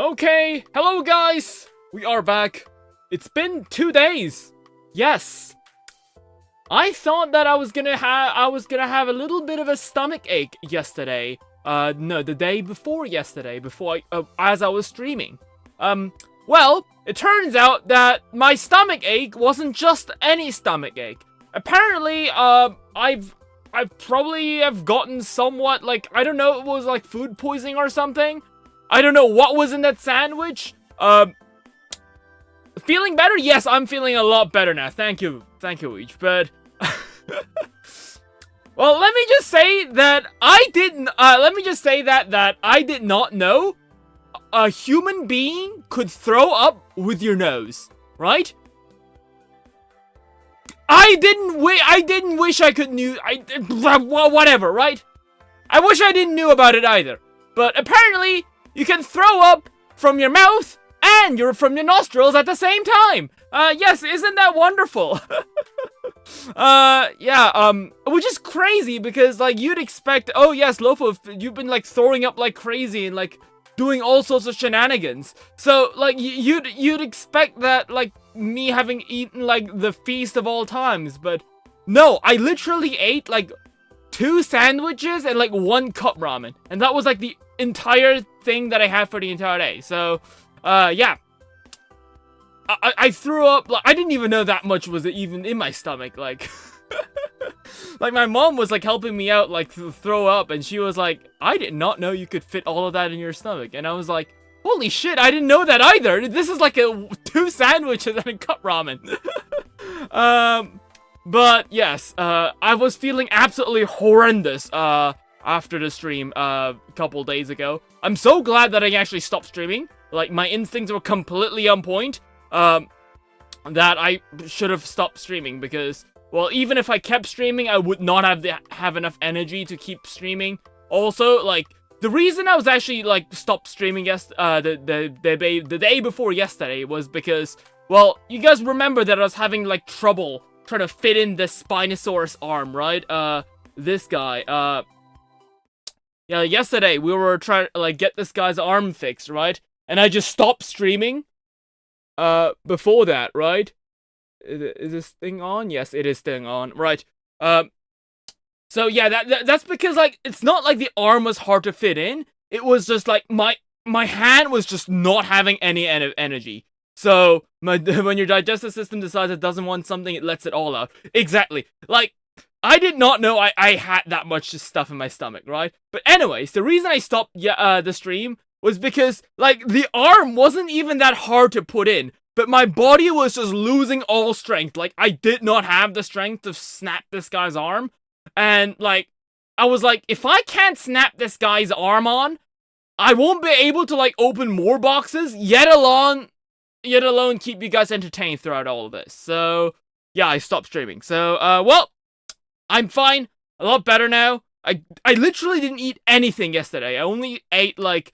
Okay, hello guys! We are back. It's been 2 days. Yes. I thought that I was gonna have a little bit of a stomach ache yesterday. No, the day before yesterday, as I was streaming. Well, it turns out that my stomach ache wasn't just any stomach ache. Apparently, I've probably have gotten somewhat, like, I don't know, it was like food poisoning or something. I don't know what was in that sandwich. Feeling better? Yes, I'm feeling a lot better now. Thank you, Each. But well, let me just say that I didn't. That I did not know a human being could throw up with your nose, right? I didn't wish I could knew. Whatever, right? I wish I didn't knew about it either. But apparently, you can throw up from your mouth and from your nostrils at the same time. Yes, isn't that wonderful? Yeah, which is crazy because, like, you'd expect, oh yes, Lopho, you've been, like, throwing up like crazy and, like, doing all sorts of shenanigans. So, like, you'd expect that, like, me having eaten, like, the feast of all times, but no, I literally ate, like, 2 sandwiches and, like, 1 cup ramen, and that was, like, the entire thing that I had for the entire day. So, yeah. I threw up, like, I didn't even know that much was even in my stomach, like, like, my mom was, like, helping me out, like, to throw up, and she was like, I did not know you could fit all of that in your stomach, and I was like, holy shit, I didn't know that either. This is like 2 sandwiches and a cup ramen. But yes, I was feeling absolutely horrendous, after the stream, a couple days ago. I'm so glad that I actually stopped streaming. Like, my instincts were completely on point, that I should have stopped streaming because, well, even if I kept streaming, I would not have enough energy to keep streaming. Also, like, the reason I was actually, like, stopped streaming the day before yesterday was because, well, you guys remember that I was having, like, trouble trying to fit in the Spinosaurus arm, right? This guy, yeah, yesterday we were trying to, like, get this guy's arm fixed, right? And I just stopped streaming, before that, right? Is this thing on? Yes, it is thing on, right? So yeah, that's because, like, it's not like the arm was hard to fit in. It was just like my hand was just not having any energy. So when your digestive system decides it doesn't want something, it lets it all out. Exactly. Like, I did not know I had that much stuff in my stomach, right? But anyways, the reason I stopped the stream was because, like, the arm wasn't even that hard to put in, but my body was just losing all strength. Like, I did not have the strength to snap this guy's arm. And, like, I was like, if I can't snap this guy's arm on, I won't be able to, like, open more boxes, yet alone keep you guys entertained throughout all of this. So, yeah, I stopped streaming. So, well, I'm fine. A lot better now. I literally didn't eat anything yesterday. I only ate, like,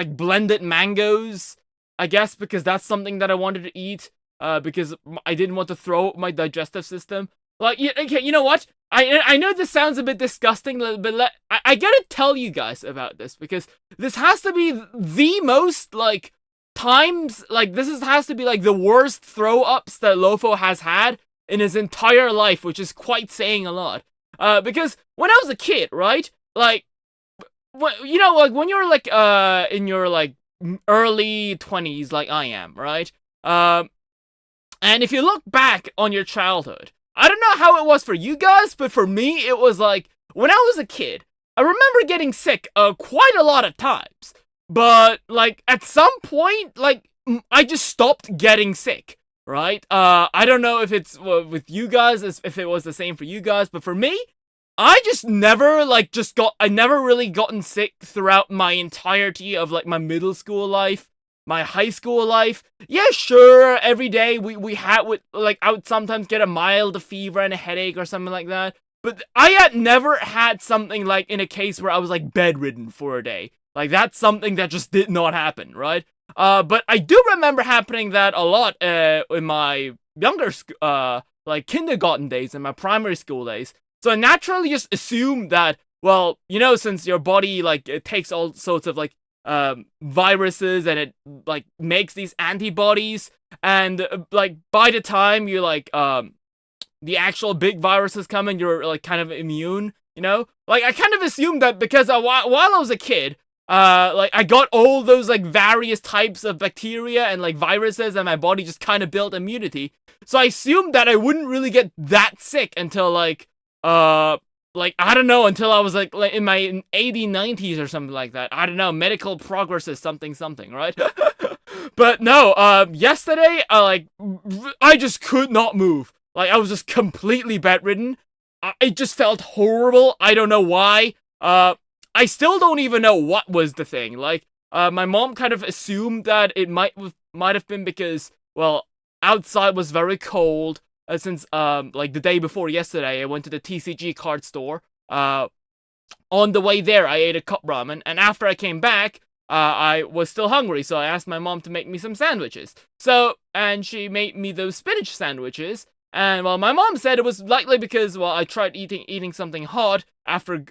blended mangoes, I guess, because that's something that I wanted to eat. Because I didn't want to throw up my digestive system. Like, okay, you know what? I know this sounds a bit disgusting, but I gotta tell you guys about this, because this has to be the most, like, times, like, has to be, like, the worst throw-ups that Lopho has had in his entire life, which is quite saying a lot. Because when I was a kid, right? Like, you know, like, when you're, like, in your, like, early 20s, like I am, right? And if you look back on your childhood, I don't know how it was for you guys, but for me, it was like, when I was a kid, I remember getting sick, quite a lot of times. But, like, at some point, like, I just stopped getting sick, right? I don't know if it's with you guys, if it was the same for you guys, but for me, I just never, like, I never really gotten sick throughout my entirety of, like, my middle school life. My high school life, yeah, sure, every day I would sometimes get a mild fever and a headache or something like that, but I had never had something, like, in a case where I was, like, bedridden for a day. Like, that's something that just did not happen, right? But I do remember happening that a lot, in my younger, like, kindergarten days and my primary school days, so I naturally just assumed that well, you know, since your body, like, it takes all sorts of, like, viruses, and it, like, makes these antibodies, and, like, by the time you, like, the actual big viruses come in, you're, like, kind of immune, you know? Like, I kind of assumed that because while I was a kid, like, I got all those, like, various types of bacteria and, like, viruses, and my body just kind of built immunity. So I assumed that I wouldn't really get that sick until, like, I don't know, until I was, like in my 80s, 90s or something like that. I don't know, medical progress is something, right? But no, yesterday, I just could not move. Like, I was just completely bedridden. It just felt horrible. I don't know why. I still don't even know what was the thing. Like, my mom kind of assumed that it might have been because, well, outside was very cold. Since, like, the day before yesterday, I went to the TCG card store. On the way there, I ate a cup ramen, and after I came back, I was still hungry, so I asked my mom to make me some sandwiches. And she made me those spinach sandwiches, and, well, my mom said it was likely because, well, I tried eating something hot after,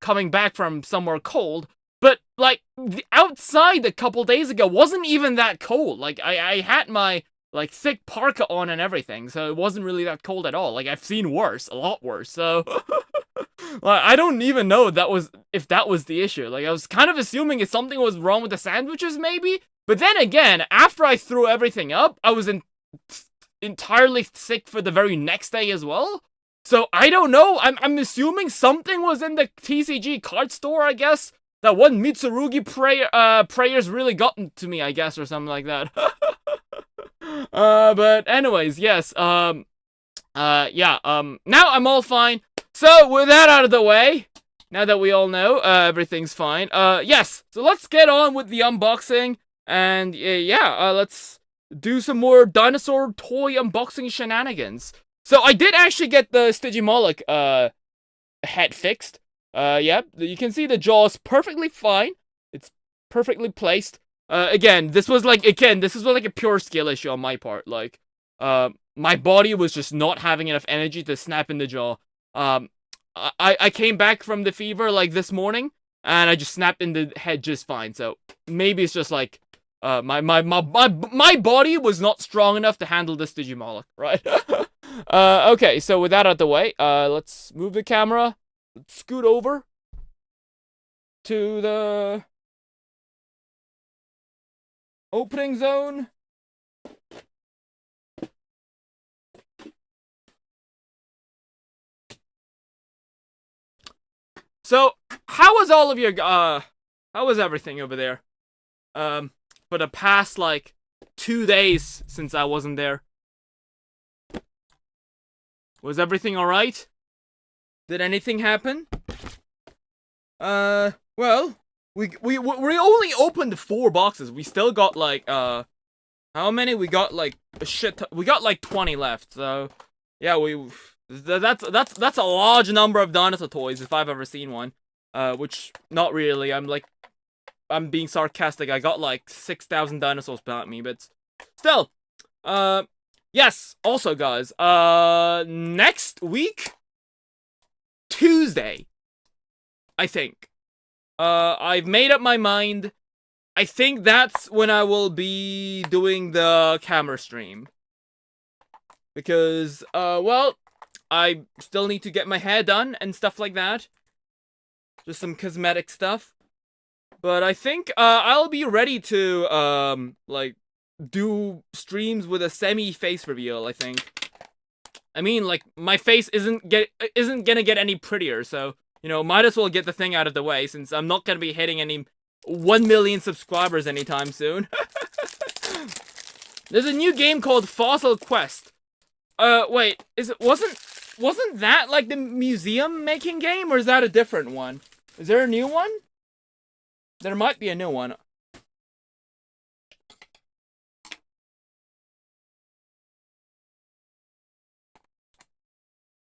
coming back from somewhere cold, but, like, the outside a couple days ago wasn't even that cold. Like, I had my, like, thick parka on and everything, so it wasn't really that cold at all. Like, I've seen worse, a lot worse, so... like, I don't even know if that was the issue. Like, I was kind of assuming if something was wrong with the sandwiches, maybe? But then again, after I threw everything up, I was entirely sick for the very next day as well? So, I don't know, I'm assuming something was in the TCG card store, I guess? That one Mitsurugi prayers really got to me, I guess, or something like that. But anyways, yes, yeah, now I'm all fine. So, with that out of the way, now that we all know, everything's fine, yes, so let's get on with the unboxing, and, yeah, let's do some more dinosaur toy unboxing shenanigans. So, I did actually get the Stygimoloch, head fixed. Yeah, you can see the jaw's perfectly fine. It's perfectly placed. Again, this was like a pure skill issue on my part. Like, my body was just not having enough energy to snap in the jaw. I came back from the fever, like, this morning, and I just snapped in the head just fine. So, maybe it's just, like, my body was not strong enough to handle this Stygimoloch, right? Okay, so with that out of the way, let's move the camera. Let's scoot over to the opening zone. So, how was all of your, how was everything over there? For the past, like, 2 days since I wasn't there. Was everything alright? Did anything happen? Well, we only opened 4 boxes. We still got, like, how many? We got, like, a shit we got, like, 20 left, so, yeah, that's a large number of dinosaur toys, if I've ever seen one. Which, not really, I'm being sarcastic, I got, like, 6,000 dinosaurs behind me, but, still, yes, also, guys, next week, Tuesday, I think. I've made up my mind. I think that's when I will be doing the camera stream. Because, well, I still need to get my hair done and stuff like that. Just some cosmetic stuff. But I think, I'll be ready to, like, do streams with a semi-face reveal, I think. I mean, like, my face isn't gonna get any prettier, so, you know, might as well get the thing out of the way, since I'm not gonna be hitting any 1 million subscribers anytime soon. There's a new game called Fossil Quest. Wait, wasn't that, like, the museum making game, or is that a different one? Is there a new one? There might be a new one.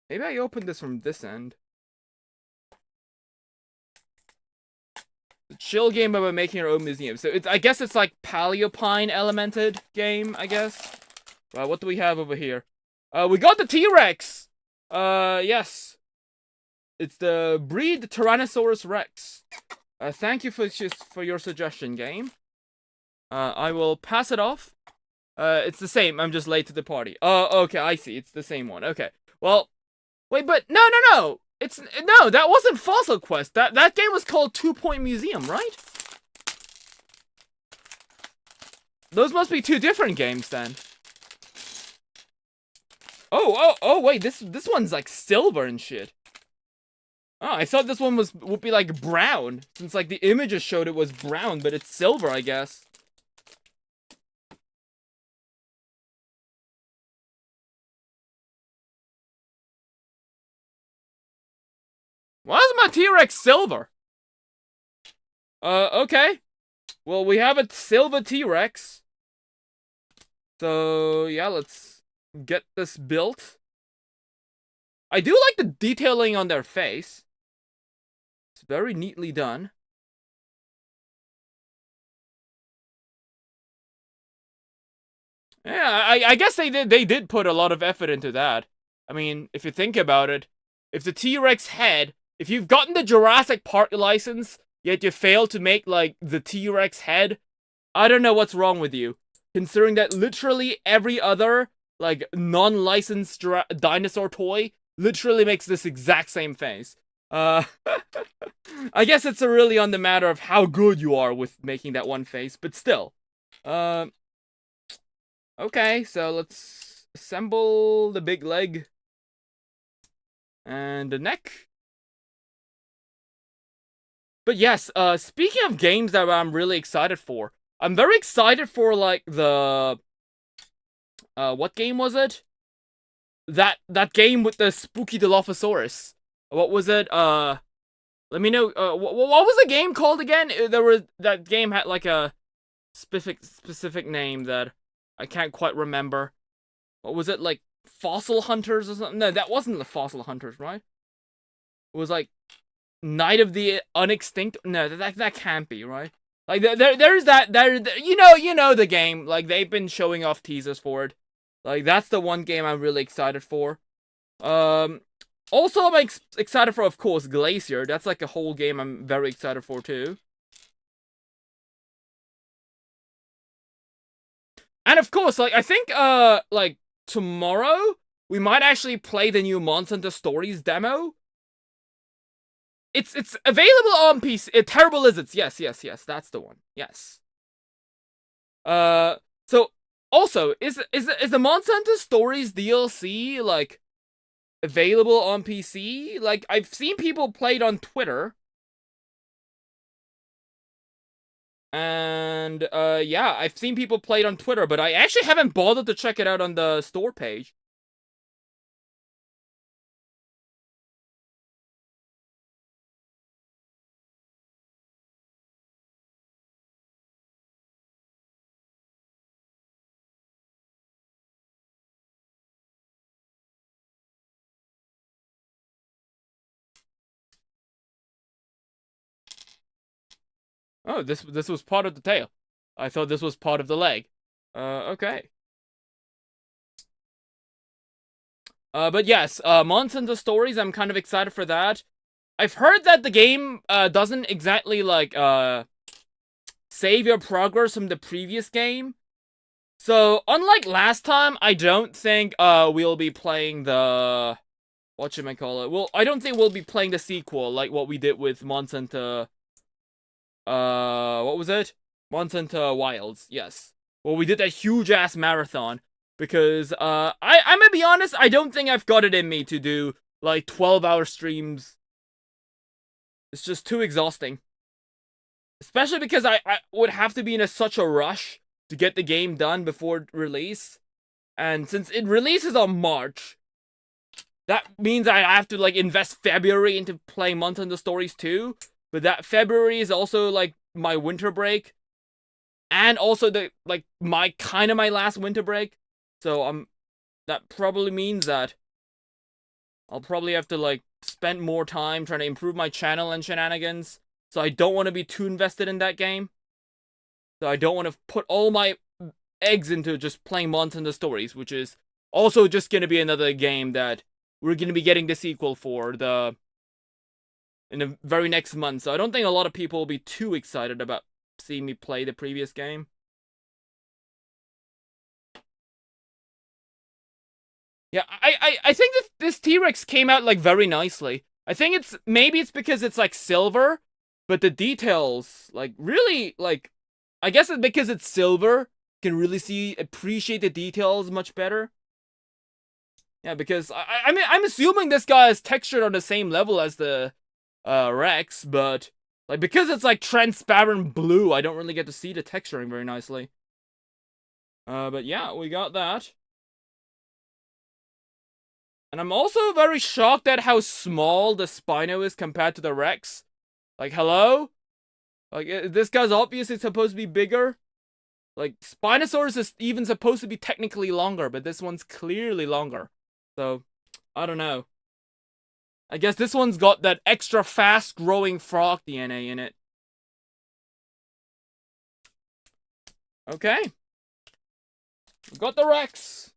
Maybe I opened this from this end. The chill game about making your own museum. So I guess it's like Paleopine elemented game, I guess. What do we have over here? We got the T-Rex! Yes. It's the breed Tyrannosaurus Rex. Thank you for your suggestion, game. I will pass it off. It's the same. I'm just late to the party. Oh, okay, I see. It's the same one. Okay. Well, wait, but no. No, that wasn't Fossil Quest. That game was called 2 Point Museum, right? Those must be two different games then. Oh, wait, this one's like silver and shit. Oh, I thought this one would be like brown, since like the images showed it was brown, but it's silver, I guess. Why is my T-Rex silver? Okay. Well, we have a silver T-Rex. So, yeah, let's get this built. I do like the detailing on their face. It's very neatly done. Yeah, I guess they did put a lot of effort into that. I mean, if you think about it, if the T-Rex head, if you've gotten the Jurassic Park license, yet you fail to make, like, the T-Rex head, I don't know what's wrong with you. Considering that literally every other, like, non-licensed dinosaur toy literally makes this exact same face. I guess it's really on the matter of how good you are with making that one face, but still. Okay, so let's assemble the big leg. And the neck. But yes, speaking of games that I'm really excited for, I'm very excited for, like, the... what game was it? That game with the spooky Dilophosaurus. What was it? Let me know. What was the game called again? That game had, like, a specific name that I can't quite remember. What was it, like, Fossil Hunters or something? No, that wasn't the Fossil Hunters, right? It was, like, Night of the Unextinct. No, that can't be, right? Like, there's that, you know the game. Like, they've been showing off teasers for it. Like, that's the one game I'm really excited for. Also, I'm excited for, of course, Glacier. That's, like, a whole game I'm very excited for, too. And, of course, like, I think, like, tomorrow, we might actually play the new Monster Hunter Stories demo. It's available on PC. Terrible Lizards. Yes, that's the one. Yes. So also, is the Monster Hunter Stories DLC, like, available on PC? Like, I've seen people play it on Twitter. And yeah, I've seen people play it on Twitter, but I actually haven't bothered to check it out on the store page. Oh, this was part of the tail. I thought this was part of the leg. Okay. But yes, Monster Hunter Stories, I'm kind of excited for that. I've heard that the game, doesn't exactly, like, save your progress from the previous game. So, unlike last time, I don't think, we'll be playing the... whatchamacallit? Well, I don't think we'll be playing the sequel, like what we did with Monster Hunter... what was it? Monster Hunter Wilds, yes. Well, we did that huge-ass marathon. Because, I'm gonna be honest, I don't think I've got it in me to do, like, 12-hour streams. It's just too exhausting. Especially because I would have to be in such a rush to get the game done before release. And since it releases on March, that means I have to, like, invest February into playing Monster Hunter Stories 2. But that February is also, like, my winter break. And also, my last winter break. So, that probably means that I'll probably have to, like, spend more time trying to improve my channel and shenanigans. So I don't want to be too invested in that game. So I don't want to put all my eggs into just playing Monster Hunter Stories, which is also just going to be another game that we're going to be getting the sequel for, the in the very next month, so I don't think a lot of people will be too excited about seeing me play the previous game. Yeah, I think that this T-Rex came out, like, very nicely. I think maybe it's because it's, like, silver, but the details, like, really, like, I guess it's because it's silver, can really appreciate the details much better. Yeah, because, I mean, I'm assuming this guy is textured on the same level as the, Rex, but, like, because it's, like, transparent blue, I don't really get to see the texturing very nicely. But yeah, we got that. And I'm also very shocked at how small the Spino is compared to the Rex. Like, hello? Like, this guy's obviously supposed to be bigger. Like, Spinosaurus is even supposed to be technically longer, but this one's clearly longer. So, I don't know. I guess this one's got that extra fast-growing frog DNA in it. Okay. We got the Rex.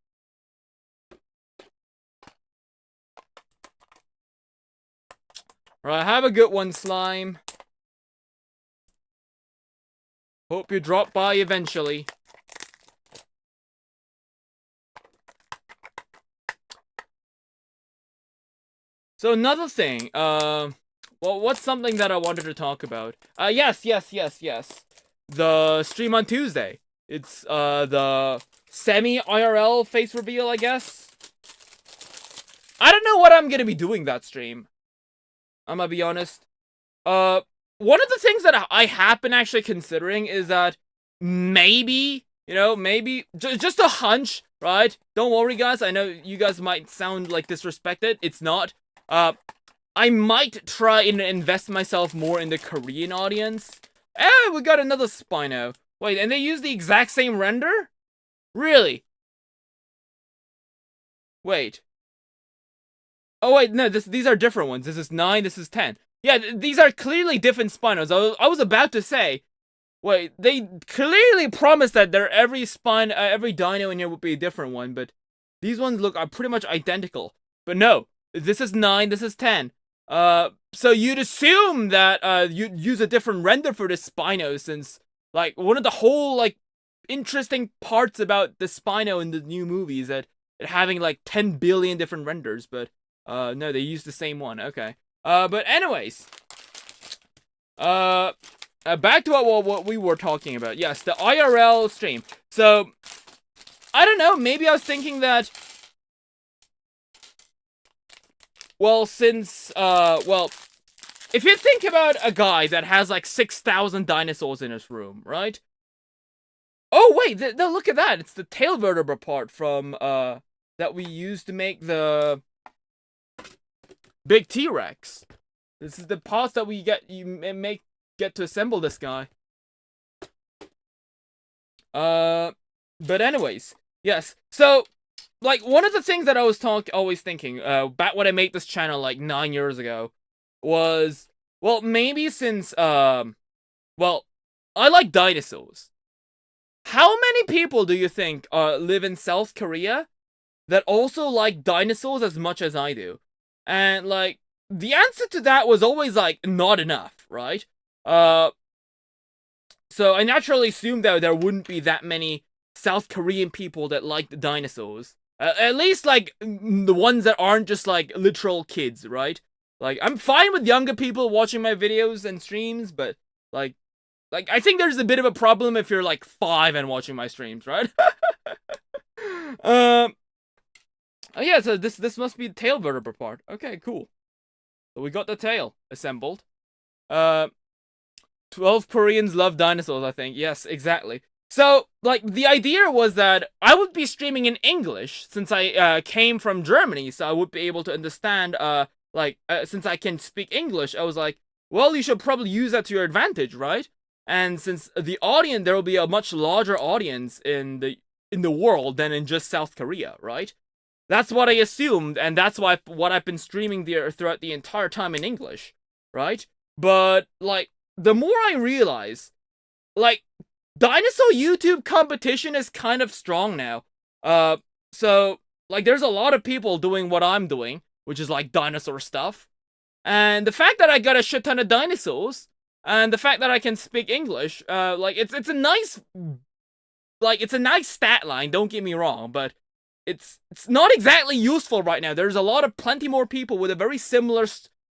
Alright, have a good one, Slime. Hope you drop by eventually. So another thing, well, what's something that I wanted to talk about? Yes. The stream on Tuesday. It's, the semi-IRL face reveal, I guess. I don't know what I'm gonna be doing that stream. I'm gonna be honest. One of the things that I have been actually considering is that maybe, just a hunch, right? Don't worry, guys. I know you guys might sound like disrespected. It's not. I might try and invest myself more in the Korean audience. We got another Spino. Wait, and they use the exact same render? Really? Wait. Oh wait, no, these are different ones. This is 9, this is 10. Yeah, these are clearly different Spinos. I was about to say, wait, they clearly promised that every dino in here would be a different one, but these ones are pretty much identical. But no, this is 9, this is 10. So you'd assume that you'd use a different render for this Spino, since, like, one of the whole, like, interesting parts about the Spino in the new movie is that it having, like, 10 billion different renders, but no, they use the same one. Okay. But anyways, back to what we were talking about. Yes, the IRL stream. So, I don't know, maybe I was thinking that, well, since, if you think about a guy that has, like, 6,000 dinosaurs in his room, right? Oh, wait, look at that. It's the tail vertebra part from, that we used to make the big T-Rex. This is the parts that you get to assemble this guy. But anyways, yes. So, like, one of the things that I was always thinking, back when I made this channel, like, 9 years ago, was, well, maybe since, well, I like dinosaurs. How many people do you think live in South Korea that also like dinosaurs as much as I do? And, like, the answer to that was always, like, not enough, right? So I naturally assumed that there wouldn't be that many South Korean people that like the dinosaurs. At least, like, the ones that aren't just, like, literal kids, right? Like, I'm fine with younger people watching my videos and streams, but, like, I think there's a bit of a problem if you're, like, 5 and watching my streams, right? Oh yeah, so this must be the tail vertebra part. Okay, cool. So we got the tail assembled. 12 Koreans love dinosaurs, I think. Yes, exactly. So, like, the idea was that I would be streaming in English, since I came from Germany, so I would be able to understand, since I can speak English, I was like, well, you should probably use that to your advantage, right? And since the audience, there will be a much larger audience in the world than in just South Korea, right? That's what I assumed, and that's what I've been streaming throughout the entire time in English, right? But, like, the more I realize, like, dinosaur YouTube competition is kind of strong now. So, like, there's a lot of people doing what I'm doing, which is, like, dinosaur stuff. And the fact that I got a shit ton of dinosaurs, and the fact that I can speak English, like, it's a nice, like, it's a nice stat line, don't get me wrong, but it's not exactly useful right now. There's a lot of plenty more people with a very similar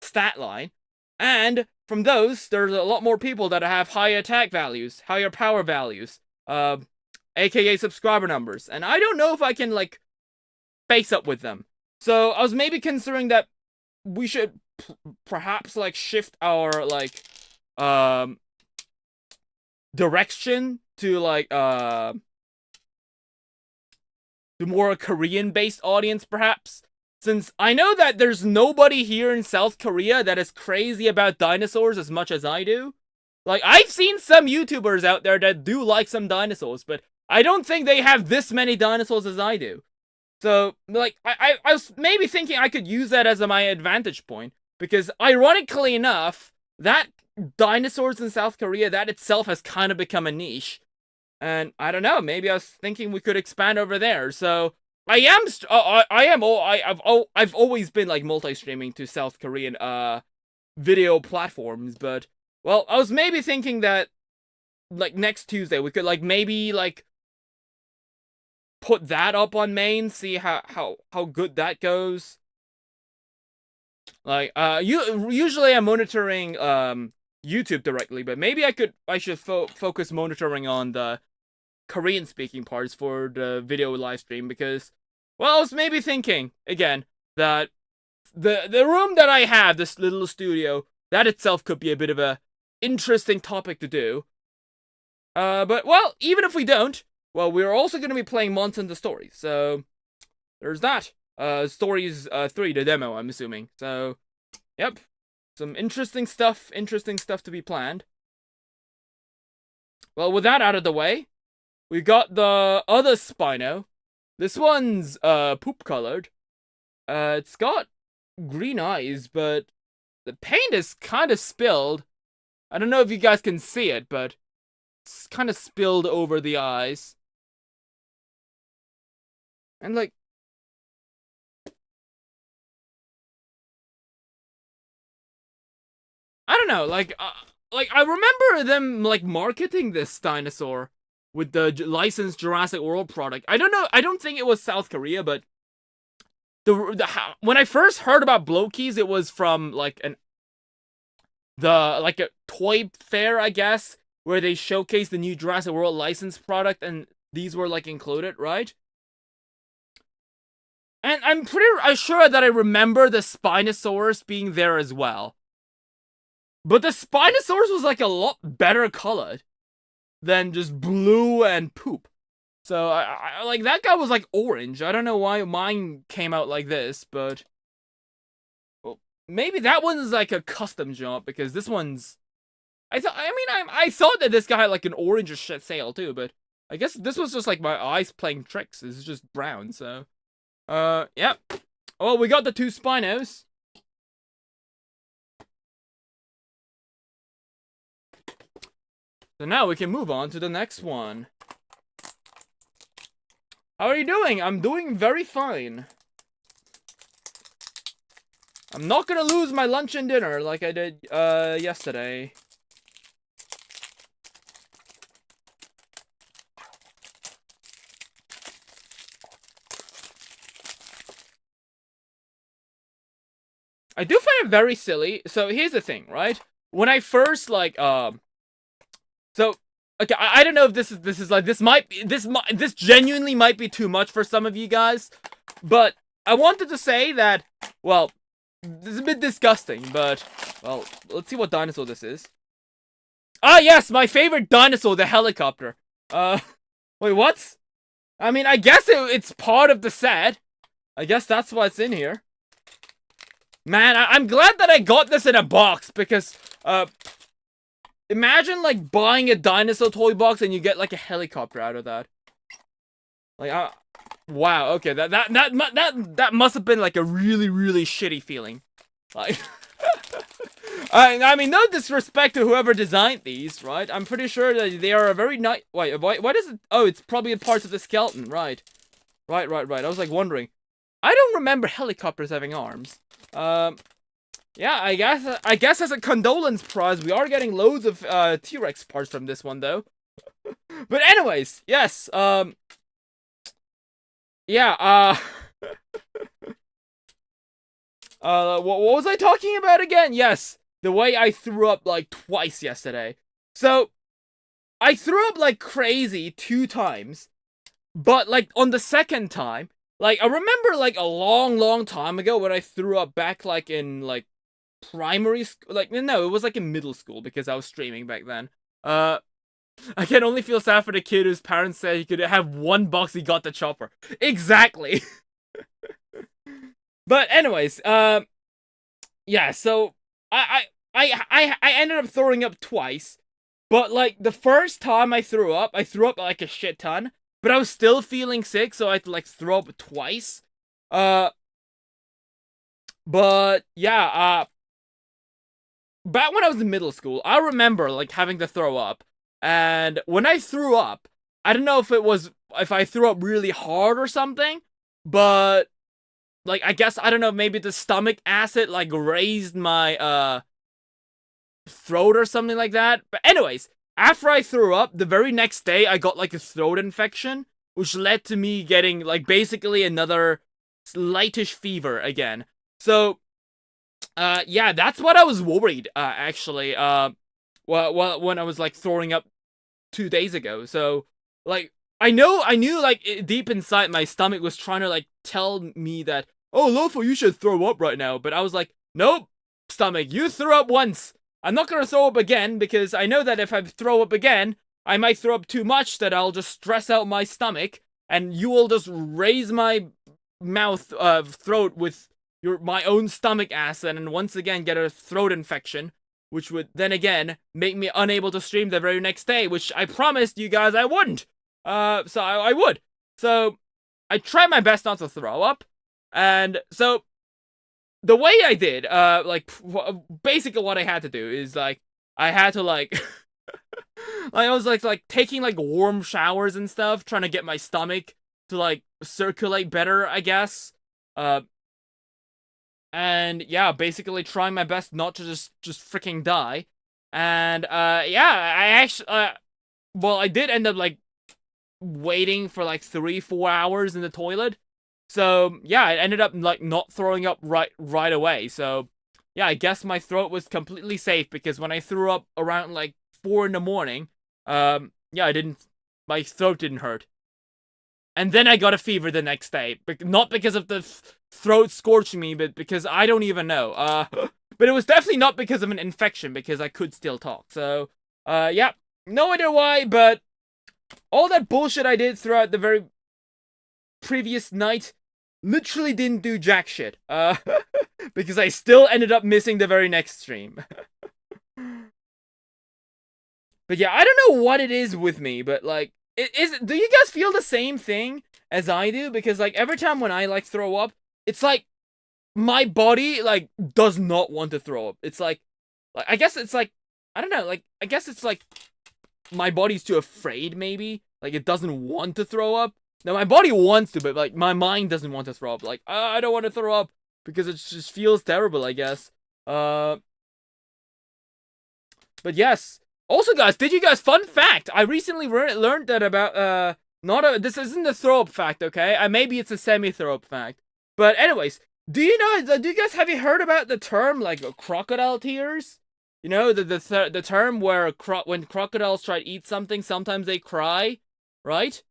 stat line, and from those, there's a lot more people that have higher attack values, higher power values, aka subscriber numbers, and I don't know if I can, like, face up with them. So I was maybe considering that we should perhaps, like, shift our, like, direction to, like, to more Korean-based audience, perhaps. Since I know that there's nobody here in South Korea that is crazy about dinosaurs as much as I do. Like, I've seen some YouTubers out there that do like some dinosaurs, but I don't think they have this many dinosaurs as I do. So, like, I was maybe thinking I could use that as my advantage point. Because, ironically enough, that dinosaurs in South Korea, that itself has kind of become a niche. And, I don't know, maybe I was thinking we could expand over there. So, I've always been, like, multi-streaming to South Korean, video platforms, but, well, I was maybe thinking that, like, next Tuesday, we could, like, maybe, like, put that up on main, see how good that goes. Like, usually I'm monitoring, YouTube directly, but maybe I should focus monitoring on the Korean-speaking parts for the video live stream, because, well, I was maybe thinking, again, that the room that I have, this little studio, that itself could be a bit of a interesting topic to do. But, well, even if we don't, well, we're also going to be playing Monster Hunter Stories, so there's that. Stories 3, the demo, I'm assuming. So, yep. Some interesting stuff to be planned. Well, with that out of the way, we got the other Spino. This one's, poop-colored. It's got green eyes, but the paint is kind of spilled. I don't know if you guys can see it, but it's kind of spilled over the eyes. And, like, I don't know, like, I remember them, like, marketing this dinosaur with the licensed Jurassic World product. I don't know, I don't think it was South Korea, but when I first heard about Blowkeys, it was from, like, like, a toy fair, I guess, where they showcased the new Jurassic World licensed product, and these were, like, included, right? And I'm pretty sure that I remember the Spinosaurus being there as well. But the Spinosaurus was, like, a lot better colored than just blue and poop. So, I like, that guy was, like, orange. I don't know why mine came out like this, but, well, maybe that one's, like, a custom job, because this one's, I thought that this guy had, like, an orange sail, too, but I guess this was just, like, my eyes playing tricks. It's just brown, so, yeah. Well, we got the 2 Spinos. So now we can move on to the next one. How are you doing? I'm doing very fine. I'm not gonna lose my lunch and dinner like I did, yesterday. I do find it very silly. So here's the thing, right? When I first, like, so, okay, I don't know if this is like, this genuinely might be too much for some of you guys, but I wanted to say that, well, this is a bit disgusting, but, well, let's see what dinosaur this is. Ah, yes, my favorite dinosaur, the helicopter. Wait, what? I mean, I guess it's part of the set. I guess that's what's in here. Man, I'm glad that I got this in a box, because, imagine, like, buying a dinosaur toy box and you get, like, a helicopter out of that. Like, wow, okay, that must have been, like, a really, really shitty feeling. Like, I mean, no disrespect to whoever designed these, right? I'm pretty sure that they are a very nice, wait, what is it? Oh, it's probably a part of the skeleton, right. Right, I was, like, wondering. I don't remember helicopters having arms. Yeah, I guess as a condolence prize, we are getting loads of T-Rex parts from this one though. But anyways, yes, yeah, what was I talking about again? Yes, the way I threw up like twice yesterday. So, I threw up like crazy 2 times, but like on the second time, like I remember like a long time ago when I threw up back like in like primary school, like no, it was like in middle school because I was streaming back then. I can only feel sad for the kid whose parents said he could have one box. He got the chopper. Exactly. But anyways, yeah. So I ended up throwing up twice, but like the first time I threw up like a shit ton. But I was still feeling sick, so I had to like throw up twice. But yeah. Back when I was in middle school, I remember like having to throw up. And when I threw up, I don't know if I threw up really hard or something, but like I guess I don't know, maybe the stomach acid like raised my throat or something like that. But anyways, after I threw up, the very next day I got like a throat infection, which led to me getting like basically another slightish fever again. So yeah, that's what I was worried actually. Well, when I was like throwing up 2 days ago. So, like, I knew like deep inside my stomach was trying to like tell me that, oh, Lopho, you should throw up right now. But I was like, nope, stomach, you threw up once. I'm not gonna throw up again because I know that if I throw up again, I might throw up too much that I'll just stress out my stomach and you will just raise my mouth, throat with my own stomach acid and once again get a throat infection, which would then again make me unable to stream the very next day, which I promised you guys I wouldn't. So I would. So I tried my best not to throw up, and so the way I did, like basically what I had to do is like I had to like I was like taking like warm showers and stuff, trying to get my stomach to like circulate better, I guess. And yeah, basically trying my best not to just freaking die. And yeah, I actually well, I did end up like waiting for like 3-4 hours in the toilet. So yeah, I ended up like not throwing up right away. So yeah, I guess my throat was completely safe because when I threw up around like 4 in the morning, yeah, my throat didn't hurt. And then I got a fever the next day, not because of the throat scorching me, but because I don't even know. But it was definitely not because of an infection, because I could still talk. So, yeah, no idea why, but all that bullshit I did throughout the very previous night literally didn't do jack shit. Because I still ended up missing the very next stream. But yeah, I don't know what it is with me, but like, do you guys feel the same thing as I do? Because like every time when I like throw up, it's like my body like does not want to throw up. It's like I guess it's like I don't know, like I guess it's like my body's too afraid maybe. Like it doesn't want to throw up. Now my body wants to, but like my mind doesn't want to throw up. Like I don't want to throw up because it just feels terrible, I guess. But yes. Also, guys, fun fact, I recently learned that about, this isn't a throw-up fact, okay? Maybe it's a semi-throw-up fact. But anyways, do you guys, have you heard about the term, like, crocodile tears? You know, the term where when crocodiles try to eat something, sometimes they cry, right?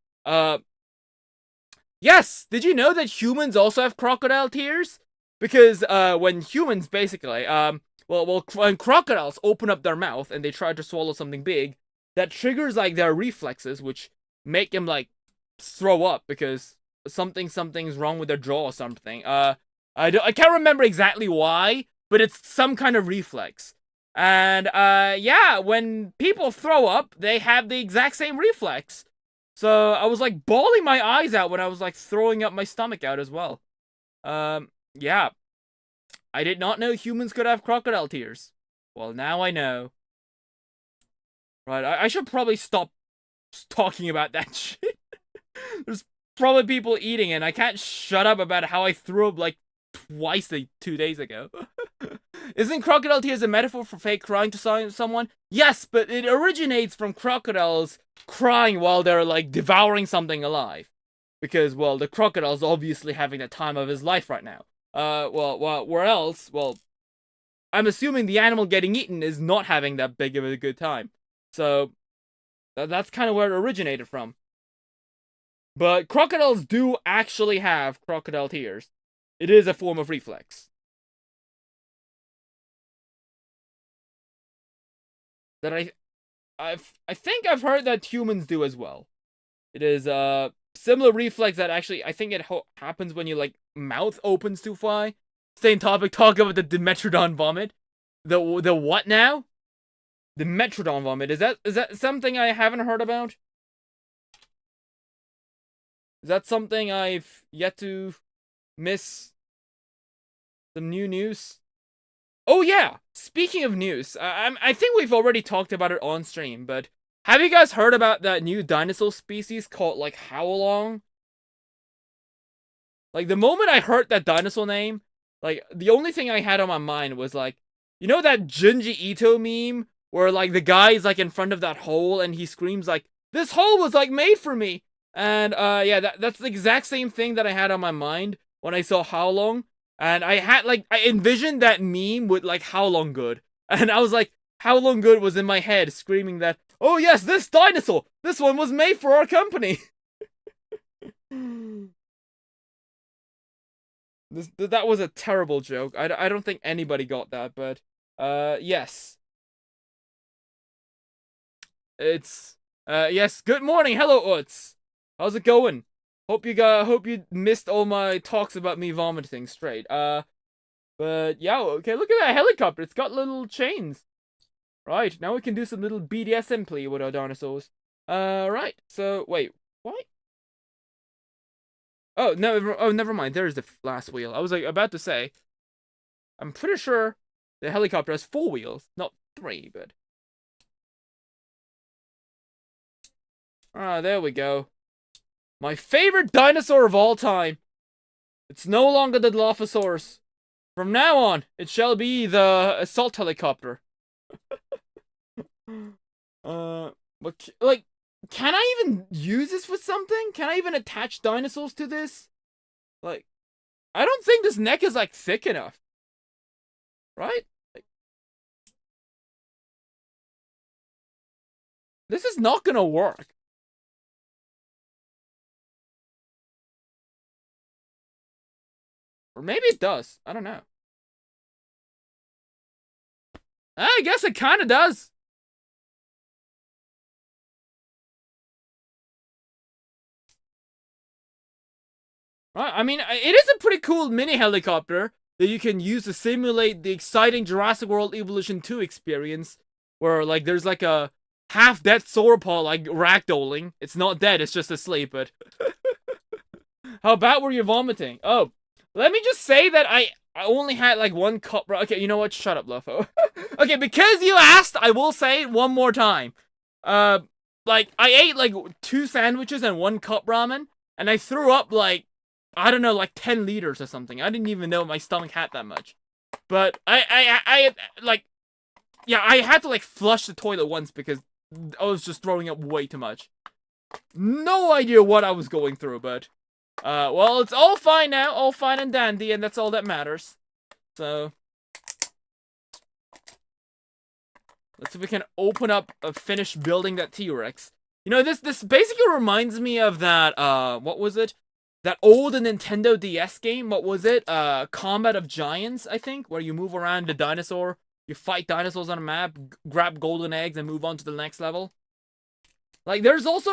Yes, did you know that humans also have crocodile tears? Because, when humans, basically, well, when crocodiles open up their mouth and they try to swallow something big, that triggers, like, their reflexes, which make them, like, throw up because something's wrong with their jaw or something. I can't remember exactly why, but it's some kind of reflex. And, yeah, when people throw up, they have the exact same reflex. So, I was, like, bawling my eyes out when I was, like, throwing up my stomach out as well. Yeah. I did not know humans could have crocodile tears. Well, now I know. Right, I should probably stop talking about that shit. There's probably people eating and I can't shut up about how I threw up like twice 2 days ago. Isn't crocodile tears a metaphor for fake crying to someone? Yes, but it originates from crocodiles crying while they're like devouring something alive. Because, well, the crocodile's obviously having the time of his life right now. Well, where else? Well, I'm assuming the animal getting eaten is not having that big of a good time. So, that's kind of where it originated from. But crocodiles do actually have crocodile tears. It is a form of reflex. That I think I've heard that humans do as well. It is a similar reflex that actually I think it happens when you like mouth opens too far. Same topic. Talk about the Dimetrodon vomit. The what now? The Metrodon vomit. Is that something I haven't heard about? Is that something I've yet to miss? Some new news? Oh yeah! Speaking of news, I think we've already talked about it on stream, but have you guys heard about that new dinosaur species called, like, Howlong? Like, the moment I heard that dinosaur name, like, the only thing I had on my mind was, like, you know that Junji Ito meme? Where, like, the guy is, like, in front of that hole and he screams, like, this hole was, like, made for me! And, yeah, that's the exact same thing that I had on my mind when I saw Howlong. And I had, like, I envisioned that meme with, like, Howlong Good. And I was like, Howlong Good was in my head screaming that, oh yes, this dinosaur! This one was made for our company! That was a terrible joke. I don't think anybody got that, but, yes. It's, yes, good morning, hello, Utz! How's it going? Hope you missed all my talks about me vomiting straight. But yeah, okay, look at that helicopter. It's got little chains. Right, now we can do some little BDSM play with our dinosaurs. Right. So wait, what? Oh, no, never mind. There's the last wheel. I was like about to say, I'm pretty sure the helicopter has 4 wheels, not 3, but there we go. My favorite dinosaur of all time. It's no longer the Lophosaurus. From now on, it shall be the assault helicopter. But, like, can I even use this with something? Can I even attach dinosaurs to this? Like, I don't think this neck is, like, thick enough. Right? Like, this is not gonna work. Or maybe it does. I don't know. I guess it kind of does. Right, I mean, it is a pretty cool mini helicopter that you can use to simulate the exciting Jurassic World Evolution 2 experience, where, like, there's, like, a half-dead sauropod, like, ragdolling. It's not dead, it's just asleep, but... How about were you vomiting? Oh, let me just say that I only had, like, 1 cup... Okay, you know what? Shut up, Lopho. Okay, because you asked, I will say it one more time. Like, I ate, like, 2 sandwiches and 1 cup ramen, and I threw up, like, I don't know, like 10 liters or something. I didn't even know my stomach had that much. But I like, yeah, I had to, like, flush the toilet once because I was just throwing up way too much. No idea what I was going through, but, well, it's all fine now, all fine and dandy, and that's all that matters. So, let's see if we can open up a finished building that T-Rex. You know, this basically reminds me of that, what was it? That old Nintendo DS game, what was it? Combat of Giants, I think, where you move around the dinosaur, you fight dinosaurs on a map, grab golden eggs, and move on to the next level. Like, there's also,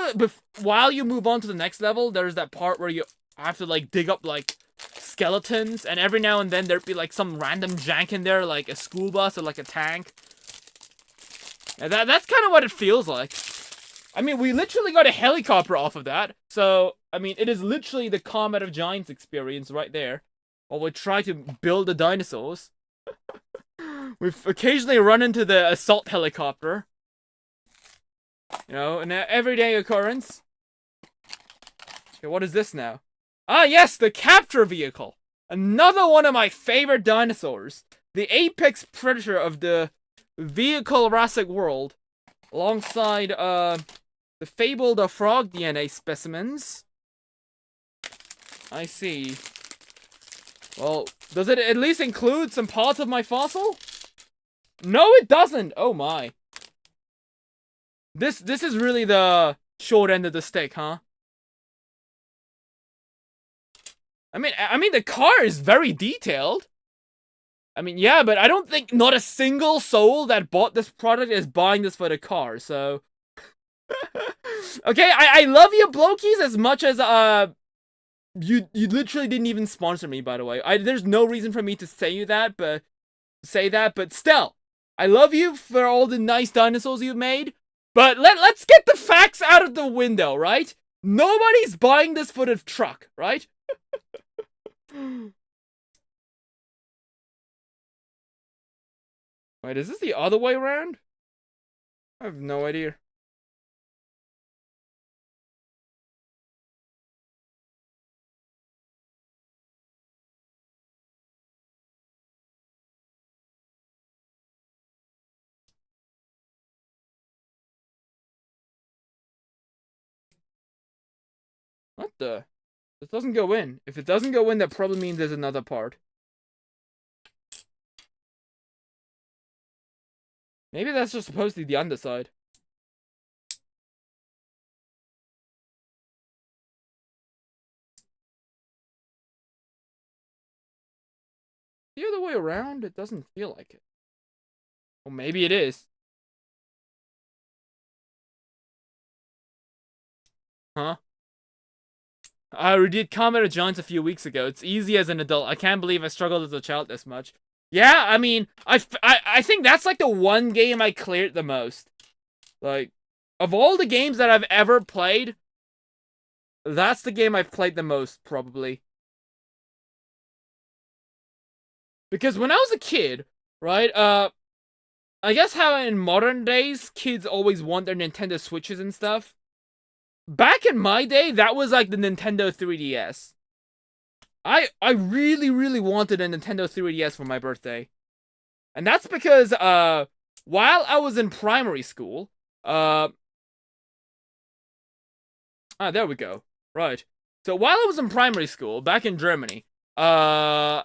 while you move on to the next level, there's that part where you have to, like, dig up, like, skeletons, and every now and then there'd be, like, some random jank in there, like a school bus or, like, a tank. And that's kind of what it feels like. I mean, we literally got a helicopter off of that, so, I mean, it is literally the Combat of Giants experience right there. While we try to build the dinosaurs. We've occasionally run into the assault helicopter. You know, an everyday occurrence. Okay, what is this now? Ah, yes, the capture vehicle! Another one of my favorite dinosaurs. the apex predator of the vehicle Jurassic World, alongside the fabled frog DNA specimens. I see. Well, does it at least include some parts of my fossil? No, it doesn't. Oh my. This is really the short end of the stick, huh? I mean the car is very detailed. I mean, yeah, but I don't think not a single soul that bought this product is buying this for the car, so okay, I love you blokies as much as you literally didn't even sponsor me, by the way. There's no reason for me to say that, but still, I love you for all the nice dinosaurs you've made. But let's get the facts out of the window, right? Nobody's buying this for the truck, right? Wait, is this the other way around? I have no idea. What the? This doesn't go in. If it doesn't go in, that probably means there's another part. Maybe that's just supposed to be the underside. The other way around, it doesn't feel like it. Well, maybe it is. Huh? I did Combat of Giants a few weeks ago. It's easy as an adult. I can't believe I struggled as a child this much. Yeah, I mean, I think that's like the one game I cleared the most. Like, of all the games that I've ever played, that's the game I've played the most, probably. Because when I was a kid, right, I guess how in modern days, kids always want their Nintendo Switches and stuff. Back in my day, that was like the Nintendo 3DS. I really, really wanted a Nintendo 3DS for my birthday. And that's because, while I was in primary school, there we go. Right. So while I was in primary school, back in Germany, after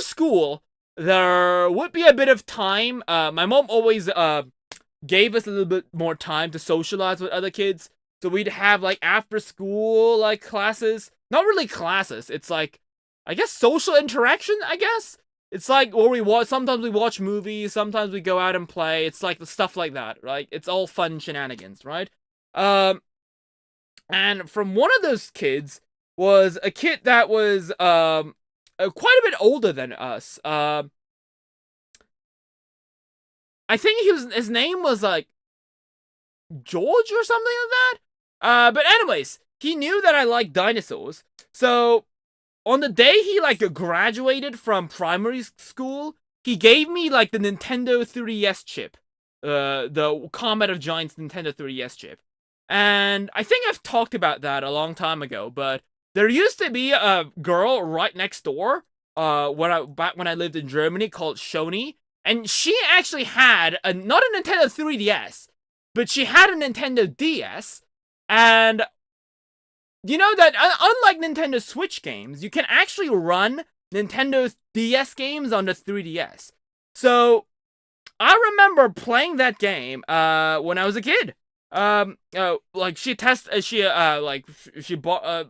school, there would be a bit of time. My mom always, gave us a little bit more time to socialize with other kids. So we'd have, like, after school, like, classes. Not really classes. It's like, I guess social interaction, I guess? It's like where we watch, sometimes we watch movies, sometimes we go out and play. It's like the stuff like that, right? It's all fun shenanigans, right? And from one of those kids was a kid that was, quite a bit older than us. I think his name was, like, George or something like that? But anyways, he knew that I liked dinosaurs. So, on the day he, like, graduated from primary school, he gave me, like, the Nintendo 3DS chip. The Combat of Giants Nintendo 3DS chip. And I think I've talked about that a long time ago, but there used to be a girl right next door, back when I lived in Germany, called Shoni. And she actually had, not a Nintendo 3DS, but she had a Nintendo DS, and you know that unlike Nintendo Switch games, you can actually run Nintendo DS games on the 3DS. So, I remember playing that game, when I was a kid. Like, she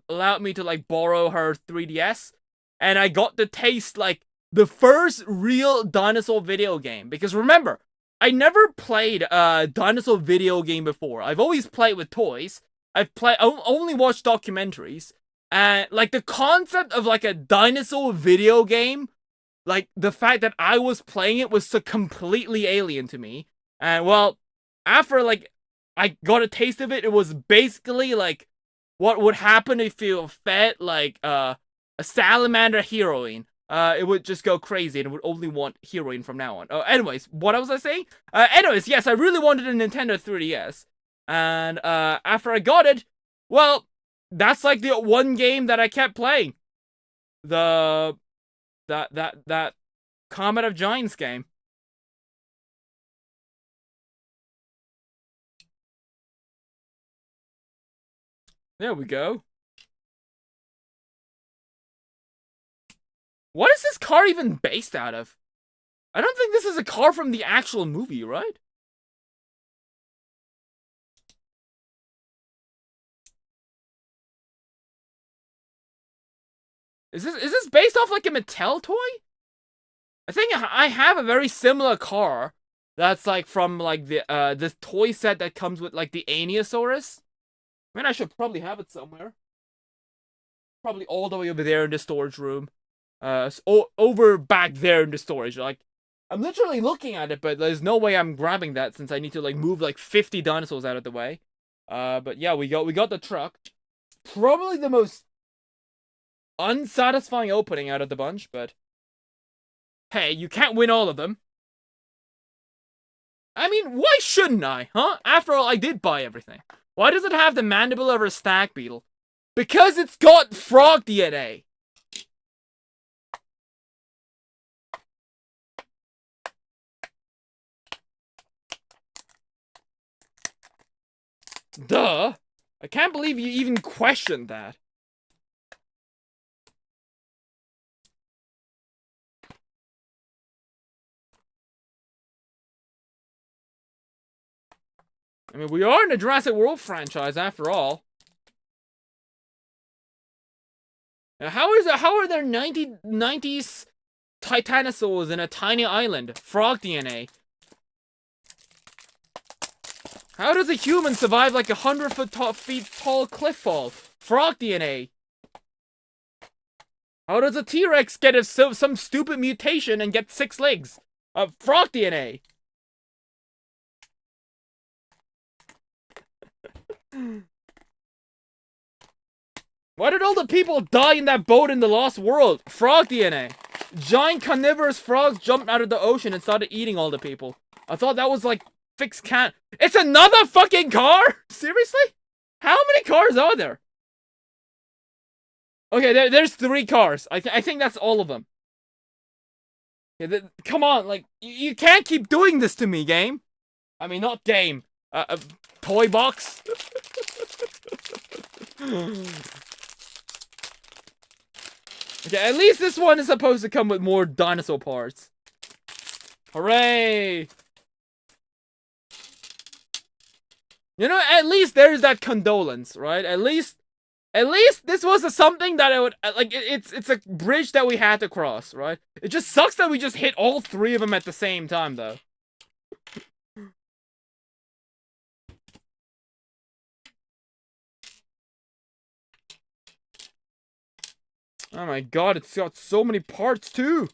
allowed me to, like, borrow her 3DS, and I got to taste, like, the first real dinosaur video game. Because remember, I never played a dinosaur video game before. I've always played with toys. I've only watched documentaries. And, like, the concept of, like, a dinosaur video game, like, the fact that I was playing it was so completely alien to me. And, well, after, like, I got a taste of it, it was basically, like, what would happen if you fed, like, a salamander heroine. It would just go crazy and it would only want heroine from now on. Anyways, what was I saying? Anyways, yes, I really wanted a Nintendo 3DS. And, after I got it, well, that's like the one game that I kept playing. That Comet of Giants game. There we go. What is this car even based out of? I don't think this is a car from the actual movie, right? Is this based off like a Mattel toy? I think I have a very similar car that's like from like the this toy set that comes with like the Aniosaurus. I mean, I should probably have it somewhere. Probably all the way over there in the storage room. Over back there in the storage. Like, I'm literally looking at it, but there's no way I'm grabbing that since I need to like move like 50 dinosaurs out of the way. But yeah, we got the truck. Probably the most unsatisfying opening out of the bunch, but hey, you can't win all of them. I mean, why shouldn't I, huh? After all, I did buy everything. Why does it have the mandible of a stag beetle? Because it's got frog DNA. Duh. I can't believe you even questioned that. I mean, we are in the Jurassic World franchise after all. Now, how are there 90s Titanosaurs in a tiny island? Frog DNA. How does a human survive like 100 feet tall cliff fall? Frog DNA. How does a T-Rex get some stupid mutation and get 6 legs? Frog DNA. Why did all the people die in that boat in the Lost World? Frog DNA. Giant carnivorous frogs jumped out of the ocean and started eating all the people. I thought that was like fixed can. It's another fucking car? Seriously? How many cars are there? Okay, there's 3 cars. I think that's all of them. Yeah, come on, like, you can't keep doing this to me, game. I mean, not game. Toy box. Okay, at least this one is supposed to come with more dinosaur parts. Hooray! You know, at least there's that condolence, right? At least this was something that I would like. It's a bridge that we had to cross, right? It just sucks that we just hit all 3 of them at the same time, though. Oh my god, it's got so many parts too.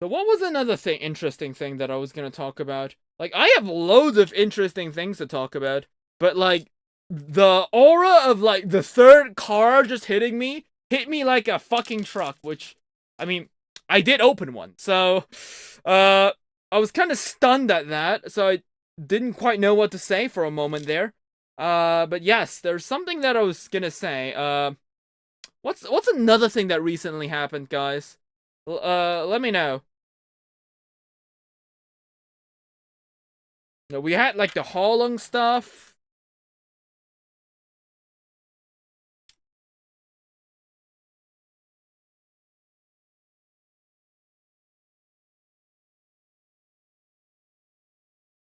So what was another interesting thing that I was gonna talk about? Like, I have loads of interesting things to talk about, but like, the aura of like the 3rd car just hit me like a fucking truck, which, I mean, I did open one, so, I was kind of stunned at that, so I didn't quite know what to say for a moment there. But yes, there's something that I was gonna say. What's another thing that recently happened, guys? Let me know. No, we had like the Holung stuff.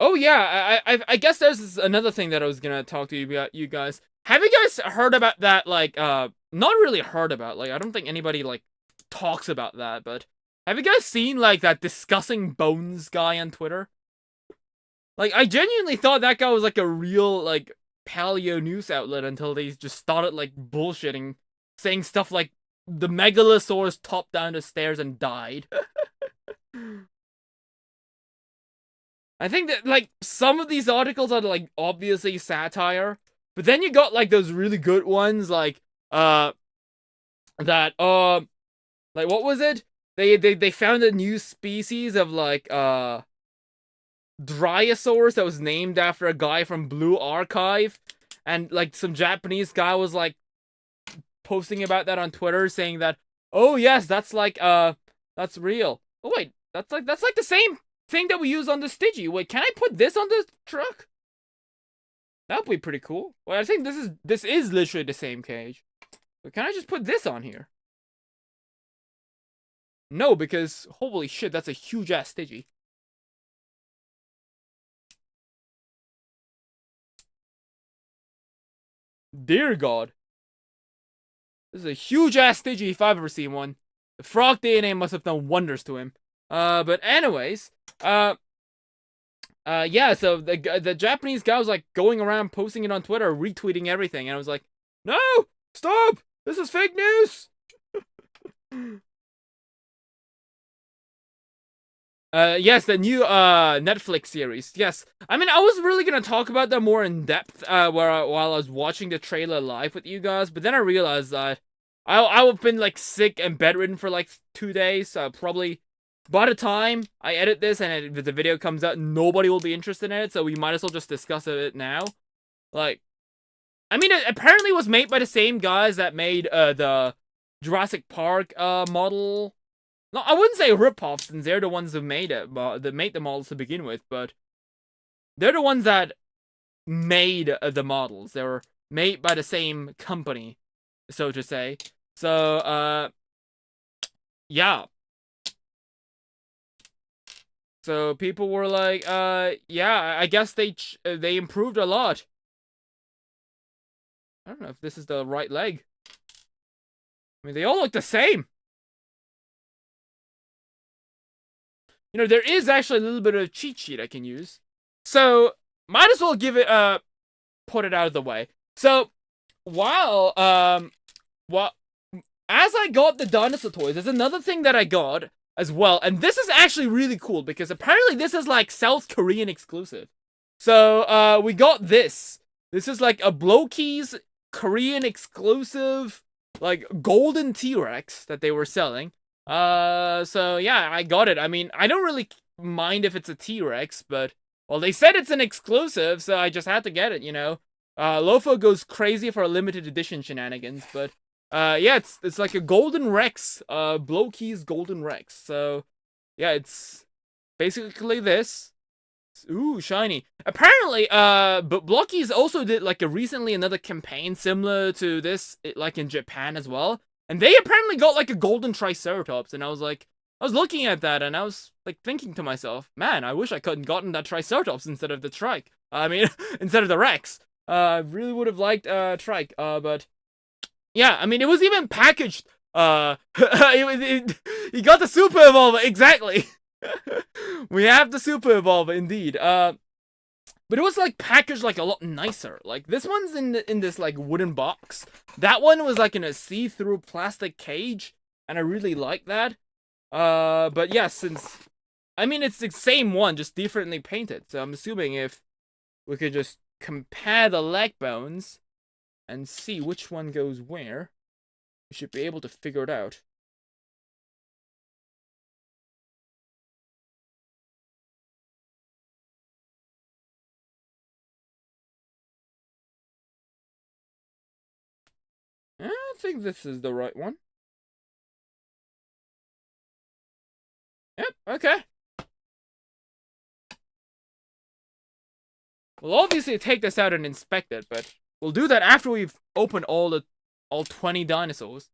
Oh yeah, I guess there's another thing that I was gonna talk to you about, you guys. Have you guys heard about that? Like, not really heard about. Like, I don't think anybody like talks about that. But have you guys seen like that discussing bones guy on Twitter? Like, I genuinely thought that guy was like a real like paleo news outlet until they just started like bullshitting, saying stuff like the megalosaurus topped down the stairs and died. I think that, like, some of these articles are, like, obviously satire, but then you got, like, those really good ones, like, like, what was it? They found a new species of, like, Dinosaurs that was named after a guy from Blue Archive, and like some Japanese guy was like posting about that on Twitter, saying that, oh yes, that's like that's real. Oh wait, that's like the same thing that we use on the Stigi. Wait, can I put this on the truck? That'd be pretty cool. Well, I think this is literally the same cage. But can I just put this on here? No, because holy shit, that's a huge ass Stigi. Dear God. This is a huge ass Stigi if I've ever seen one. The frog DNA must have done wonders to him. But anyways, yeah, so the Japanese guy was like going around posting it on Twitter, retweeting everything, and I was like, no, stop, this is fake news. Yes, the new Netflix series. Yes, I mean I was really gonna talk about that more in depth while I was watching the trailer live with you guys, but then I realized that I've been like sick and bedridden for like 2 days. So probably by the time I edit this and the video comes out, nobody will be interested in it. So we might as well just discuss it now. Like, I mean, it apparently was made by the same guys that made the Jurassic Park model. No, I wouldn't say rip-off, since they're the ones who made it, that made the models to begin with, but they're the ones that made the models. They were made by the same company, so to say. So, yeah. So people were like, yeah, I guess they improved a lot. I don't know if this is the right leg. I mean, they all look the same. You know, there is actually a little bit of a cheat sheet I can use. So, might as well give it, put it out of the way. So, while, as I got the dinosaur toys, there's another thing that I got as well. And this is actually really cool, because apparently this is, like, South Korean exclusive. So, we got this. This is, like, a Bloki's Korean exclusive, like, golden T-Rex that they were selling. So yeah, I got it. I mean, I don't really mind if it's a T-Rex, but, well, they said it's an exclusive, so I just had to get it, you know. Lopho goes crazy for limited edition shenanigans, but, yeah, it's like a Golden Rex, Bloki's Golden Rex. So, yeah, it's basically this. Ooh, shiny. Apparently, but Bloki's also did, like, recently another campaign similar to this, like, in Japan as well. And they apparently got, like, a golden Triceratops, and I was looking at that, and I was, like, thinking to myself, man, I wish I could have gotten that Triceratops instead of the Trike. I mean, instead of the Rex. I really would have liked, Trike, but, yeah, I mean, it was even packaged, he got the Super Evolver, exactly! We have the Super Evolver, indeed, but it was, like, packaged, like, a lot nicer. Like, this one's in this, like, wooden box. That one was, like, in a see-through plastic cage, and I really like that. But yeah, since, I mean, it's the same one, just differently painted. So I'm assuming if we could just compare the leg bones and see which one goes where, we should be able to figure it out. I think this is the right one. Yep, okay. We'll obviously take this out and inspect it, but we'll do that after we've opened all 20 dinosaurs.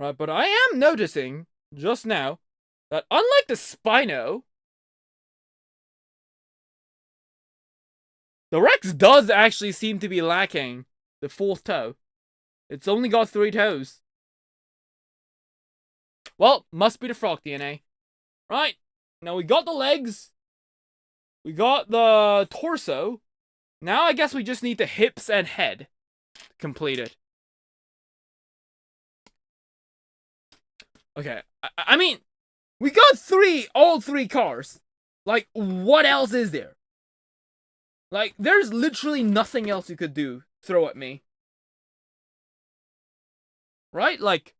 Right, but I am noticing, just now, that unlike the Spino, the Rex does actually seem to be lacking the 4th toe. It's only got 3 toes. Well, must be the frog DNA. Right, now we got the legs, we got the torso, Now I guess we just need the hips and head completed. Okay, I mean, we got all three cars. Like, what else is there? Like, there's literally nothing else you could do. Throw at me. Right? Like,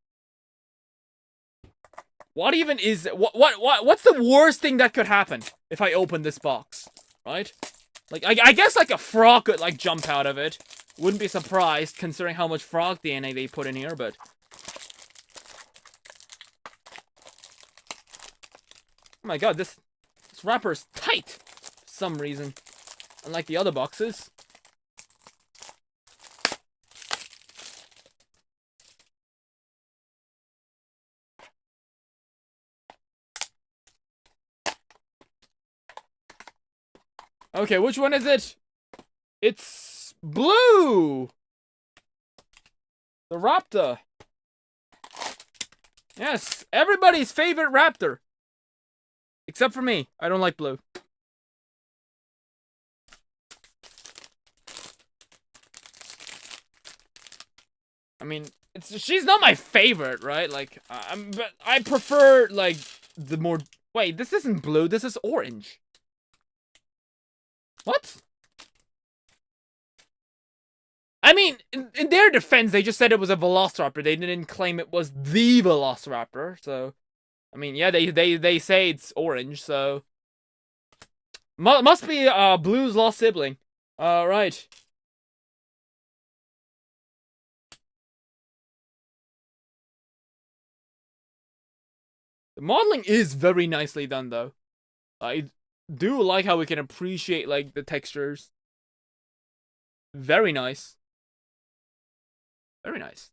what even is... What's the worst thing that could happen if I open this box? Right? Like, I guess, like, a frog could, like, jump out of it. Wouldn't be surprised, considering how much frog DNA they put in here, but... Oh my god, this wrapper is tight for some reason. Unlike the other boxes. Okay, which one is it? It's blue! The raptor. Yes, everybody's favorite raptor. Except for me. I don't like blue. I mean, she's not my favorite, right? Like, but I prefer, like, the more... Wait, this isn't blue, this is orange. What? I mean, in their defense, they just said it was a velociraptor. They didn't claim it was the velociraptor, so... I mean, yeah, they say it's orange, so... Must be, Blue's lost sibling. Right. The modeling is very nicely done, though. I do like how we can appreciate, like, the textures. Very nice. Very nice.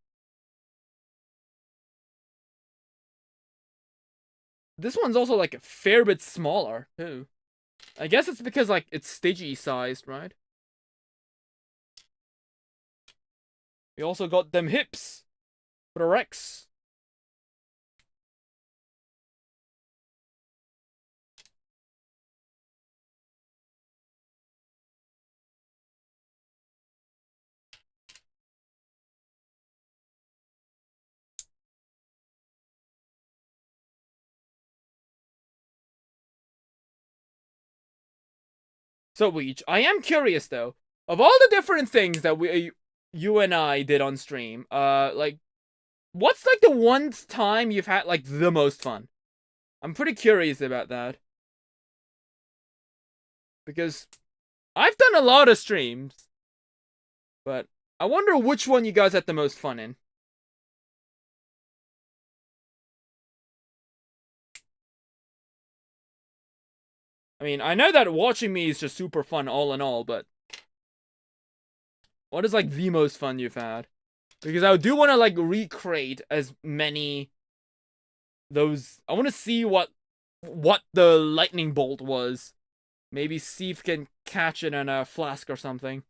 This one's also, like, a fair bit smaller, too. I guess it's because, like, it's Stigi-sized, right? We also got them hips for the Rex. So, Weech, I am curious, though. Of all the different things that you and I did on stream, like, what's, like, the one time you've had, like, the most fun? I'm pretty curious about that. Because I've done a lot of streams, but I wonder which one you guys had the most fun in. I mean, I know that watching me is just super fun all in all, but what is, like, the most fun you've had? Because I do want to, like, recreate as many those... I want to see what the lightning bolt was. Maybe see if can catch it in a flask or something.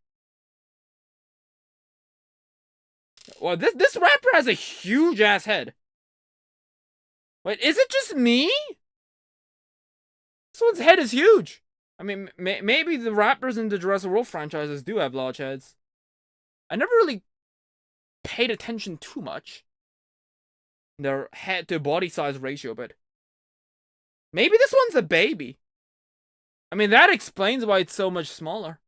Well, this raptor has a huge-ass head. Wait, is it just me? This one's head is huge. I mean, maybe the raptors in the Jurassic World franchises do have large heads. I never really paid attention too much. Their head to body size ratio, but maybe this one's a baby. I mean, that explains why it's so much smaller.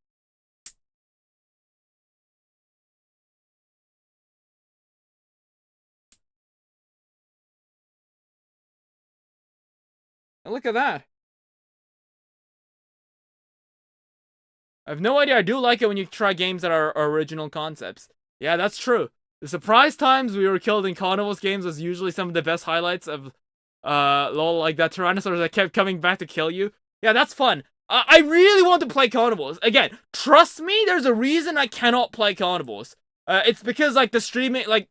And look at that. I have no idea. I do like it when you try games that are original concepts. Yeah, that's true. The surprise times we were killed in Carnivores games was usually some of the best highlights of, lol, like that Tyrannosaurus that kept coming back to kill you. Yeah, that's fun. I really want to play Carnivores. Again, trust me, there's a reason I cannot play Carnivores. It's because, like, the streaming, like,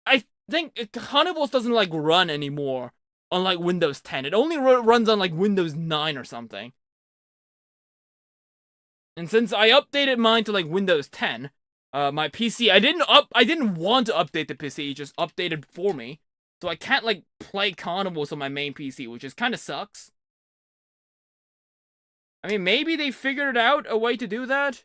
I think Carnivores doesn't, like, run anymore on, like, Windows 10. It only runs on, like, Windows 9 or something. And since I updated mine to, like, Windows 10, my PC, I didn't want to update the PC, it just updated for me. So I can't, like, play Carnivores on my main PC, which is kind of sucks. I mean, maybe they figured out a way to do that.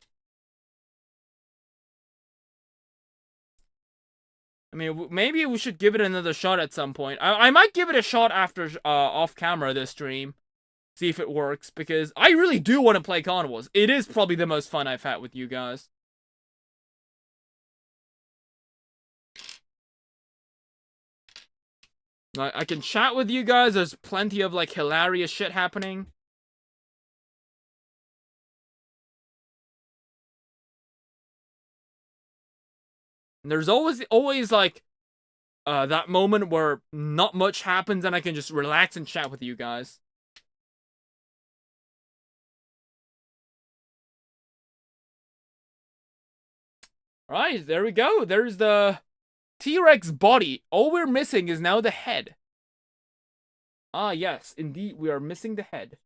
I mean, maybe we should give it another shot at some point. I might give it a shot after off camera this stream. See if it works, because I really do want to play Carnivores. It is probably the most fun I've had with you guys. I can chat with you guys. There's plenty of, like, hilarious shit happening. And there's always, like, that moment where not much happens and I can just relax and chat with you guys. Alright, there we go. There's the T-Rex body. All we're missing is now the head. Ah, yes, indeed, we are missing the head.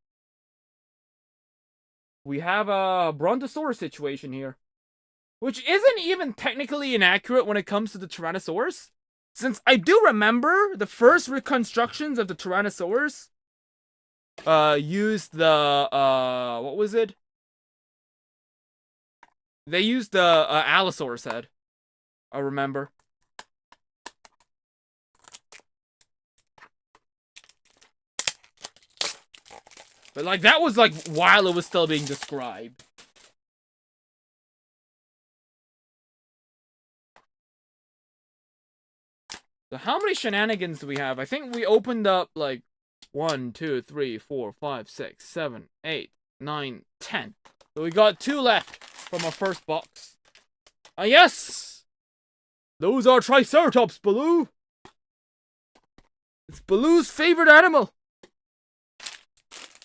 We have a Brontosaurus situation here, which isn't even technically inaccurate when it comes to the Tyrannosaurus, since I do remember the first reconstructions of the Tyrannosaurus used the, what was it? They used the Allosaurus head, I remember. But, like, that was, like, while it was still being described. So how many shenanigans do we have? I think we opened up, like, 1, 2, 3, 4, 5, 6, 7, 8, 9, 10. So we got 2 left from our first box. Ah, yes! Those are Triceratops, Baloo! It's Baloo's favorite animal!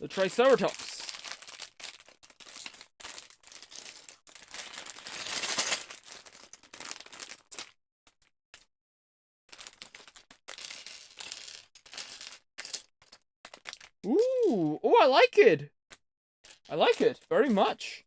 The Triceratops. Ooh, oh, I like it. I like it very much.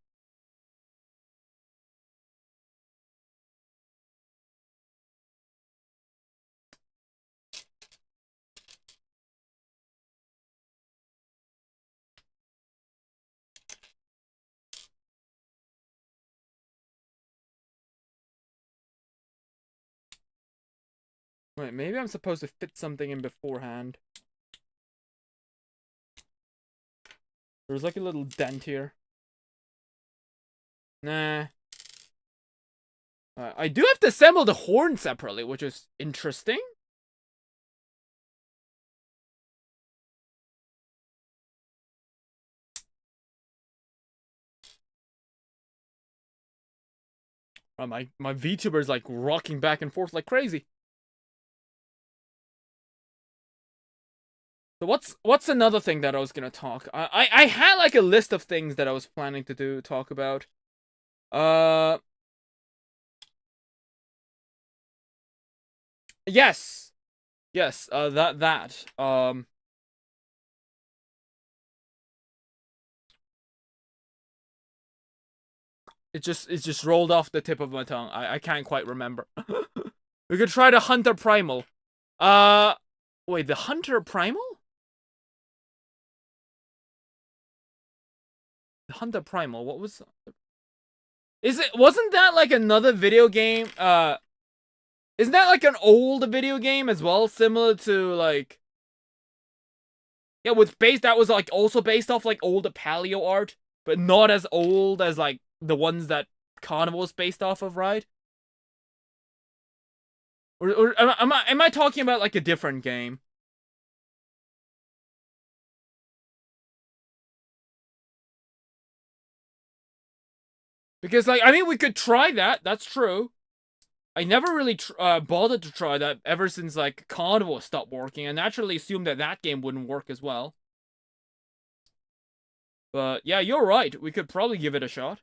Wait, maybe I'm supposed to fit something in beforehand. There's like a little dent here. Nah. I do have to assemble the horn separately, which is interesting. My VTuber's like rocking back and forth like crazy. So what's another thing that I was gonna talk? I had like a list of things that I was planning to talk about. Yes. Yes, it just rolled off the tip of my tongue. I can't quite remember. We could try the Hunter Primal. Wait, the Hunter Primal? The Hunter Primal, what was... Wasn't that like another video game? Isn't that like an old video game as well? Similar to like... Yeah, that was like also based off like old paleo art, but not as old as like the ones that Carnivores based off of, right? Or am I talking about like a different game? Because like, I mean, we could try that. That's true. I never really bothered to try that ever since like Carnivore stopped working. I naturally assumed that that game wouldn't work as well. But yeah, you're right. We could probably give it a shot.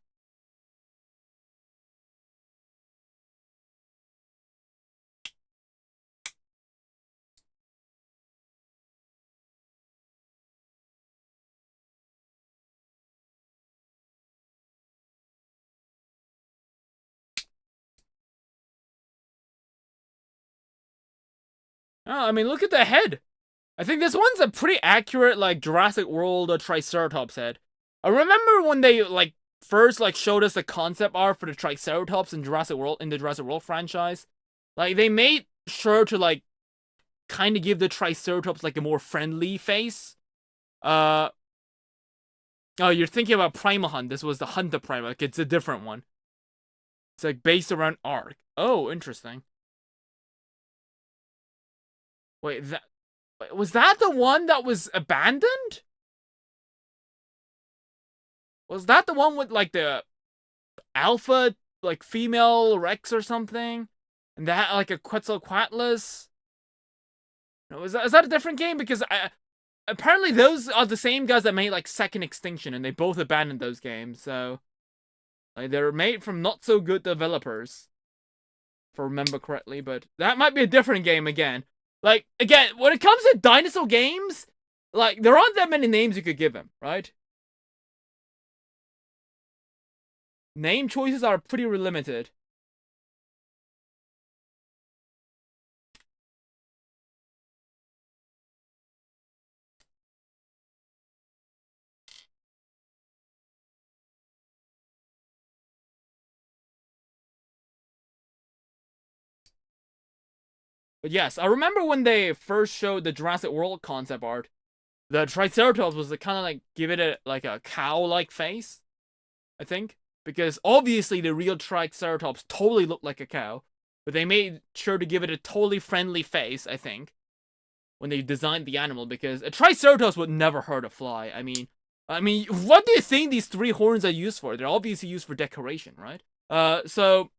Oh, I mean, look at the head. I think this one's a pretty accurate, like, Jurassic World Triceratops head. I remember when they, like, first, like, showed us the concept art for the Triceratops in the Jurassic World franchise. Like, they made sure to, like, kind of give the Triceratops, like, a more friendly face. Oh, you're thinking about Primal Hunt. This was the Hunt the Primal. Like, it's a different one. It's, like, based around Ark. Oh, interesting. Wait, was that the one that was abandoned? Was that the one with, like, the alpha, like, female Rex or something? And that, like, a Quetzalcoatlus? No, is that a different game? Because apparently those are the same guys that made, like, Second Extinction, and they both abandoned those games, so... Like, they're made from not-so-good developers, if I remember correctly, but that might be a different game again. Like, again, when it comes to dinosaur games, like, there aren't that many names you could give them, right? Name choices are pretty limited. But yes, I remember when they first showed the Jurassic World concept art, the Triceratops was kind of like, give it like a cow-like face, I think. Because obviously the real Triceratops totally looked like a cow, but they made sure to give it a totally friendly face, I think, when they designed the animal, because a Triceratops would never hurt a fly. I mean, what do you think these 3 horns are used for? They're obviously used for decoration, right? So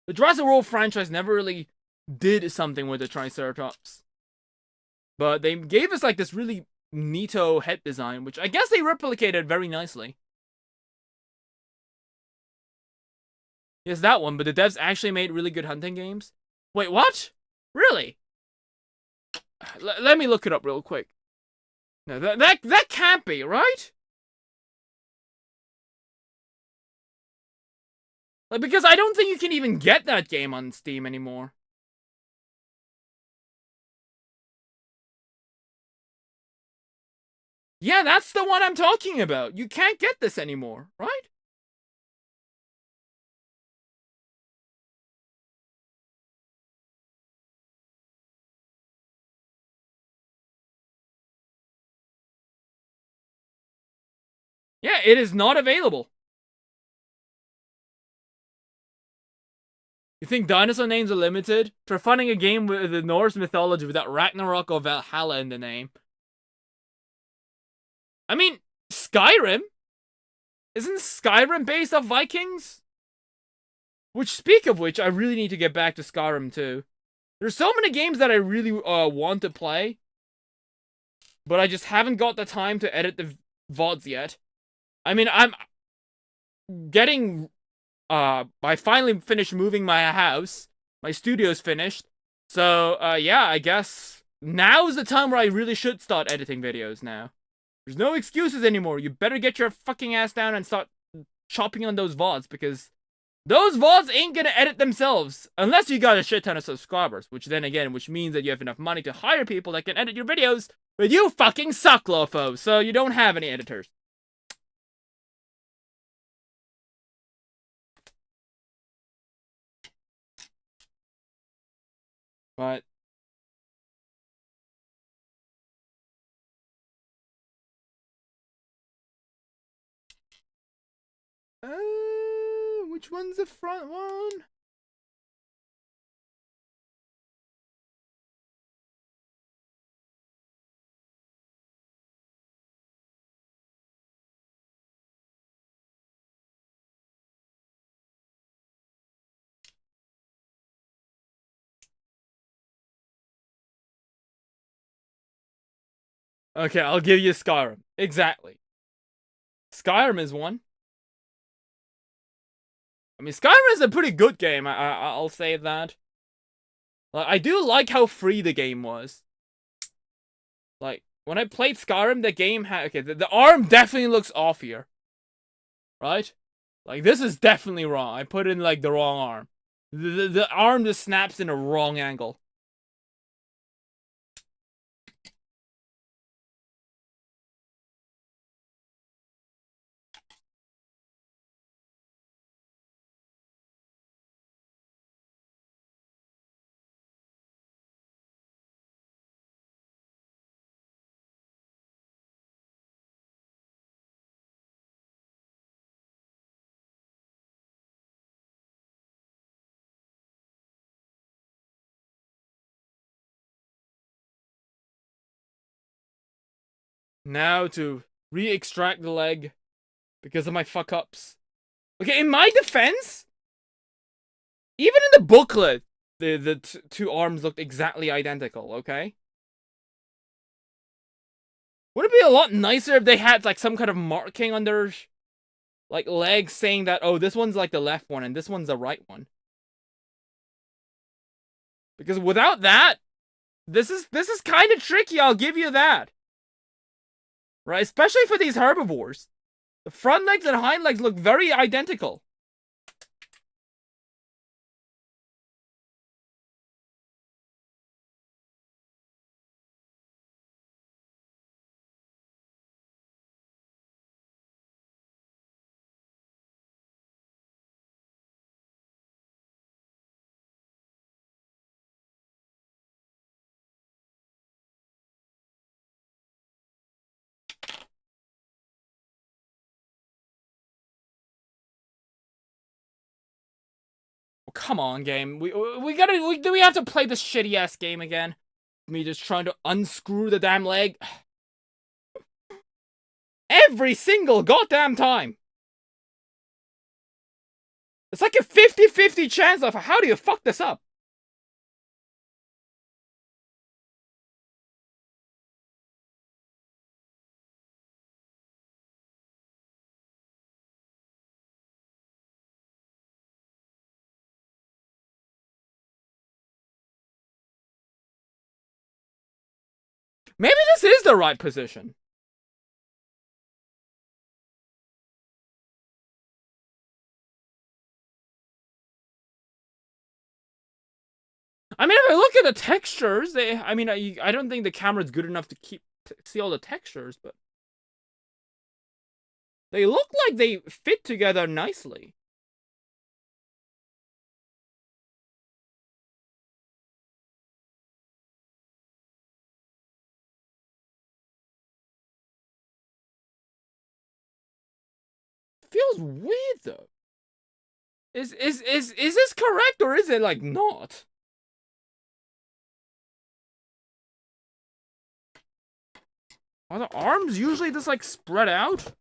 the Jurassic World franchise never really did something with the Triceratops. But they gave us, like, this really neato head design, which I guess they replicated very nicely. Yes, that one, but the devs actually made really good hunting games. Wait, what? Really? Let me look it up real quick. No, that can't be, right? Like, because I don't think you can even get that game on Steam anymore. Yeah, that's the one I'm talking about. You can't get this anymore, right? Yeah, it is not available. You think dinosaur names are limited? Try finding a game with the Norse mythology without Ragnarok or Valhalla in the name. I mean, Skyrim? Isn't Skyrim based off Vikings? Which, speak of which, I really need to get back to Skyrim too. There's so many games that I really want to play, but I just haven't got the time to edit the VODs yet. I mean, I'm getting... I finally finished moving my house. My studio's finished. So, yeah, I guess now's the time where I really should start editing videos now. There's no excuses anymore. You better get your fucking ass down and start chopping on those VODs, because those VODs ain't gonna edit themselves. Unless you got a shit ton of subscribers, which means that you have enough money to hire people that can edit your videos, but you fucking suck, Lopho, so you don't have any editors. But which one's the front one? Okay, I'll give you Skyrim. Exactly. Skyrim is one. I mean, Skyrim is a pretty good game. I'll say that. Like, I do like how free the game was. Like, when I played Skyrim, the game had... Okay, the arm definitely looks off here. Right? Like, this is definitely wrong. I put in, like, the wrong arm. The arm just snaps in a wrong angle. Now to re-extract the leg because of my fuck-ups. Okay, in my defense, even in the booklet, the two arms looked exactly identical, okay? Would it be a lot nicer if they had, like, some kind of marking on their, like, legs saying that, oh, this one's, like, the left one and this one's the right one? Because without that, this is kind of tricky, I'll give you that. Right? Especially for these herbivores. The front legs and hind legs look very identical. Come on, game. We do we have to play this shitty ass game again? Me just trying to unscrew the damn leg every single goddamn time. It's like a 50-50 chance of how do you fuck this up? Maybe this is the right position. I mean, if I look at the textures, I don't think the camera's good enough to see all the textures, but they look like they fit together nicely. Feels weird though. Is this correct or is it like not? Are the arms usually just like spread out?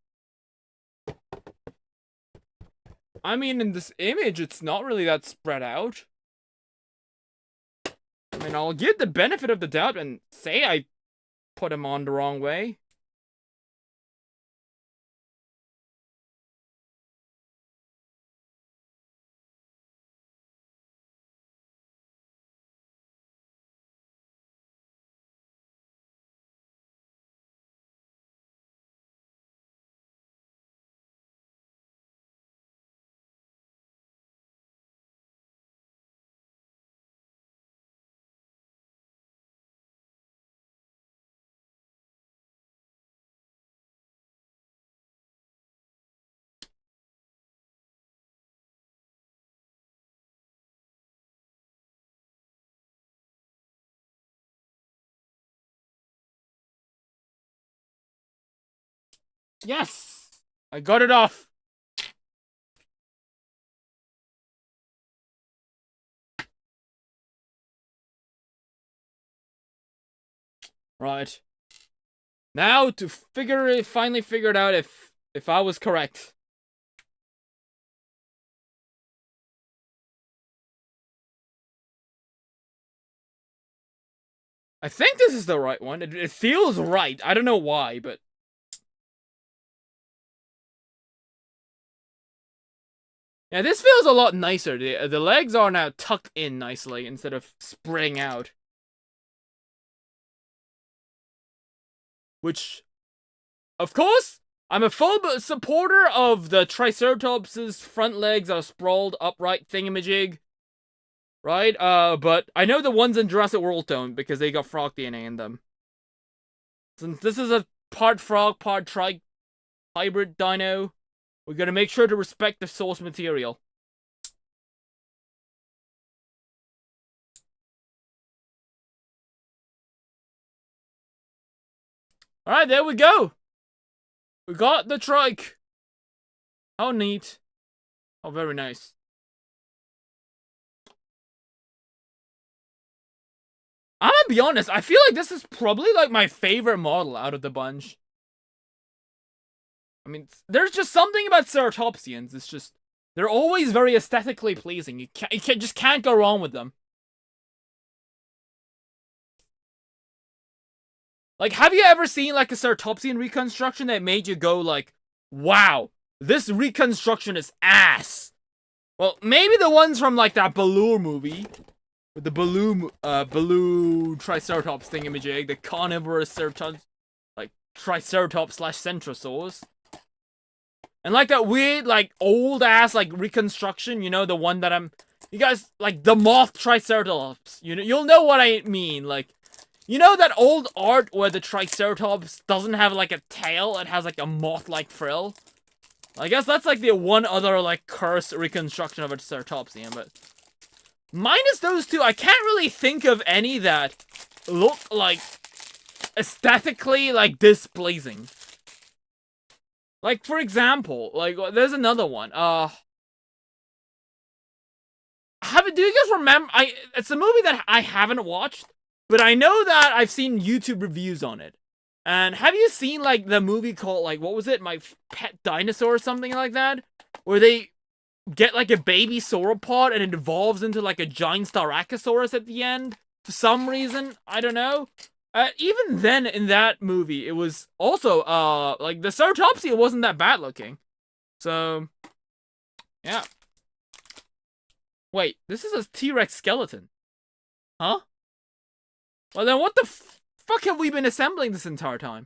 I mean, in this image, it's not really that spread out. I mean, I'll give the benefit of the doubt and say I put him on the wrong way. Yes! I got it off! Right. Now to finally figure it out if I was correct. I think this is the right one. It feels right. I don't know why, but... Yeah, this feels a lot nicer. The legs are now tucked in nicely instead of spreading out. Which, of course, I'm a full supporter of the Triceratops' front legs are sprawled upright thingamajig. Right? But I know the ones in Jurassic World don't because they got frog DNA in them. Since this is a part frog, part trike hybrid dino, we're gonna make sure to respect the source material. Alright, there we go! We got the trike! How neat. Oh, very nice. I'm gonna be honest, I feel like this is probably like my favorite model out of the bunch. I mean, there's just something about ceratopsians. It's just they're always very aesthetically pleasing. Just can't go wrong with them. Like, have you ever seen like a ceratopsian reconstruction that made you go like, "Wow, this reconstruction is ass"? Well, maybe the ones from like that Baloo movie, with the Baloo Triceratops thingamajig, the Carnivores Ceratops, like Triceratops slash Centrosaurs. And like that weird, like, old-ass, like, reconstruction, you know, the one that you guys, like, the moth Triceratops, you'll know what I mean, like, you know that old art where the Triceratops doesn't have, like, a tail, it has, like, a moth-like frill? I guess that's, like, the one other, like, cursed reconstruction of a Ceratopsian, but minus those two, I can't really think of any that look, like, aesthetically, like, displeasing. Like, for example, like, there's another one. Do you guys remember? It's a movie that I haven't watched, but I know that I've seen YouTube reviews on it. And have you seen, like, the movie called, like, what was it? My Pet Dinosaur or something like that? Where they get, like, a baby sauropod and it evolves into, like, a giant Styracosaurus at the end? For some reason? I don't know. Even then, in that movie, it was also, like, the Ceratopsia wasn't that bad looking. So, yeah. Wait, this is a T-Rex skeleton. Huh? Well, then what the fuck have we been assembling this entire time?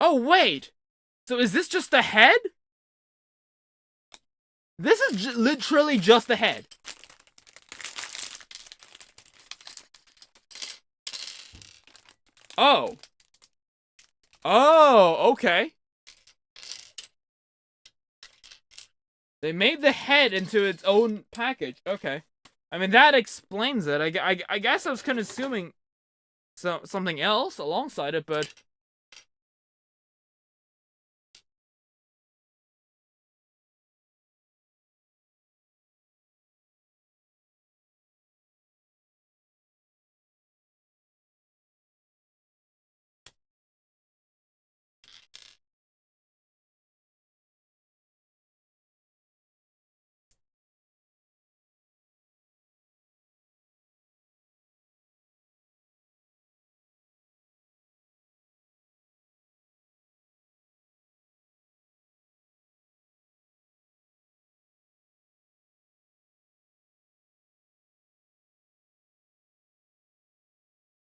Oh, wait! So is this just the head? This is literally just the head. Oh. Oh, okay. They made the head into its own package. Okay. I mean, that explains it. I guess I was kind of assuming something else alongside it, but...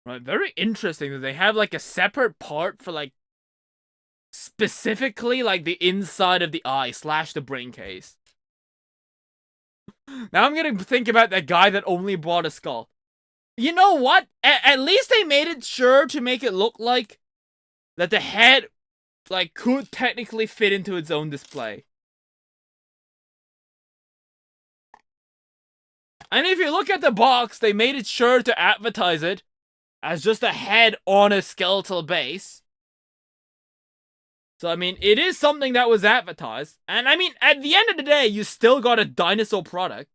Right, very interesting that they have, like, a separate part for, like, specifically, like, the inside of the eye / the brain case. Now I'm gonna think about that guy that only bought a skull. You know what? At least they made it sure to make it look like that the head, like, could technically fit into its own display. And if you look at the box, they made it sure to advertise it as just a head on a skeletal base. So, I mean, it is something that was advertised. And, I mean, at the end of the day, you still got a dinosaur product.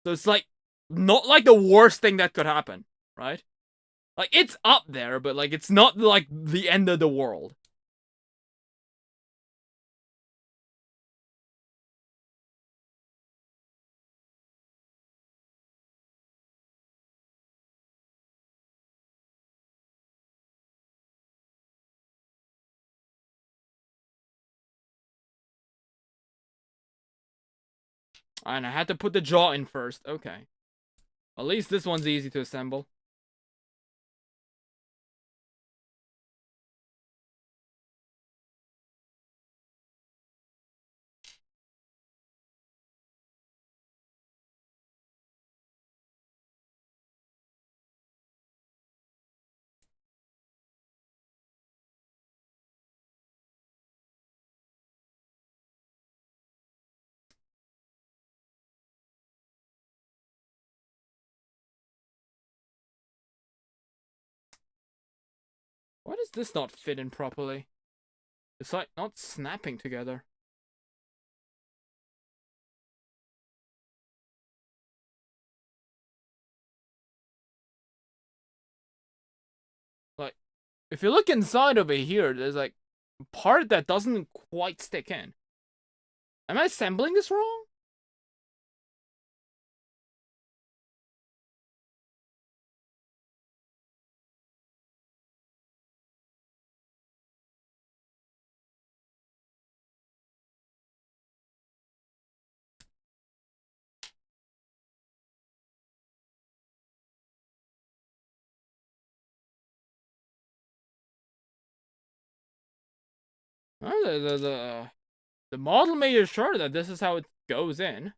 So, it's, like, not, like, the worst thing that could happen, right? Like, it's up there, but, like, it's not, like, the end of the world. And I had to put the jaw in first. Okay. At least this one's easy to assemble. Why does this not fit in properly? It's, like, not snapping together. if you look inside over here, there's like a part that doesn't quite stick in. Am I assembling this wrong? The model made sure that this is how it goes in.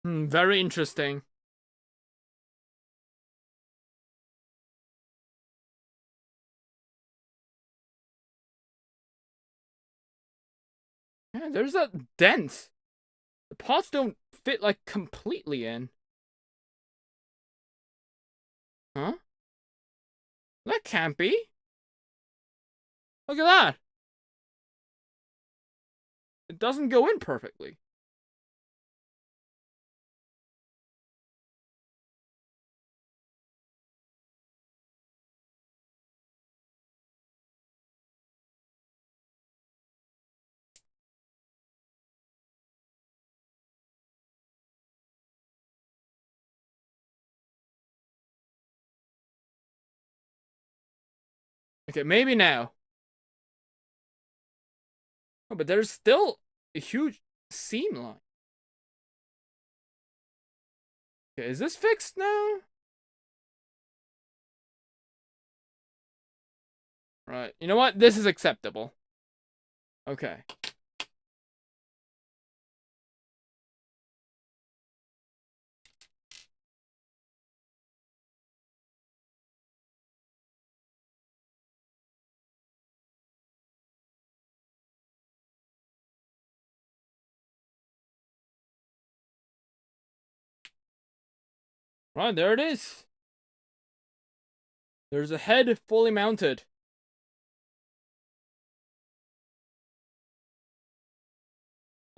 Very interesting. Yeah, there's a dent. The pots don't fit like completely in. Huh? That can't be. Look at that. It doesn't go in perfectly. Okay, maybe now. Oh, but there's still a huge seam line. Okay, is this fixed now? Right. You know what? This is acceptable. Okay. Right, there it is. There's a head fully mounted.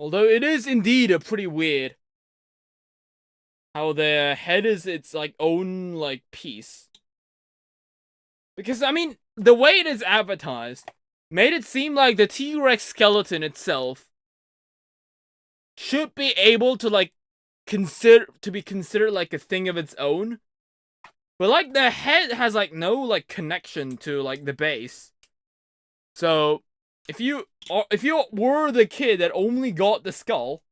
Although it is indeed a pretty weird how the head is its like own like piece. Because I mean, the way it is advertised made it seem like the T-Rex skeleton itself should be able to like be considered like a thing of its own. But like the head has like no like connection to like the base. So if you were the kid that only got the skull.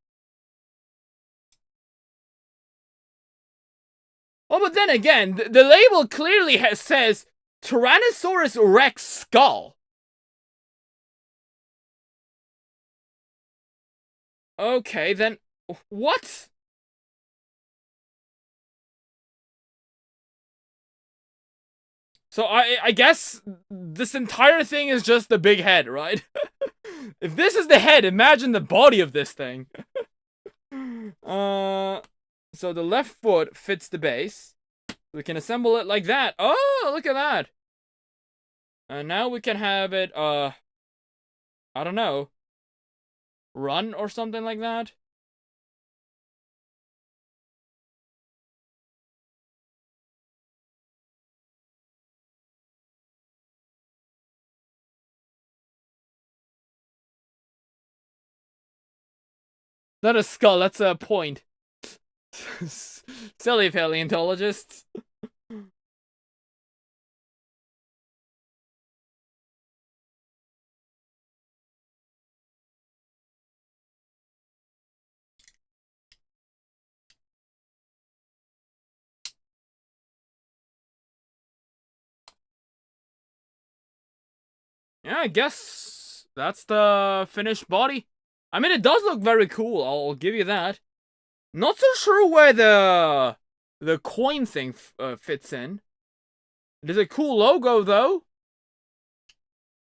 Oh, but then again, the label clearly says Tyrannosaurus Rex skull. Okay, then what? So I guess this entire thing is just the big head, right? If this is the head, imagine the body of this thing. So the left foot fits the base. We can assemble it like that. Oh, look at that. And now we can have it, I don't know, run or something like that. Not a skull, that's a point. Silly paleontologists. Yeah, I guess that's the finished body. I mean, it does look very cool, I'll give you that. Not so sure where the coin thing fits in. It is a cool logo, though.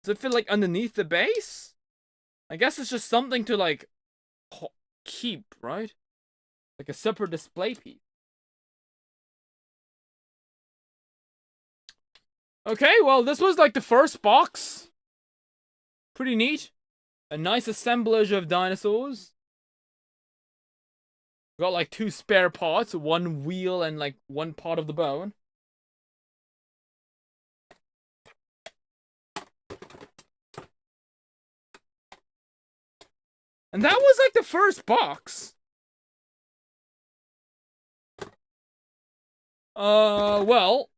Does it fit, like, underneath the base? I guess it's just something to, like, keep, right? Like a separate display piece. Okay, well, this was like the first box. Pretty neat. A nice assemblage of dinosaurs. Got like 2 spare parts, 1 wheel and like 1 part of the bone. And that was like the first box. Well.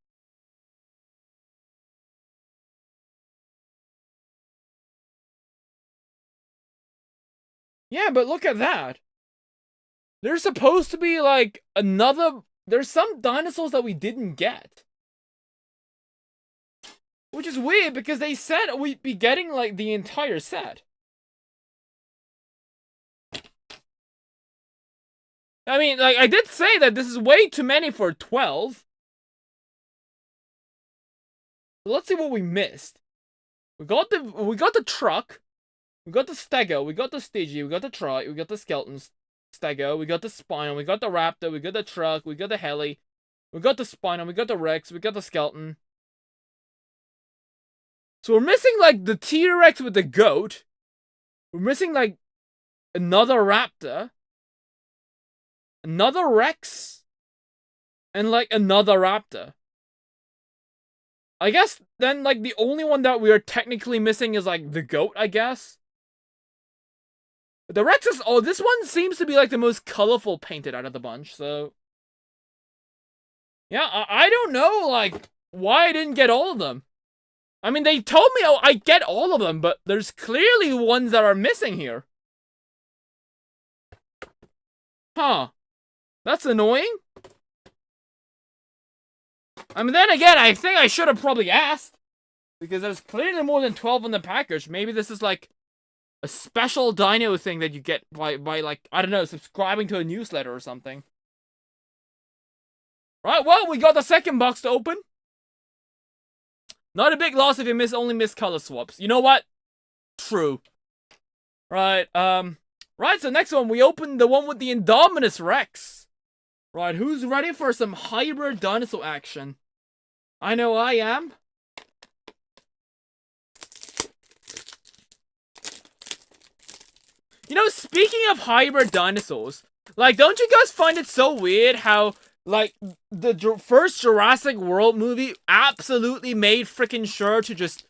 Yeah, but look at that. There's supposed to be like another... There's some dinosaurs that we didn't get. Which is weird because they said we'd be getting like the entire set. I mean, like, I did say that this is way too many for 12. Let's see what we missed. We got the truck. We got the stego. We got the stigi. We got the trike. We got the skeleton stego. We got the spinal. We got the raptor. We got the truck. We got the heli. We got the spinal. We got the rex. We got the skeleton. So we're missing, like, the T-Rex with the goat. We're missing, like, another raptor. Another rex. And, like, another raptor. I guess then, like, the only one that we are technically missing is, like, the goat, I guess. But the rex is... Oh, this one seems to be, like, the most colorful painted out of the bunch, so... Yeah, I don't know, like, why I didn't get all of them. I mean, they told me I get all of them, but there's clearly ones that are missing here. Huh. That's annoying. I mean, then again, I think I should have probably asked. Because there's clearly more than 12 in the package. Maybe this is like a special dino thing that you get by like, I don't know, subscribing to a newsletter or something. Right, well, we got the second box to open. Not a big loss if you only miss color swaps. You know what? True. Right, right, so next one, we open the one with the Indominus Rex. Right, who's ready for some hybrid dinosaur action? I know I am. You know, speaking of hybrid dinosaurs, like, don't you guys find it so weird how, like, the first Jurassic World movie absolutely made freaking sure to just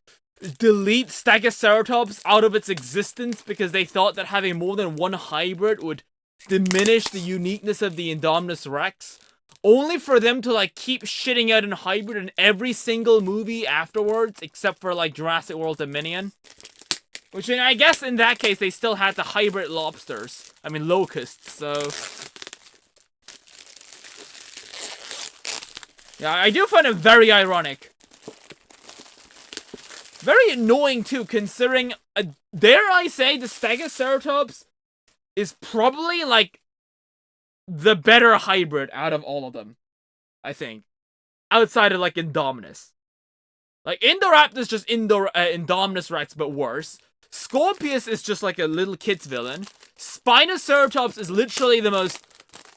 delete Stegoceratops out of its existence because they thought that having more than one hybrid would diminish the uniqueness of the Indominus Rex, only for them to, like, keep shitting out in hybrid in every single movie afterwards, except for, like, Jurassic World Dominion. Which, I guess, in that case, they still had the hybrid lobsters. I mean, locusts, so... Yeah, I do find it very ironic. Very annoying, too, considering, dare I say, the Stegoceratops is probably, like, the better hybrid out of all of them, I think. Outside of, like, Indominus. Like, Indoraptor is just Indominus Rex, but worse. Scorpius is just, like, a little kid's villain. Spinoceratops is literally the most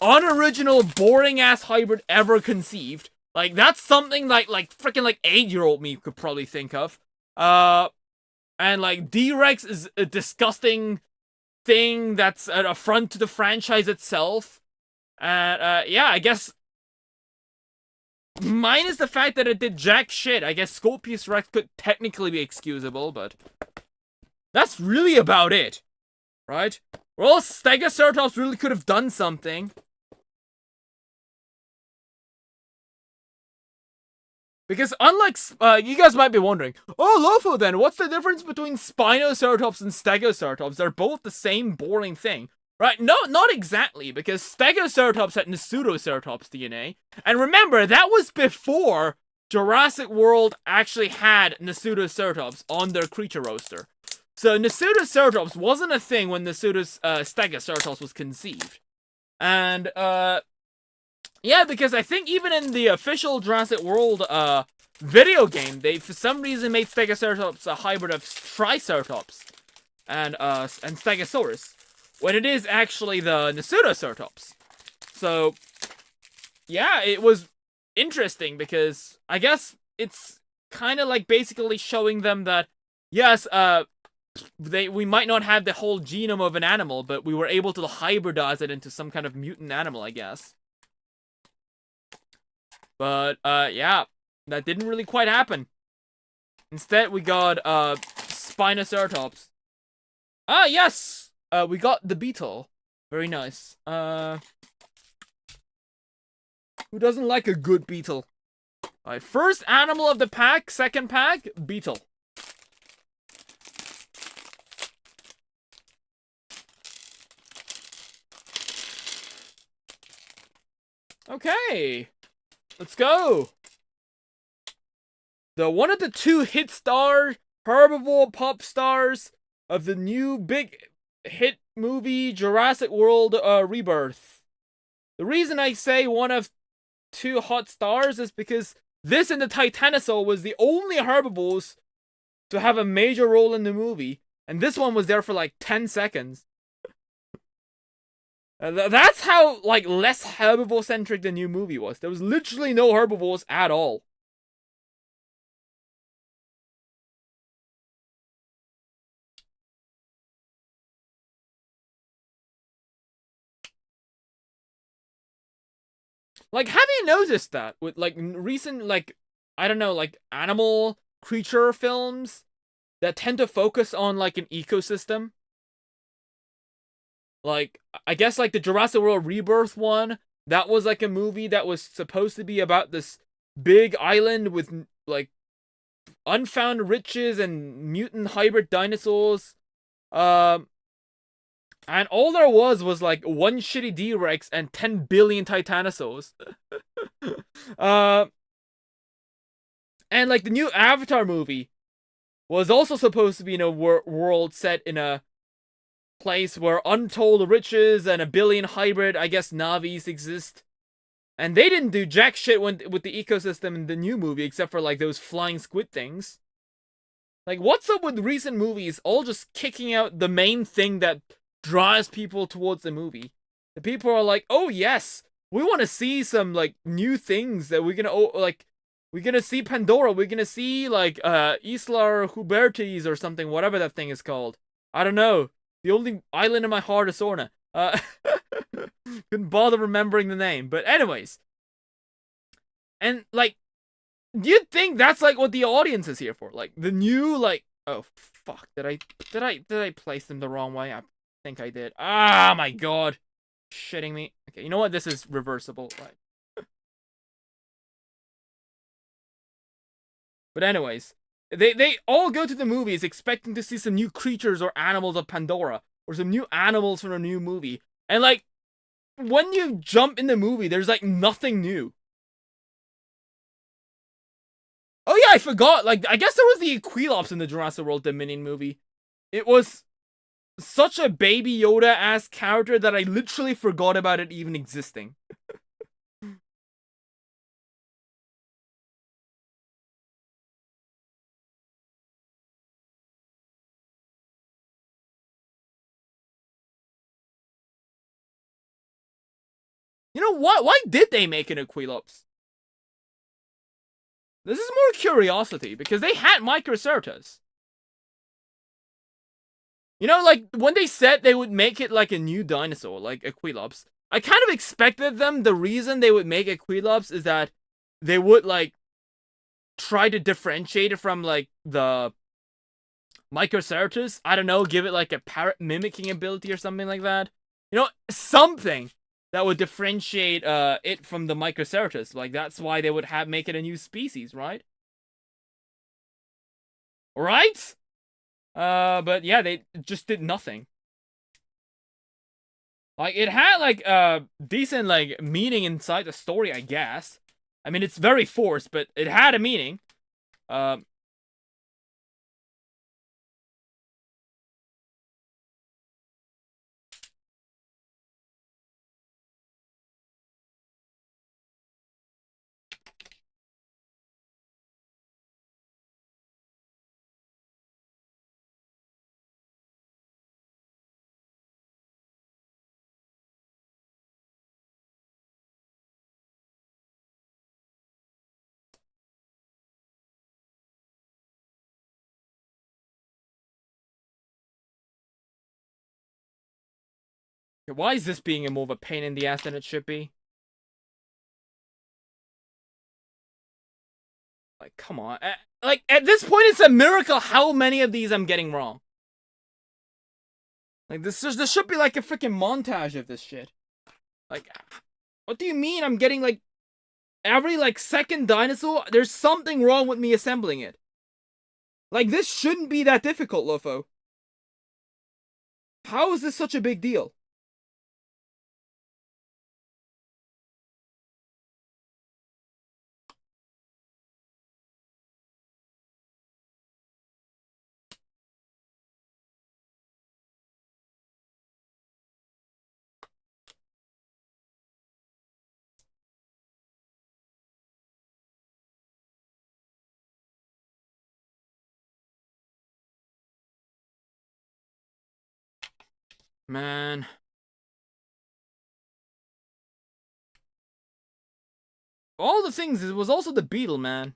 unoriginal, boring-ass hybrid ever conceived. Like, that's something like freaking, like, 8-year-old me could probably think of. And, like, D-Rex is a disgusting thing that's an affront to the franchise itself. And, yeah, I guess... minus the fact that it did jack shit, I guess Scorpius Rex could technically be excusable, but... that's really about it. Right? Well, Stegoceratops really could have done something. Because unlike, you guys might be wondering, oh, Lopho then, what's the difference between Spinoceratops and Stegoceratops? They're both the same boring thing. Right? No, not exactly, because Stegoceratops had Pseudoceratops DNA. And remember, that was before Jurassic World actually had Pseudoceratops on their creature roster. So Pseudoceratops wasn't a thing when Stegoceratops was conceived. And, yeah, because I think even in the official Jurassic World video game, they for some reason made Stegoceratops a hybrid of Triceratops and Stegosaurus, when it is actually the Pseudoceratops. So, yeah, it was interesting because I guess it's kind of like basically showing them that, yes, we might not have the whole genome of an animal, but we were able to hybridize it into some kind of mutant animal, I guess. But, yeah, that didn't really quite happen. Instead, we got, Spinoceratops. Ah, yes! We got the beetle. Very nice. Who doesn't like a good beetle? Alright, first animal of the pack, second pack, beetle. Okay. Let's go. One of the two hit star herbivore pop stars of the new big hit movie Jurassic World Rebirth. The reason I say one of two hot stars is because this and the Titanosaur was the only herbivores to have a major role in the movie, and this one was there for like 10 seconds. That's how like less herbivore centric the new movie was. There was literally no herbivores at all. Like, have you noticed that with like recent like I don't know, like animal creature films that tend to focus on like an ecosystem? Like, I guess like the Jurassic World Rebirth one, that was like a movie that was supposed to be about this big island with like unfound riches and mutant hybrid dinosaurs. And all there was like one shitty D-Rex and 10 billion Titanosaurs. And like the new Avatar movie was also supposed to be in a world set in a place where untold riches and a billion hybrid, I guess, Navis exist. And they didn't do jack shit with the ecosystem in the new movie, except for like those flying squid things. Like, what's up with recent movies all just kicking out the main thing that draws people towards the movie? The people are like, oh yes, we want to see some like new things that we're gonna see Pandora, we're gonna see like Isla Hubertis or something, whatever that thing is called. I don't know. The only island in my heart is Sorna. Couldn't bother remembering the name. But anyways. And like, you'd think that's like what the audience is here for. Like the new like, oh fuck, did I place them the wrong way? I think I did. Ah my god. Shitting me. Okay, you know what? This is reversible, right? But anyways, they all go to the movies expecting to see some new creatures or animals of Pandora, or some new animals from a new movie. And like, when you jump in the movie, there's like nothing new. Oh yeah, I forgot. Like, I guess there was the Equilops in the Jurassic World Dominion movie. It was such a Baby Yoda-ass character that I literally forgot about it even existing. You know what? Why did they make an Equilops? This is more curiosity, because they had Microcertus. You know, like, when they said they would make it like a new dinosaur, like Equilops, I kind of expected them, the reason they would make Equilops is that they would, like, try to differentiate it from, like, the Microcertus. I don't know, give it, like, a parrot mimicking ability or something like that. You know, something that would differentiate it from the Microcertus. Like, that's why they would make it a new species, right? Right? But yeah, they just did nothing. Like, it had, like, decent, like, meaning inside the story, I guess. I mean, it's very forced, but it had a meaning. Why is this being more of a pain in the ass than it should be? Like, come on. Like, at this point, it's a miracle how many of these I'm getting wrong. Like, this should be like a freaking montage of this shit. Like, what do you mean I'm getting, like, every, like, second dinosaur? There's something wrong with me assembling it. Like, this shouldn't be that difficult, Lopho. How is this such a big deal? Man. All the things, it was also the beetle, man.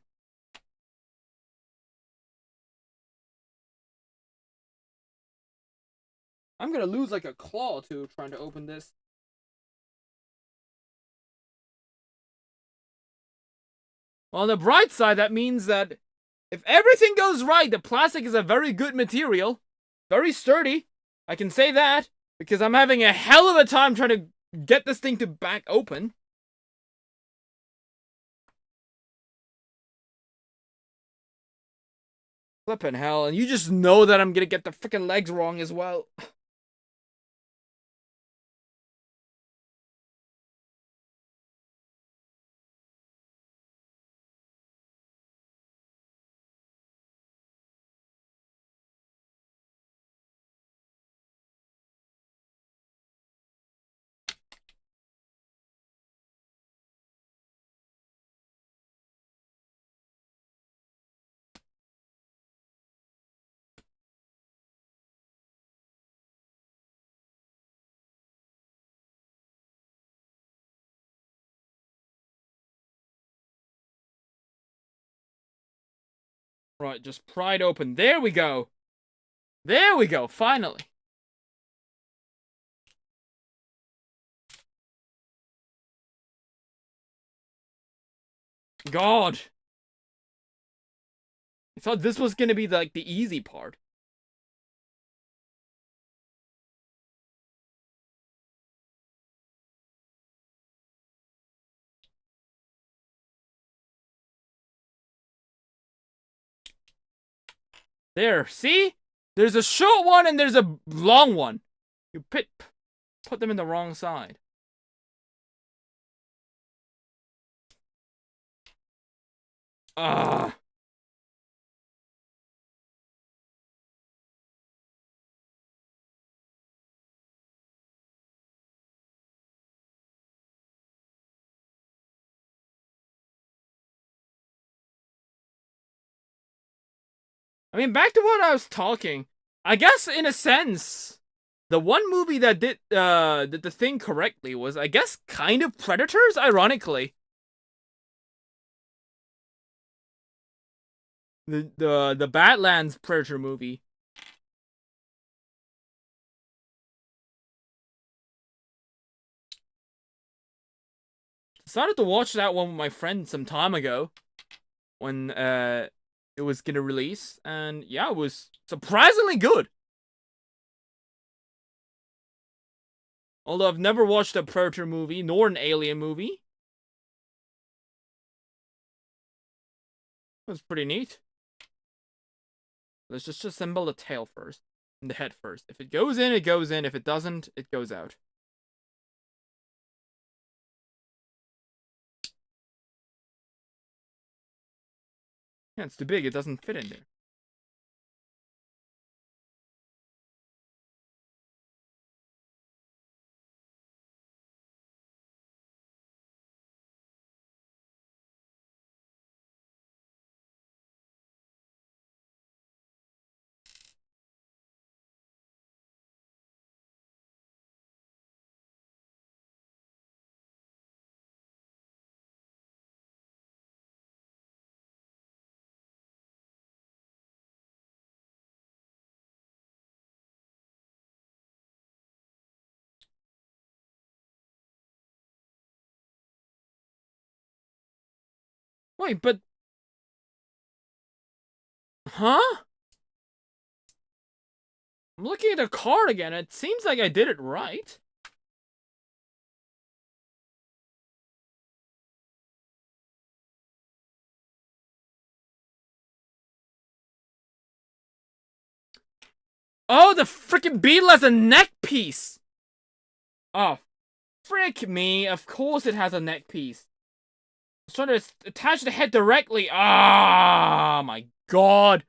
I'm gonna lose like a claw too trying to open this. Well, on the bright side, that means that if everything goes right, the plastic is a very good material. Very sturdy. I can say that. Because I'm having a hell of a time trying to get this thing to back open. Flippin' hell. And you just know that I'm gonna get the freaking legs wrong as well. Right, just pry it open. There we go. There we go, finally. God. I thought this was gonna be like the easy part. There, see? There's a short one and there's a long one. You put them in the wrong side. Ah. I mean, back to what I was talking. I guess in a sense, the one movie that did the thing correctly was, I guess, kind of Predators, ironically. The Badlands Predator movie. Decided to watch that one with my friend some time ago when it was gonna release, and yeah, it was surprisingly good. Although I've never watched a Predator movie nor an Alien movie. It was pretty neat. Let's just assemble the tail first and the head first. If it goes in, it goes in. If it doesn't, it goes out. Yeah, it's too big. It doesn't fit in there. Wait, but... Huh? I'm looking at the card again. It seems like I did it right. Oh, the freaking beetle has a neck piece! Oh, frick me. Of course it has a neck piece. I was trying to attach the head directly. Ah, my god.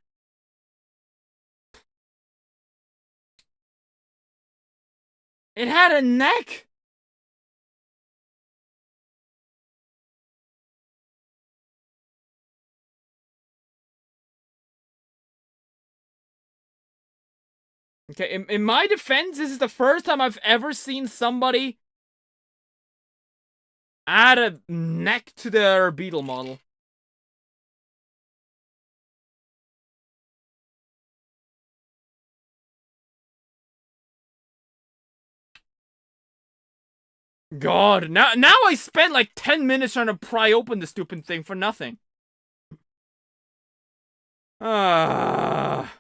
It had a neck! Okay, in my defense, this is the first time I've ever seen somebody add a neck to their beetle model. God, now I spent like 10 minutes trying to pry open the stupid thing for nothing. Ah.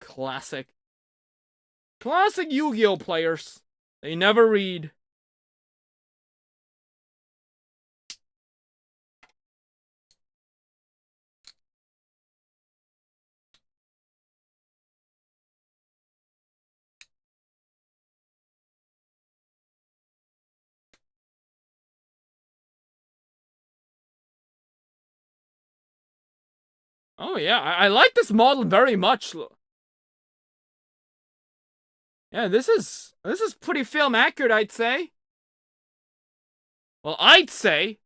Classic. Classic Yu-Gi-Oh players. They never read. Oh yeah, I like this model very much. Yeah, this is pretty film accurate, I'd say. Well, I'd say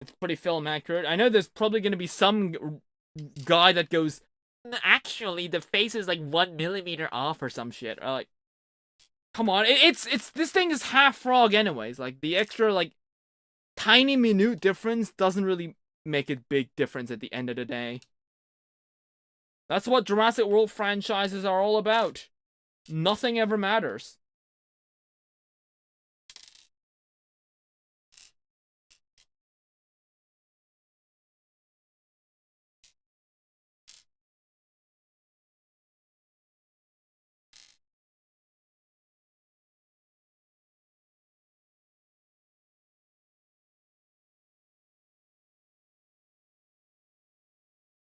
it's pretty film accurate. I know there's probably gonna be some guy that goes, actually, the face is like 1 millimeter off or some shit. Or like, come on, it's this thing is half frog anyways. Like the extra like tiny minute difference doesn't really make a big difference at the end of the day. That's what Jurassic World franchises are all about. Nothing ever matters.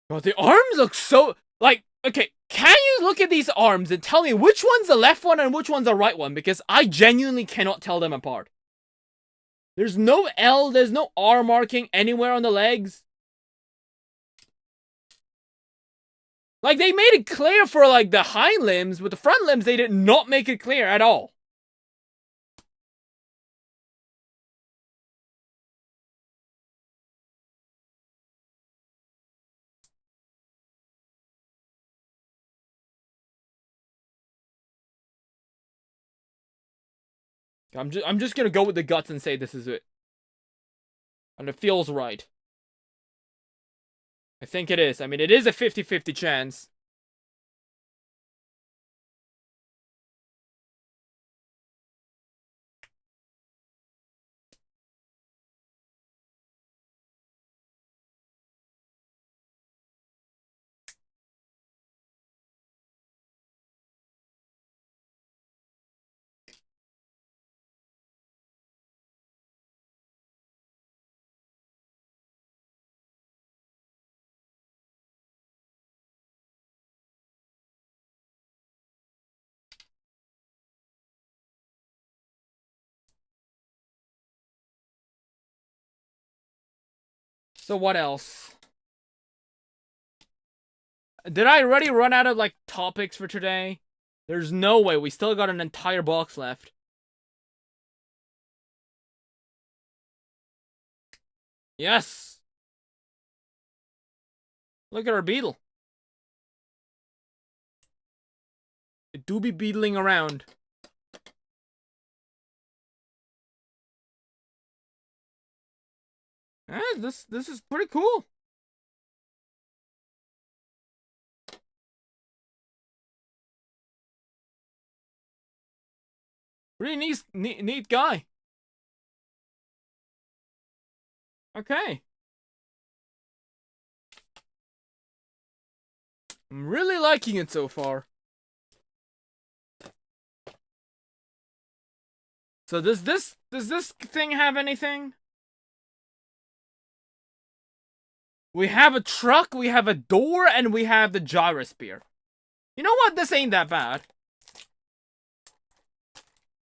But the arms look so... Like, okay, can you look at these arms and tell me which one's the left one and which one's the right one? Because I genuinely cannot tell them apart. There's no L, there's no R marking anywhere on the legs. Like, they made it clear for, like, the hind limbs. With the front limbs, they did not make it clear at all. I'm just gonna go with the guts and say this is it. And it feels right. I think it is. I mean, it is a 50-50 chance. So what else? Did I already run out of, like, topics for today? There's no way. We still got an entire box left. Yes! Look at our beetle. It do be beetling around. Eh, this is pretty cool. Really neat guy. Okay. I'm really liking it so far. So does this thing have anything? We have a truck, we have a door, and we have the gyrosphere. You know what? This ain't that bad.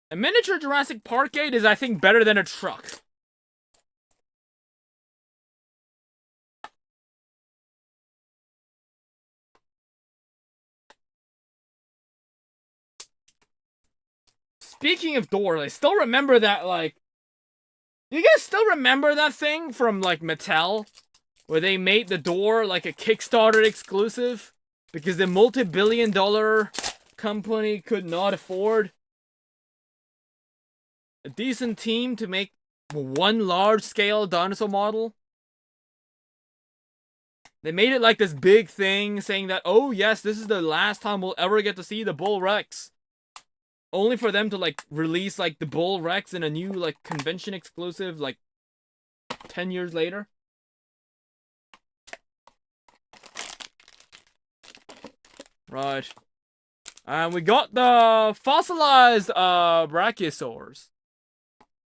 A miniature Jurassic Parkade is, I think, better than a truck. Speaking of doors, I still remember that, like... You guys still remember that thing from, like, Mattel? Where they made the door, like, a Kickstarter exclusive? Because the multi-billion-dollar company could not afford a decent team to make one large-scale dinosaur model. They made it like this big thing, saying that, oh yes, this is the last time we'll ever get to see the Bull Rex. Only for them to, like, release, like, the Bull Rex in a new, like, convention exclusive, like, 10 years later. Right. And we got the fossilized, Brachiosaurs.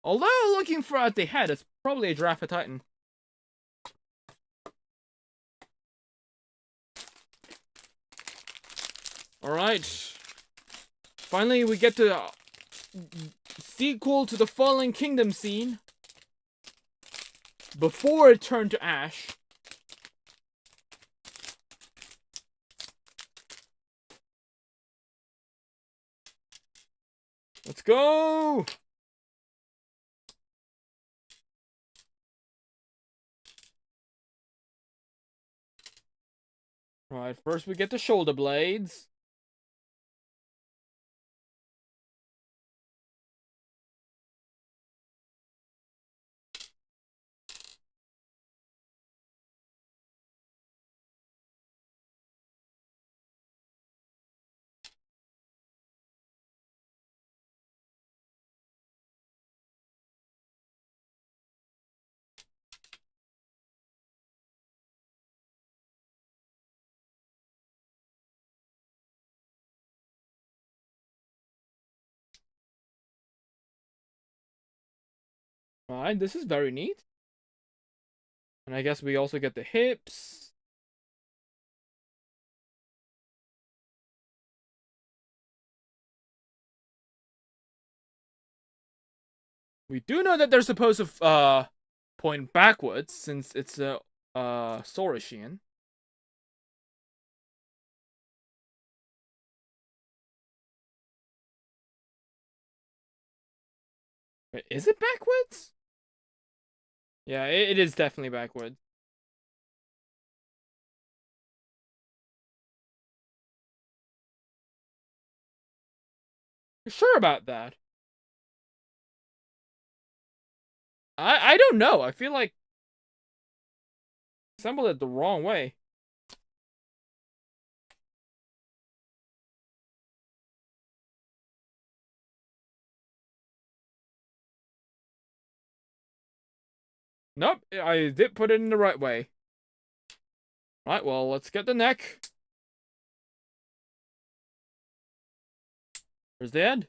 Although, looking for at the head, it's probably a Giraffe Titan. Alright. Finally, we get to sequel to the Fallen Kingdom scene. Before it turned to ash. Let's go! Right, first we get the shoulder blades. Alright, this is very neat. And I guess we also get the hips. We do know that they're supposed to point backwards since it's a Saurian. Wait, is it backwards? Yeah, it is definitely backwards. You're sure about that? I don't know. I feel like I assembled it the wrong way. Nope, I did put it in the right way. Right, well, let's get the neck. There's the head.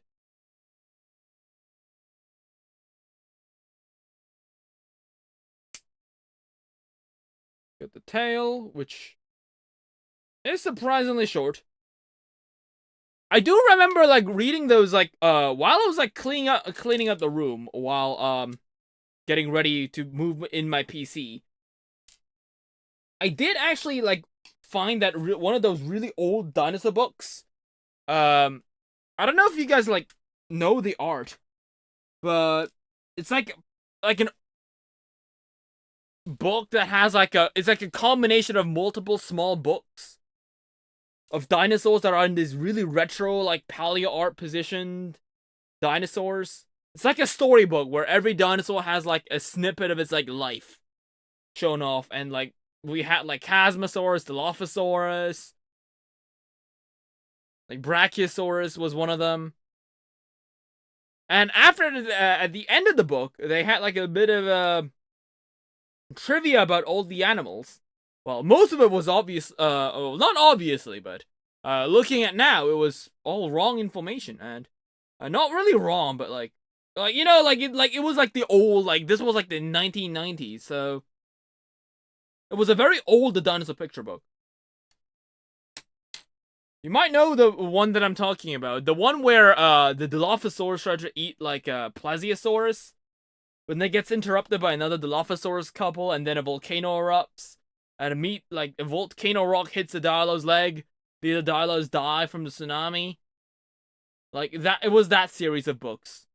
Get the tail, which is surprisingly short. I do remember, like, reading those, like, while I was, like, cleaning up the room while, getting ready to move in my PC. I did actually, like, find that one of those really old dinosaur books. I don't know if you guys, like, know the art, but it's like an book that has, like, it's like a combination of multiple small books of dinosaurs that are in this really retro, like, paleo art positioned dinosaurs. It's like a storybook where every dinosaur has, like, a snippet of its, like, life shown off. And, like, we had, like, Chasmosaurus, Dilophosaurus. Like, Brachiosaurus was one of them. And after at the end of the book, they had like a bit of trivia about all the animals. Well, most of it was obvious. Well, not obviously, but looking at now, it was all wrong information, and not really wrong, but like you know, like it was like the old, like this was like the 1990s, so it was a very old dinosaur picture book. You might know the one that I'm talking about, the one where the Dilophosaurus tried to eat like a Plesiosaurus. When it gets interrupted by another Dilophosaurus couple, and then a volcano erupts, and a volcano rock hits the Dilo's leg, the other Dilos die from the tsunami. Like that, it was that series of books.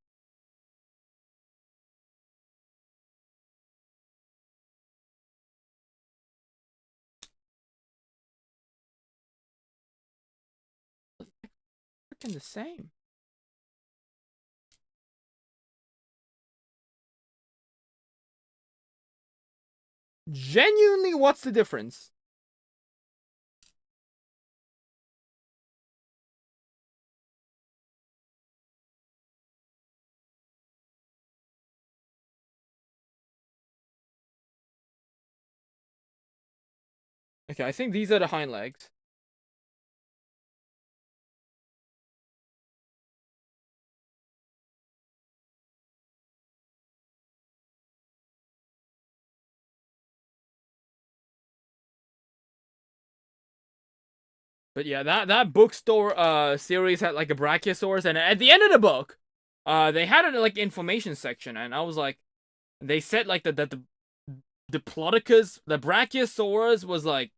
Freaking the same. Genuinely, what's the difference? Okay, I think these are the hind legs. But yeah, that bookstore series had like a Brachiosaurus, and at the end of the book, they had a like information section, and I was like, they said like the Diplodocus, the Brachiosaurus was like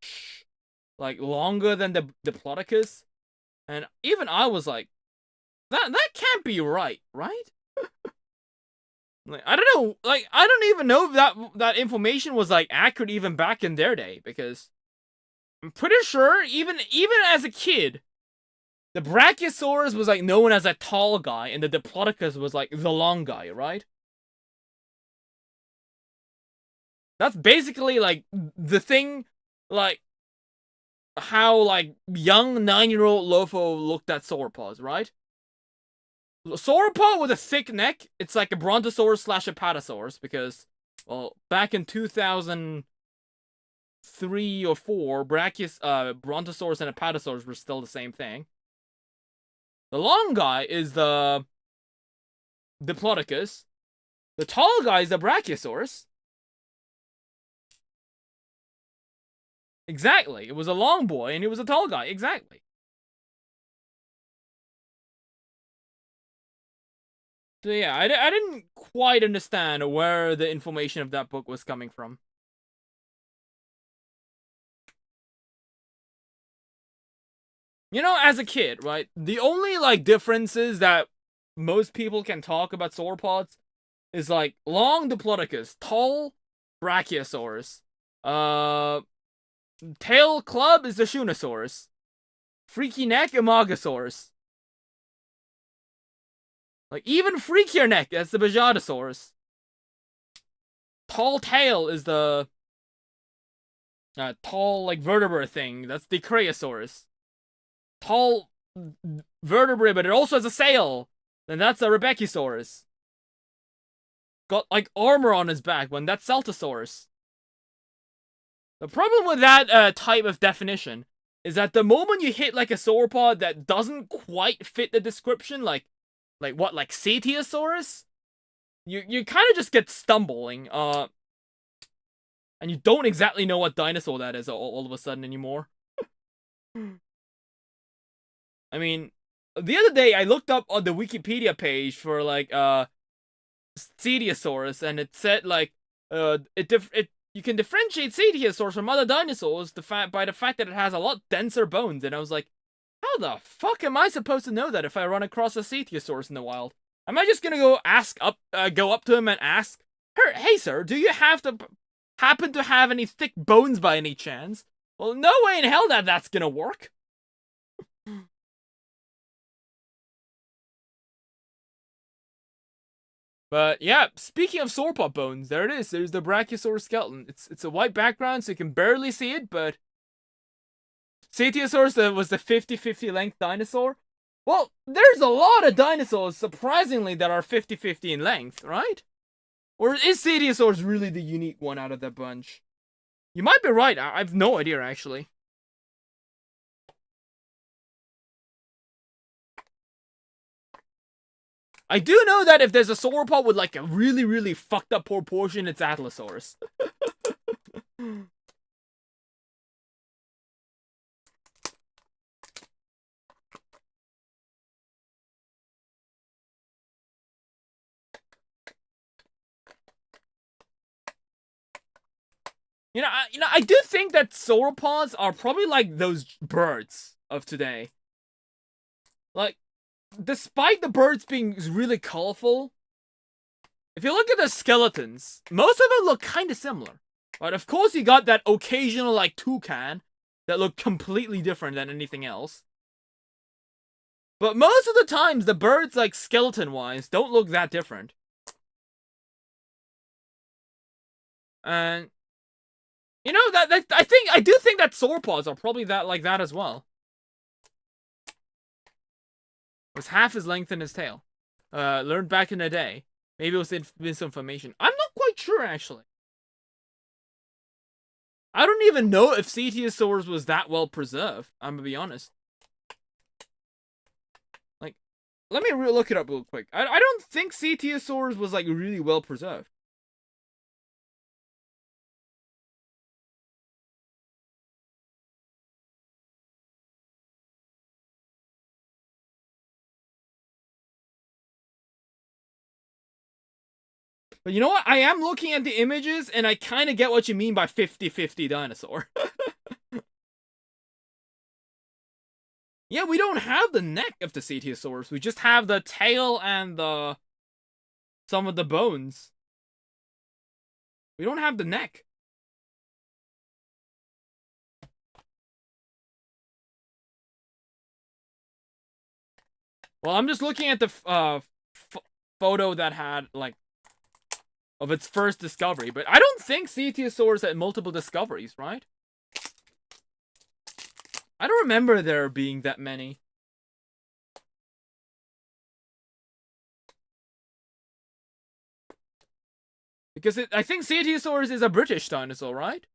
longer than the Diplodocus, and even I was like, that can't be right? Like I don't know, like I don't even know if that information was like accurate even back in their day, because I'm pretty sure even as a kid, the Brachiosaurus was like known as a tall guy, and the Diplodocus was like the long guy, right? That's basically like the thing, like how like young 9-year-old Lopho looked at sauropods, right? Sauropod with a thick neck, it's like a Brontosaurus / Apatosaurus, because, well, back in 2003 or 4, Brontosaurus and Apatosaurus were still the same thing. The long guy is the Diplodocus. The tall guy is the Brachiosaurus. Exactly. It was a long boy and it was a tall guy. Exactly. So yeah, I didn't quite understand where the information of that book was coming from. You know, as a kid, right? The only like differences that most people can talk about sauropods is like long Diplodocus, tall Brachiosaurus, tail club is the Shunosaurus, freaky neck Amogosaurus. Like even freakier neck, that's the Bajadasaurus. Tall tail is the tall like vertebrate thing, that's the Creosaurus. Tall vertebrae, but it also has a sail, then that's a Rebecusaurus. Got like armor on his back, when that's Celtosaurus. The problem with that type of definition is that the moment you hit like a sauropod that doesn't quite fit the description, like Cetiosaurus, you kind of just get stumbling, and you don't exactly know what dinosaur that is all of a sudden anymore. I mean, the other day I looked up on the Wikipedia page for like Cetiosaurus, and it said like you can differentiate Cetiosaurus from other dinosaurs by the fact that it has a lot denser bones, and I was like, how the fuck am I supposed to know that if I run across a Cetiosaurus in the wild? Am I just gonna go up to him and ask, hey sir, do you happen to have any thick bones by any chance? Well, no way in hell that's gonna work. But yeah, speaking of sauropod bones, there it is. There's the Brachiosaurus skeleton. It's a white background, so you can barely see it, but Cetiosaurus was the 50-50 length dinosaur. Well, there's a lot of dinosaurs, surprisingly, that are 50-50 in length, right? Or is Cetiosaurus really the unique one out of the bunch? You might be right. I've no idea, actually. I do know that if there's a sauropod with like a really, really fucked up proportion, it's Atlasaurus. I do think that sauropods are probably like those birds of today. Like, despite the birds being really colorful, if you look at the skeletons, most of them look kind of similar. But of course, you got that occasional like toucan that look completely different than anything else. But most of the times, the birds, like skeleton-wise, don't look that different. And you know that I do think that sauropods are probably that like that as well. It was half his length in his tail. Learned back in the day. Maybe it was misinformation. I'm not quite sure, actually. I don't even know if Cetiosaurus was that well preserved. I'm gonna be honest. Like, let me look it up real quick. I don't think Cetiosaurus was like really well preserved. But you know what? I am looking at the images, and I kind of get what you mean by 50-50 dinosaur. Yeah, we don't have the neck of the Cetiosaurus. We just have the tail and some of the bones. We don't have the neck. Well, I'm just looking at the photo that had, like, of its first discovery. But I don't think Cetiosaurus had multiple discoveries, right? I don't remember there being that many. Because I think Cetiosaurus is a British dinosaur, right?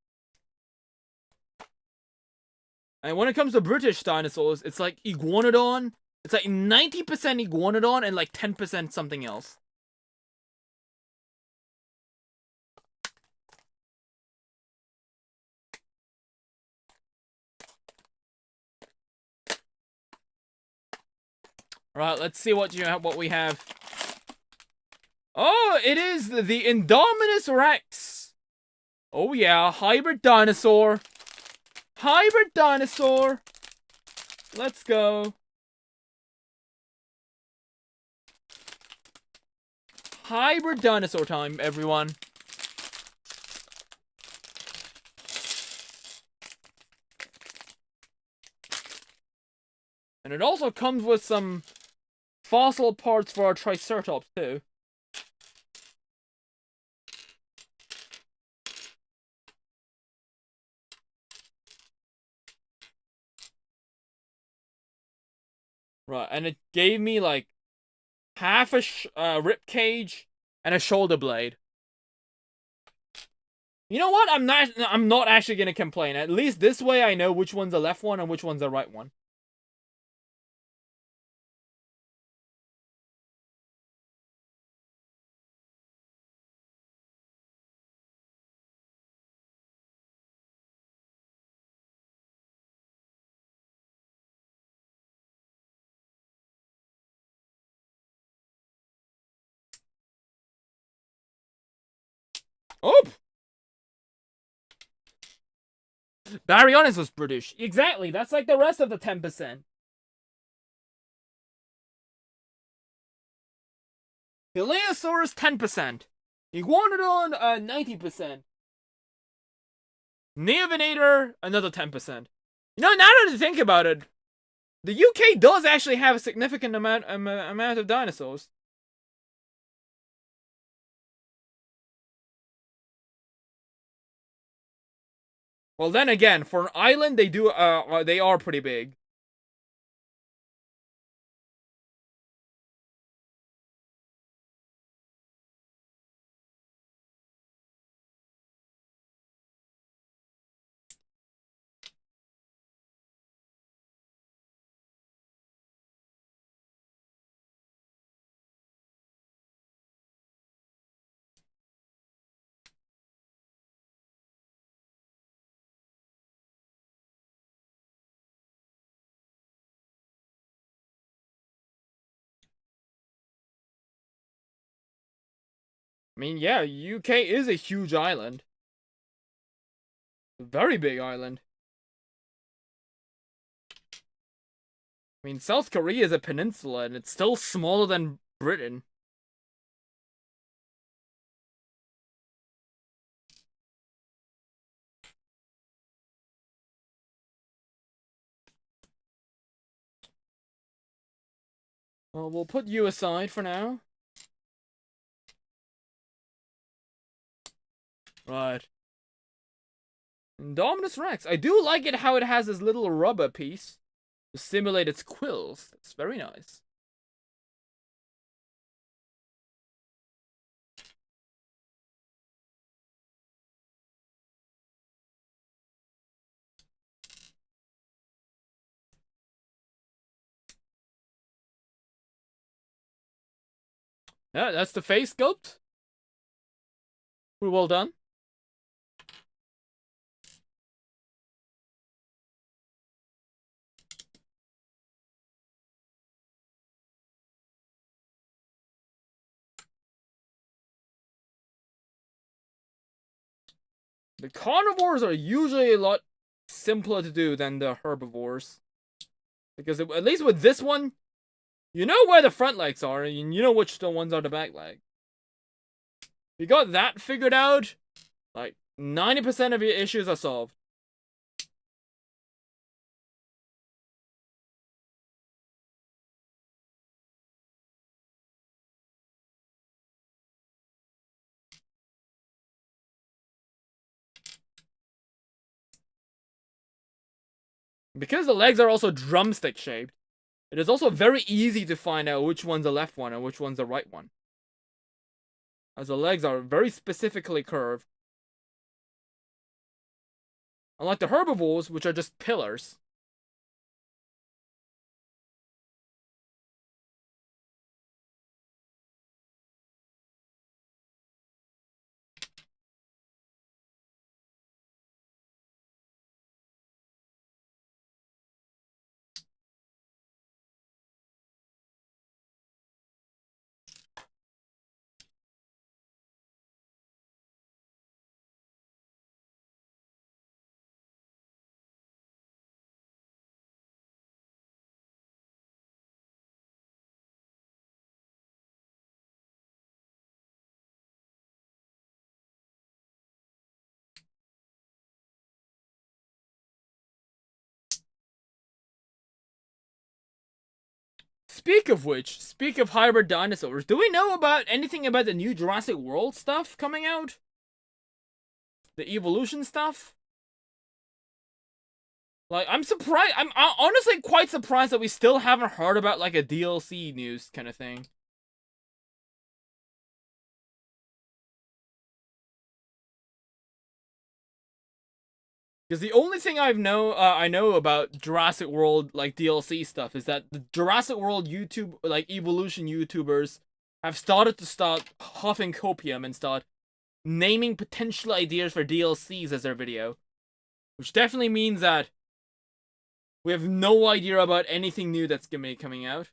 And when it comes to British dinosaurs, it's like Iguanodon. It's like 90% Iguanodon and like 10% something else. Alright, let's see what we have. Oh, it is the Indominus Rex. Oh yeah, hybrid dinosaur. Hybrid dinosaur. Let's go. Hybrid dinosaur time, everyone. And it also comes with some fossil parts for our Triceratops, too. Right, and it gave me, like, half a rib cage and a shoulder blade. You know what? I'm not actually gonna complain. At least this way I know which one's the left one and which one's the right one. Oh! Baryonyx was British. Exactly, that's like the rest of the 10%. Heliasaurus, 10%. Iguanodon, 90%. Neovinator, another 10%. You know, now that I think about it, the UK does actually have a significant amount of dinosaurs. Well, then again, for an island, they are pretty big. I mean, yeah, UK is a huge island. A very big island. I mean, South Korea is a peninsula, and it's still smaller than Britain. Well, we'll put you aside for now. Right. Indominus Rex. I do like it how it has this little rubber piece to simulate its quills. It's very nice. Yeah, that's the face sculpt. Pretty well done. The carnivores are usually a lot simpler to do than the herbivores. Because at least with this one, you know where the front legs are, and you know which the ones are the back leg. You got that figured out, like 90% of your issues are solved. Because the legs are also drumstick shaped, it is also very easy to find out which one's the left one and which one's the right one. As the legs are very specifically curved. Unlike the herbivores, which are just pillars. Speak of which, speak of hybrid dinosaurs, do we know about anything about the new Jurassic World stuff coming out? The evolution stuff? Like, I'm surprised, I'm honestly quite surprised that we still haven't heard about, like, a DLC news kind of thing. Because the only thing I know about Jurassic World, like, DLC stuff is that the Jurassic World YouTube, like, evolution YouTubers have started to start huffing copium and start naming potential ideas for DLCs as their video. Which definitely means that we have no idea about anything new that's gonna be coming out.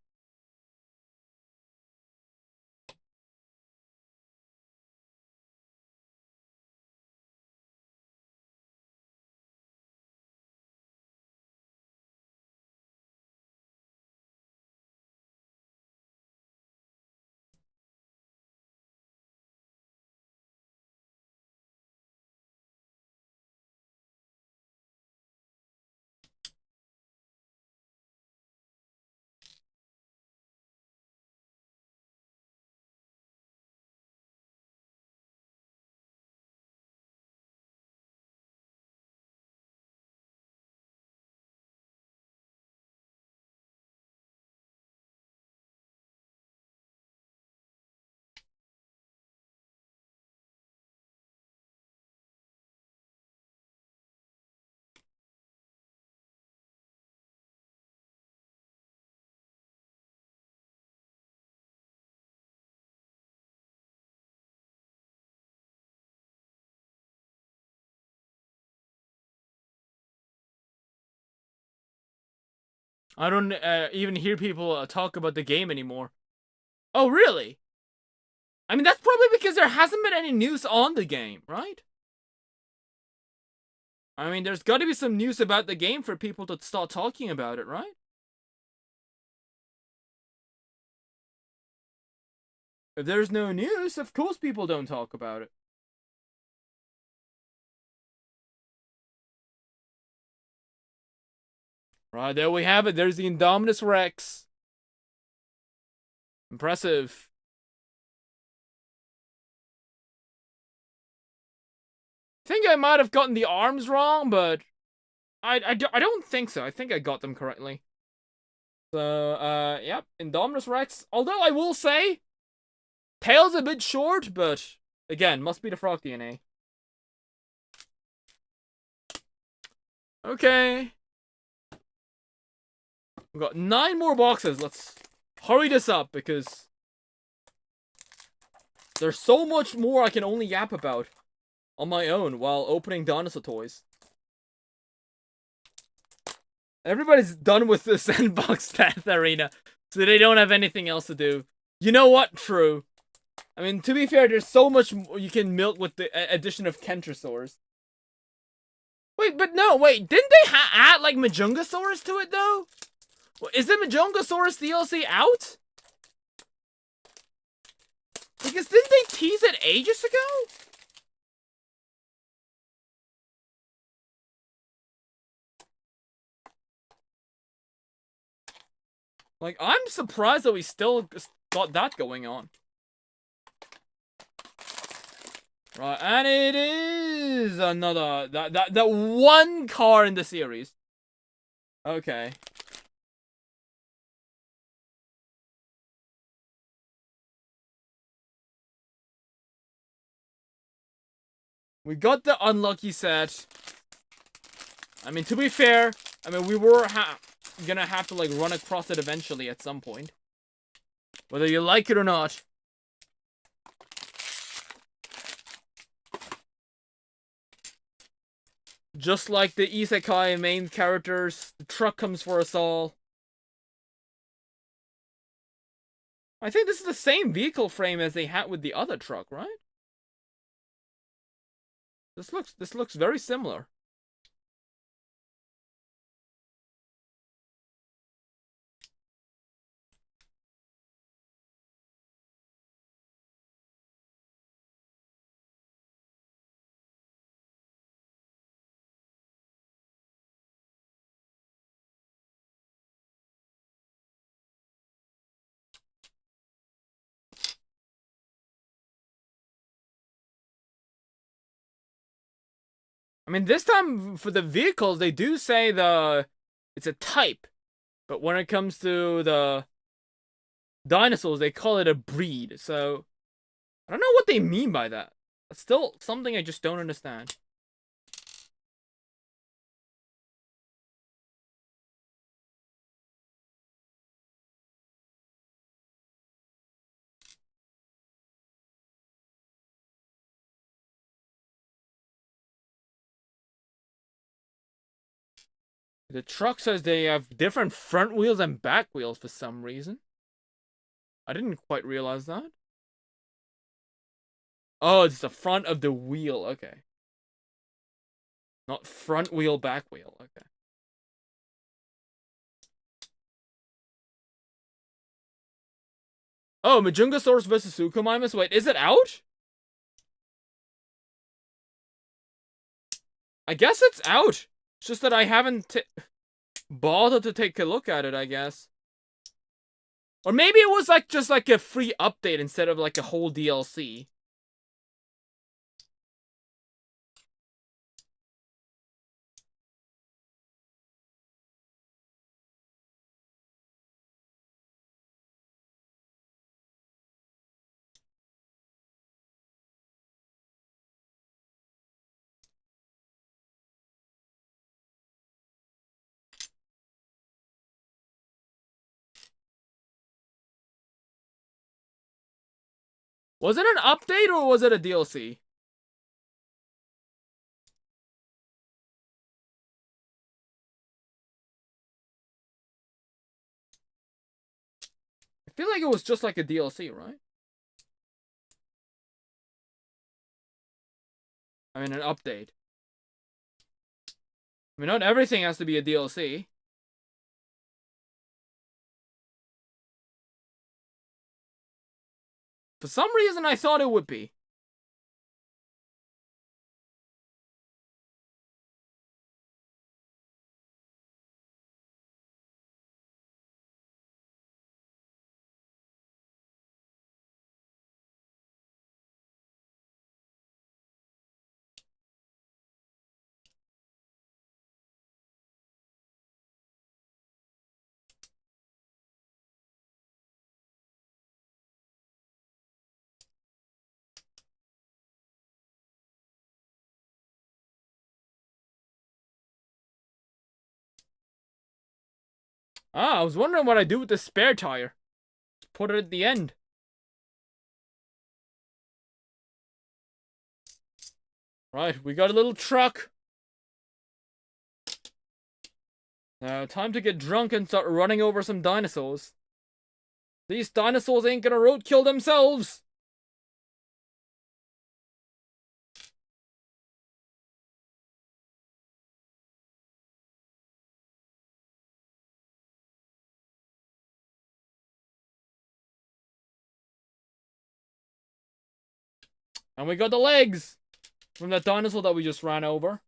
I don't even hear people talk about the game anymore. Oh, really? I mean, that's probably because there hasn't been any news on the game, right? I mean, there's got to be some news about the game for people to start talking about it, right? If there's no news, of course people don't talk about it. Right, there we have it. There's the Indominus Rex. Impressive. I think I might have gotten the arms wrong, but I don't think so. I think I got them correctly. So, yep, Indominus Rex. Although I will say, tail's a bit short, but again, must be the frog DNA. Okay. We've got 9 more boxes. Let's hurry this up because there's so much more I can only yap about on my own while opening dinosaur toys. Everybody's done with the sandbox death arena, so they don't have anything else to do. You know what? True. I mean, to be fair, there's so much you can milk with the addition of Kentrosaurs. Wait, but no, wait, didn't they add, like, Majungasaurus to it, though? Is the Majungasaurus DLC out? Because didn't they tease it ages ago? Like, I'm surprised that we still got that going on. Right, and it is another that one car in the series. Okay. We got the unlucky set. I mean, to be fair, I mean, we were gonna have to, like, run across it eventually at some point. Whether you like it or not. Just like the isekai main characters, the truck comes for us all. I think this is the same vehicle frame as they had with the other truck, right? This looks very similar. I mean, this time for the vehicles, they do say it's a type, but when it comes to the dinosaurs, they call it a breed. So I don't know what they mean by that. That's still something I just don't understand. The truck says they have different front wheels and back wheels for some reason. I didn't quite realize that. Oh, it's the front of the wheel. Okay. Not front wheel, back wheel. Okay. Oh, Majungasaurus versus Suchomimus. Wait, is it out? I guess it's out. It's just that I haven't bothered to take a look at it, I guess. Or maybe it was like just like a free update instead of like a whole DLC. Was it an update or was it a DLC? I feel like it was just like a DLC, right? I mean, an update. I mean, not everything has to be a DLC. For some reason, I thought it would be. Ah, I was wondering what I do with the spare tire. Just put it at the end. Right, we got a little truck. Now, time to get drunk and start running over some dinosaurs. These dinosaurs ain't gonna roadkill themselves. And we got the legs from that dinosaur that we just ran over.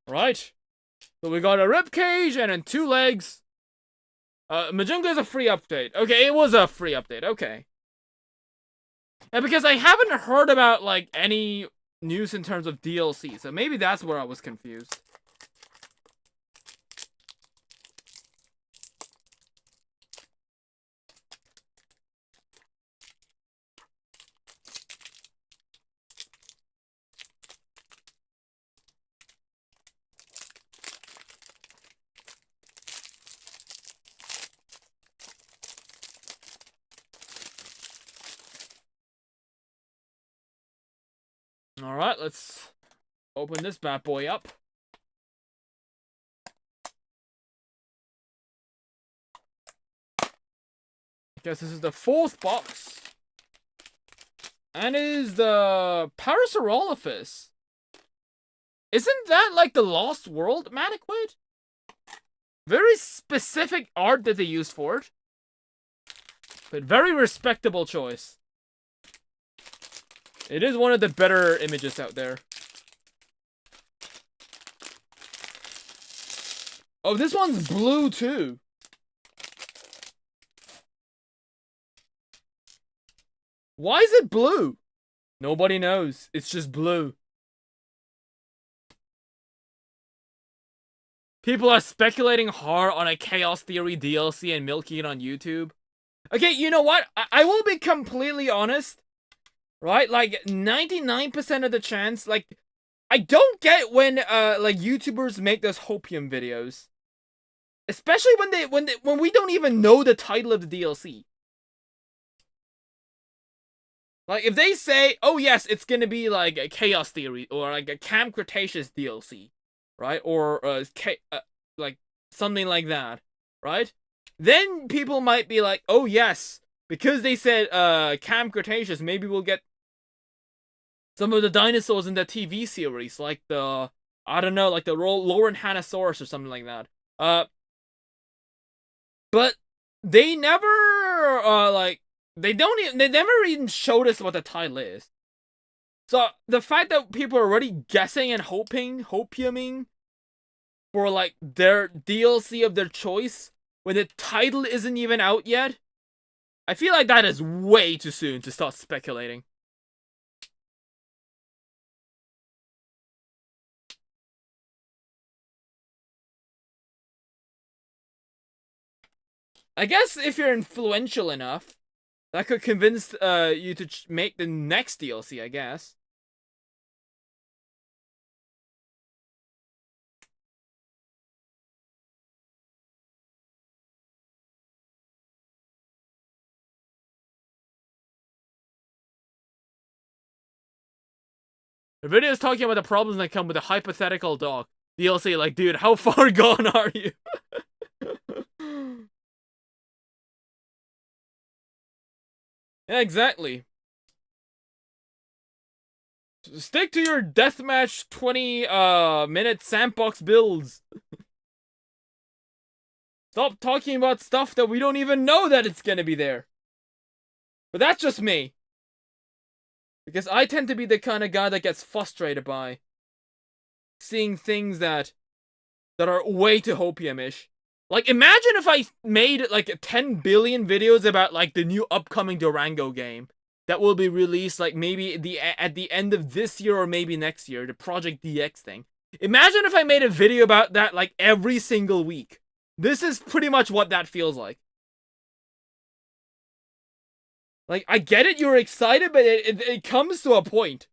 Right. So we got a rib cage and then 2 legs. Majunga is a free update. Okay, it was a free update. Okay. Yeah, because I haven't heard about, like, any news in terms of DLC, so maybe that's where I was confused. Alright, let's open this bad boy up. I guess this is the 4th box. And it is the Parasaurolophus. Isn't that like the Lost World Maniquid? Very specific art that they used for it. But very respectable choice. It is one of the better images out there. Oh, this one's blue too. Why is it blue? Nobody knows. It's just blue. People are speculating hard on a Chaos Theory DLC and milking it on YouTube. Okay, you know what? I will be completely honest. Right? Like, 99% of the chance, like, I don't get when, like, YouTubers make those hopium videos. Especially when we don't even know the title of the DLC. Like, if they say, oh yes, it's gonna be, like, a Chaos Theory, or, like, a Camp Cretaceous DLC, right? Or, like, something like that, right? Then people might be like, oh yes, because they said, Camp Cretaceous, maybe we'll get some of the dinosaurs in the TV series, like the, I don't know, like the Lauren-Hanosaurus or something like that. But they never, they never even showed us what the title is. So the fact that people are already guessing and hopiuming for like their DLC of their choice when the title isn't even out yet, I feel like that is way too soon to start speculating. I guess if you're influential enough, that could convince you to make the next DLC, I guess. The video is talking about the problems that come with a hypothetical dog. DLC, like, dude, how far gone are you? Yeah, exactly. Stick to your deathmatch 20 minute sandbox builds. Stop talking about stuff that we don't even know that it's gonna be there. But that's just me. Because I tend to be the kind of guy that gets frustrated by seeing things that are way too hopium-ish. Like, imagine if I made, like, 10 billion videos about, like, the new upcoming Durango game that will be released, like, maybe at the end of this year or maybe next year, the Project DX thing. Imagine if I made a video about that, like, every single week. This is pretty much what that feels like. Like, I get it, you're excited, but it comes to a point.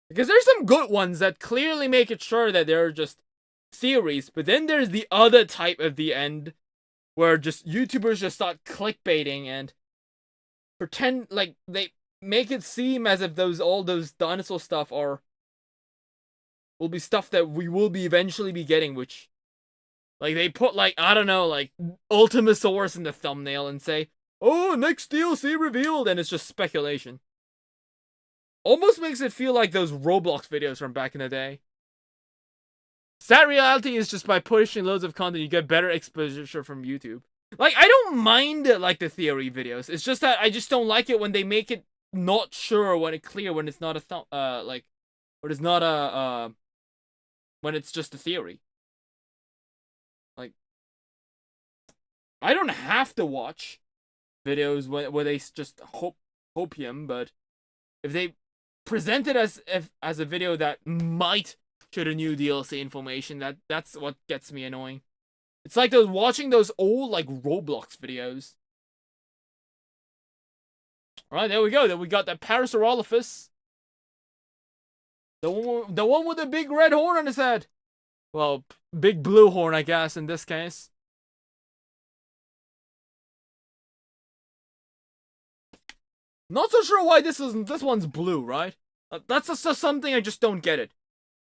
Because there's some good ones that clearly make it sure that they're just theories, but then there's the other type of the end, where just YouTubers just start clickbaiting and pretend like they make it seem as if all those dinosaur stuff will be stuff that we will be eventually be getting, which, like, they put, like, I don't know, like, Ultimasaurus in the thumbnail and say, oh, next DLC revealed, and it's just speculation. Almost makes it feel like those Roblox videos from back in the day. Sad reality is just by pushing loads of content, you get better exposure from YouTube. Like, I don't mind, like, the theory videos. It's just that I just don't like it when they make it not sure, when it's clear, when it's not a when it's just a theory. Like, I don't have to watch videos where they just hopium, but if they present it as a video that might show the new DLC information, that's what gets me annoying. It's like watching those old, like, Roblox videos. Alright, there we go. Then we got the Parasaurolophus. The one with the big red horn on his head. Well, big blue horn, I guess, in this case. Not so sure why this one's blue, right? That's just something I just don't get it.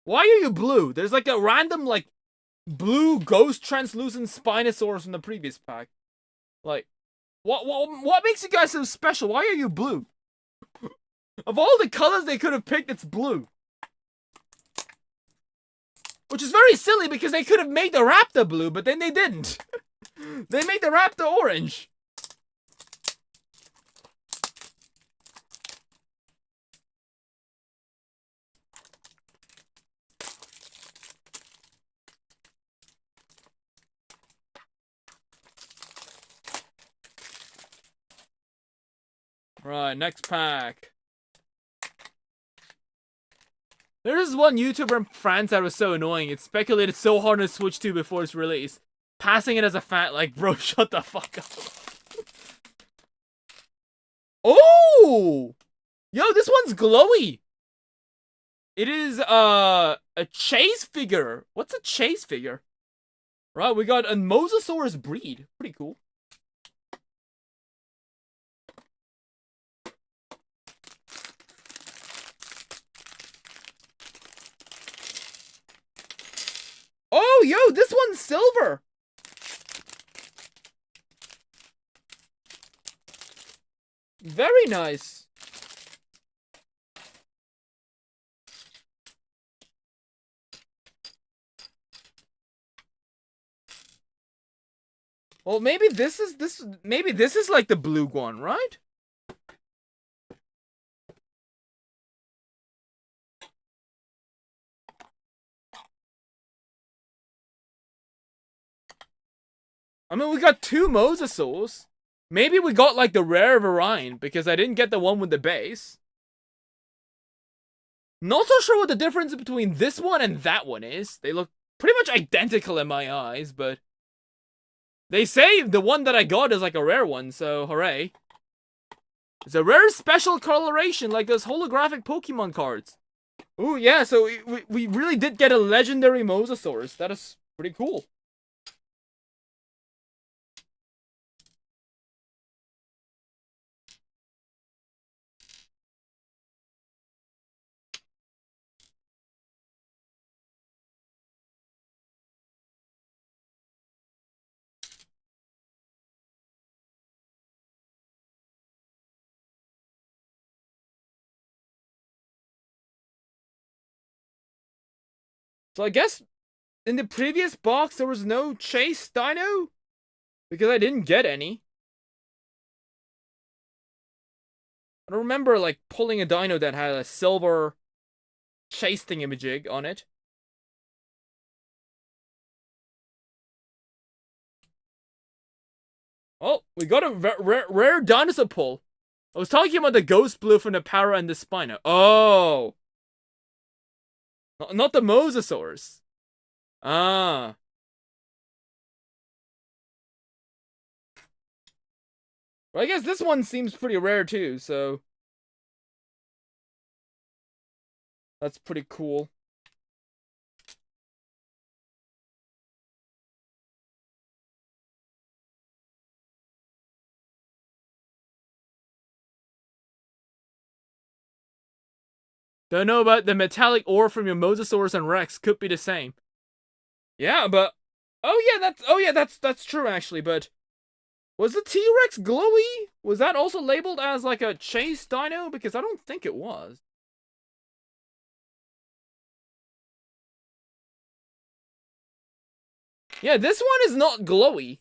Why are you blue? There's, like, a random, like, blue ghost translucent Spinosaurus from the previous pack. Like, what makes you guys so special? Why are you blue? Of all the colors they could have picked, it's blue. Which is very silly because they could have made the raptor blue, but then they didn't. They made the raptor orange. Right, next pack. There's one YouTuber in France that was so annoying. It speculated so hard on Switch 2 before its release. Passing it as a fan, like, bro, shut the fuck up. Oh! Yo, this one's glowy. It is, a chase figure. What's a chase figure? Right, we got a Mosasaurus breed. Pretty cool. Oh, yo, this one's silver. Very nice. Well, maybe this is like the blue one, right? I mean, we got two Mosasaurs. Maybe we got, like, the rare variant, because I didn't get the one with the base. Not so sure what the difference between this one and that one is. They look pretty much identical in my eyes, but they say the one that I got is, like, a rare one, so hooray. It's a rare special coloration, like those holographic Pokemon cards. Ooh, yeah, so we really did get a legendary Mosasaurus. That is pretty cool. So I guess in the previous box there was no chase dino? Because I didn't get any. I don't remember like pulling a dino that had a silver chase thingamajig on it. Oh, we got a rare dinosaur pull. I was talking about the ghost blue from the para and the spino. Oh. Not the mosasaurs. Ah. Well, I guess this one seems pretty rare too, so that's pretty cool. Don't know about the metallic ore from your mosasaurs and Rex. Could be the same. Yeah, but that's true actually, but was the T-Rex glowy? Was that also labeled as like a chase dino? Because I don't think it was. Yeah, this one is not glowy.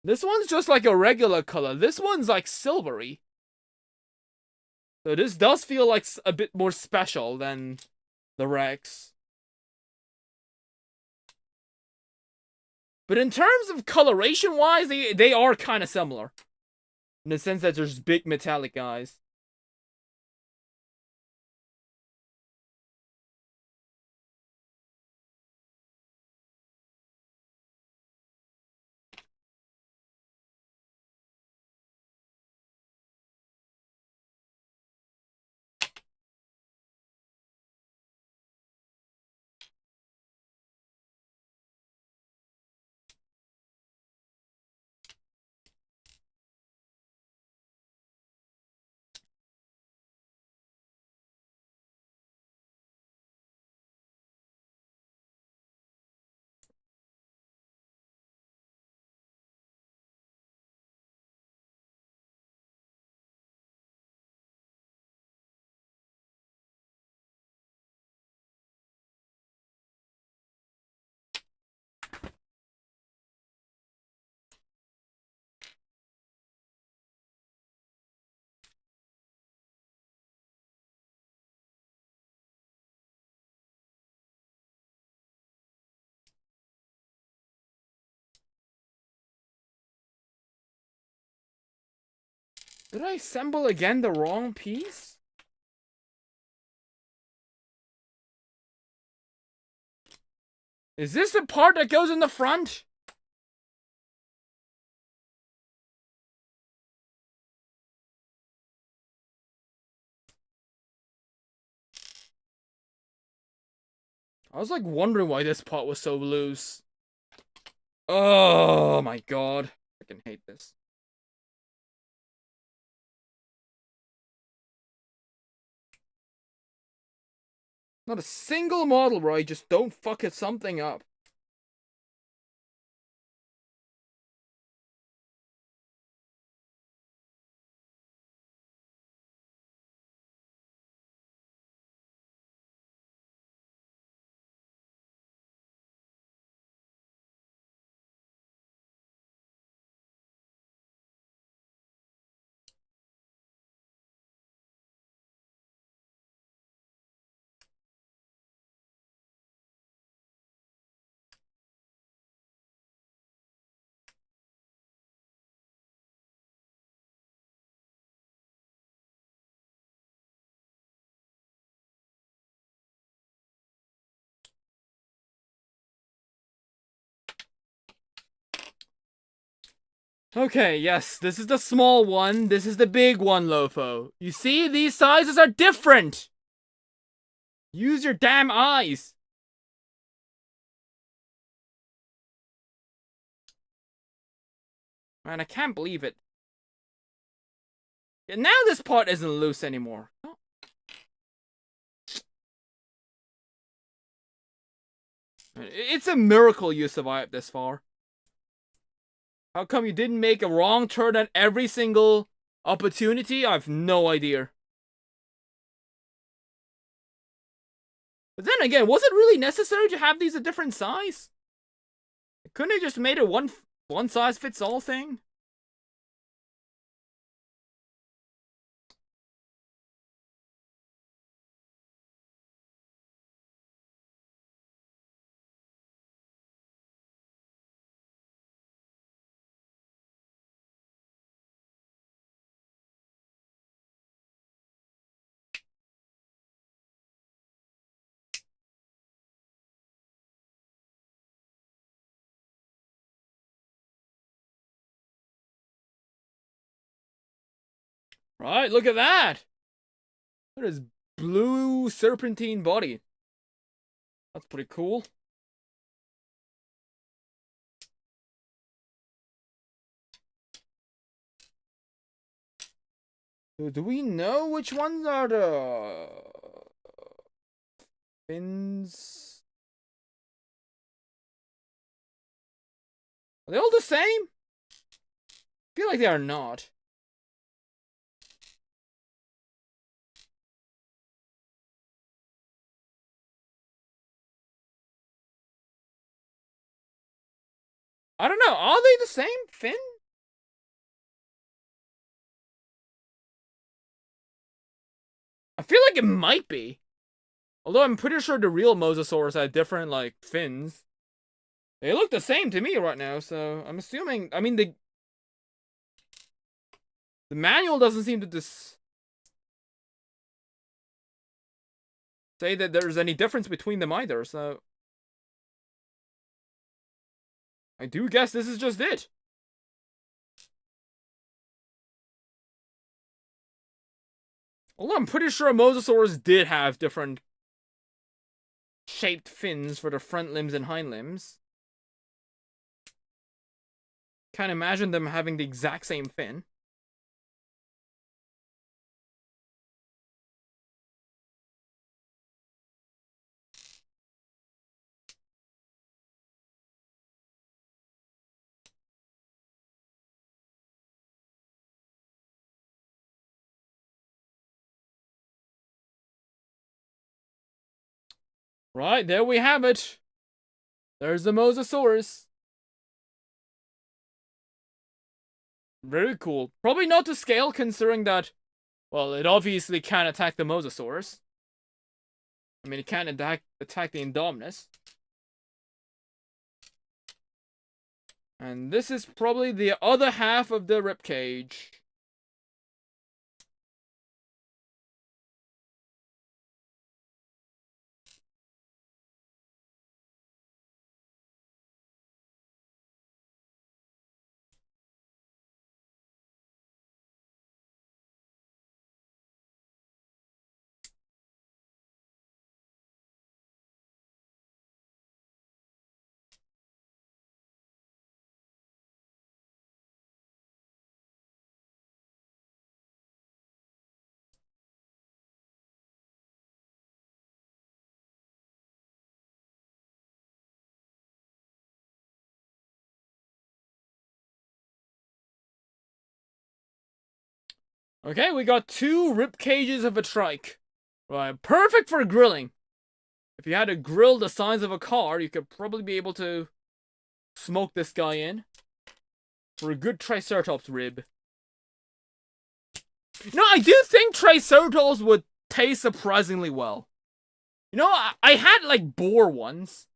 This one's just like a regular color. This one's like silvery. So this does feel like a bit more special than the Rex. But in terms of coloration-wise, they are kind of similar. In the sense that there's big metallic eyes. Did I assemble again the wrong piece? Is this the part that goes in the front? I was like wondering why this part was so loose. Oh my god. I can hate this. Not a single model where I just don't fuck it something up. Okay, yes, this is the small one. This is the big one, Lopho. You see, these sizes are different. Use your damn eyes. Man, I can't believe it. Yeah, now this part isn't loose anymore. Oh. It's a miracle you survived this far. How come you didn't make a wrong turn at every single opportunity? I have no idea. But then again, was it really necessary to have these a different size? Couldn't they just made it one size fits all thing? Right, look at that! What is blue serpentine body? That's pretty cool. Do we know which ones are the fins? Are they all the same? I feel like they are not. I don't know. Are they the same fin? I feel like it might be. Although I'm pretty sure the real mosasaurs had different, like, fins. They look the same to me right now, so I'm assuming... I mean, the manual doesn't seem to say that there's any difference between them either, so... I do guess this is just it. Although I'm pretty sure mosasaurs did have different shaped fins for their front limbs and hind limbs. Can't imagine them having the exact same fin. Right, there we have it. There's the Mosasaurus. Very cool. Probably not to scale, considering that, well, it obviously can't attack the Mosasaurus. I mean, it can't attack the Indominus. And this is probably the other half of the ribcage. Okay, we got 2 rib cages of a trike. Right, perfect for grilling. If you had a grill the size of a car, you could probably be able to smoke this guy in for a good Triceratops rib. No, I do think Triceratops would taste surprisingly well. You know, I had like boar ones.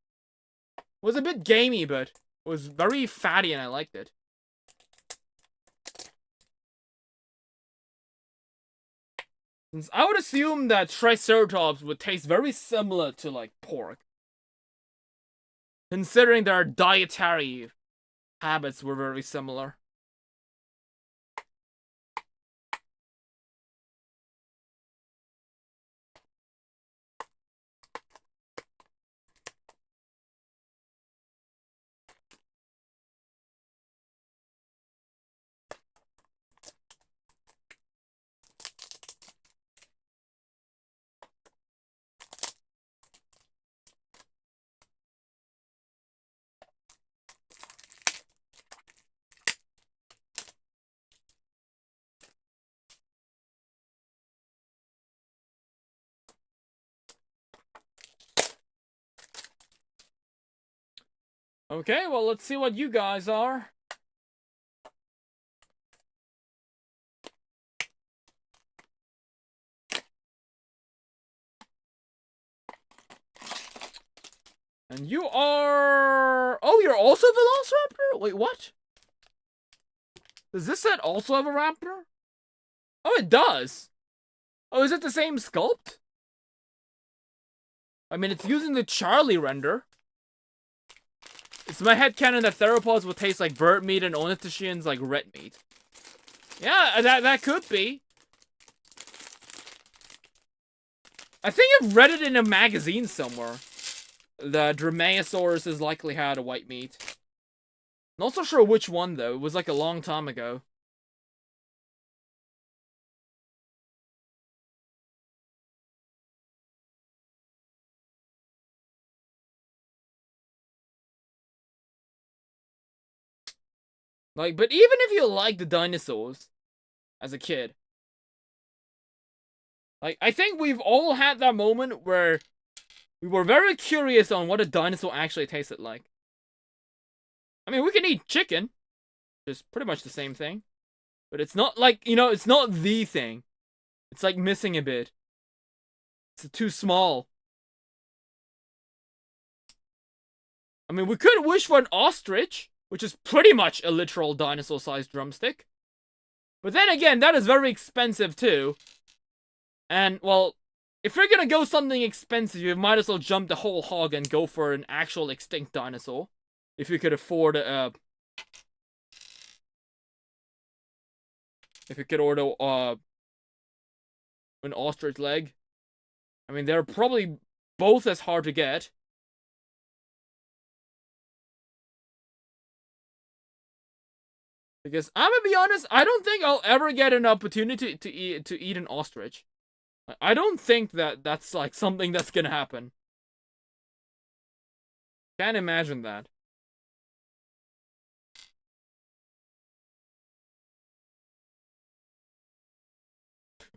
It was a bit gamey, but it was very fatty and I liked it. Since I would assume that Triceratops would taste very similar to, like, pork. Considering their dietary habits were very similar. Okay, well, let's see what you guys are. And you are... Oh, you're also Velociraptor? Wait, what? Does this set also have a raptor? Oh, it does. Oh, is it the same sculpt? I mean, it's using the Charlie render. It's my headcanon that theropods will taste like bird meat and ornithischians like red meat. Yeah, that could be. I think I've read it in a magazine somewhere. The Dromaeosaurus is likely had a white meat. Not so sure which one, though. It was like a long time ago. Like, but even if you like the dinosaurs as a kid, like, I think we've all had that moment where we were very curious on what a dinosaur actually tasted like. I mean, we can eat chicken, which is pretty much the same thing. But it's not like, you know, it's not the thing. It's like missing a bit. It's too small. I mean, we could wish for an ostrich, which is pretty much a literal dinosaur-sized drumstick. But then again, that is very expensive too. And, well, if you're gonna go something expensive, you might as well jump the whole hog and go for an actual extinct dinosaur. If you could afford if you could order an ostrich leg. I mean, they're probably both as hard to get. Because I'm gonna be honest, I don't think I'll ever get an opportunity to eat an ostrich. I don't think that's like something that's gonna happen. Can't imagine that.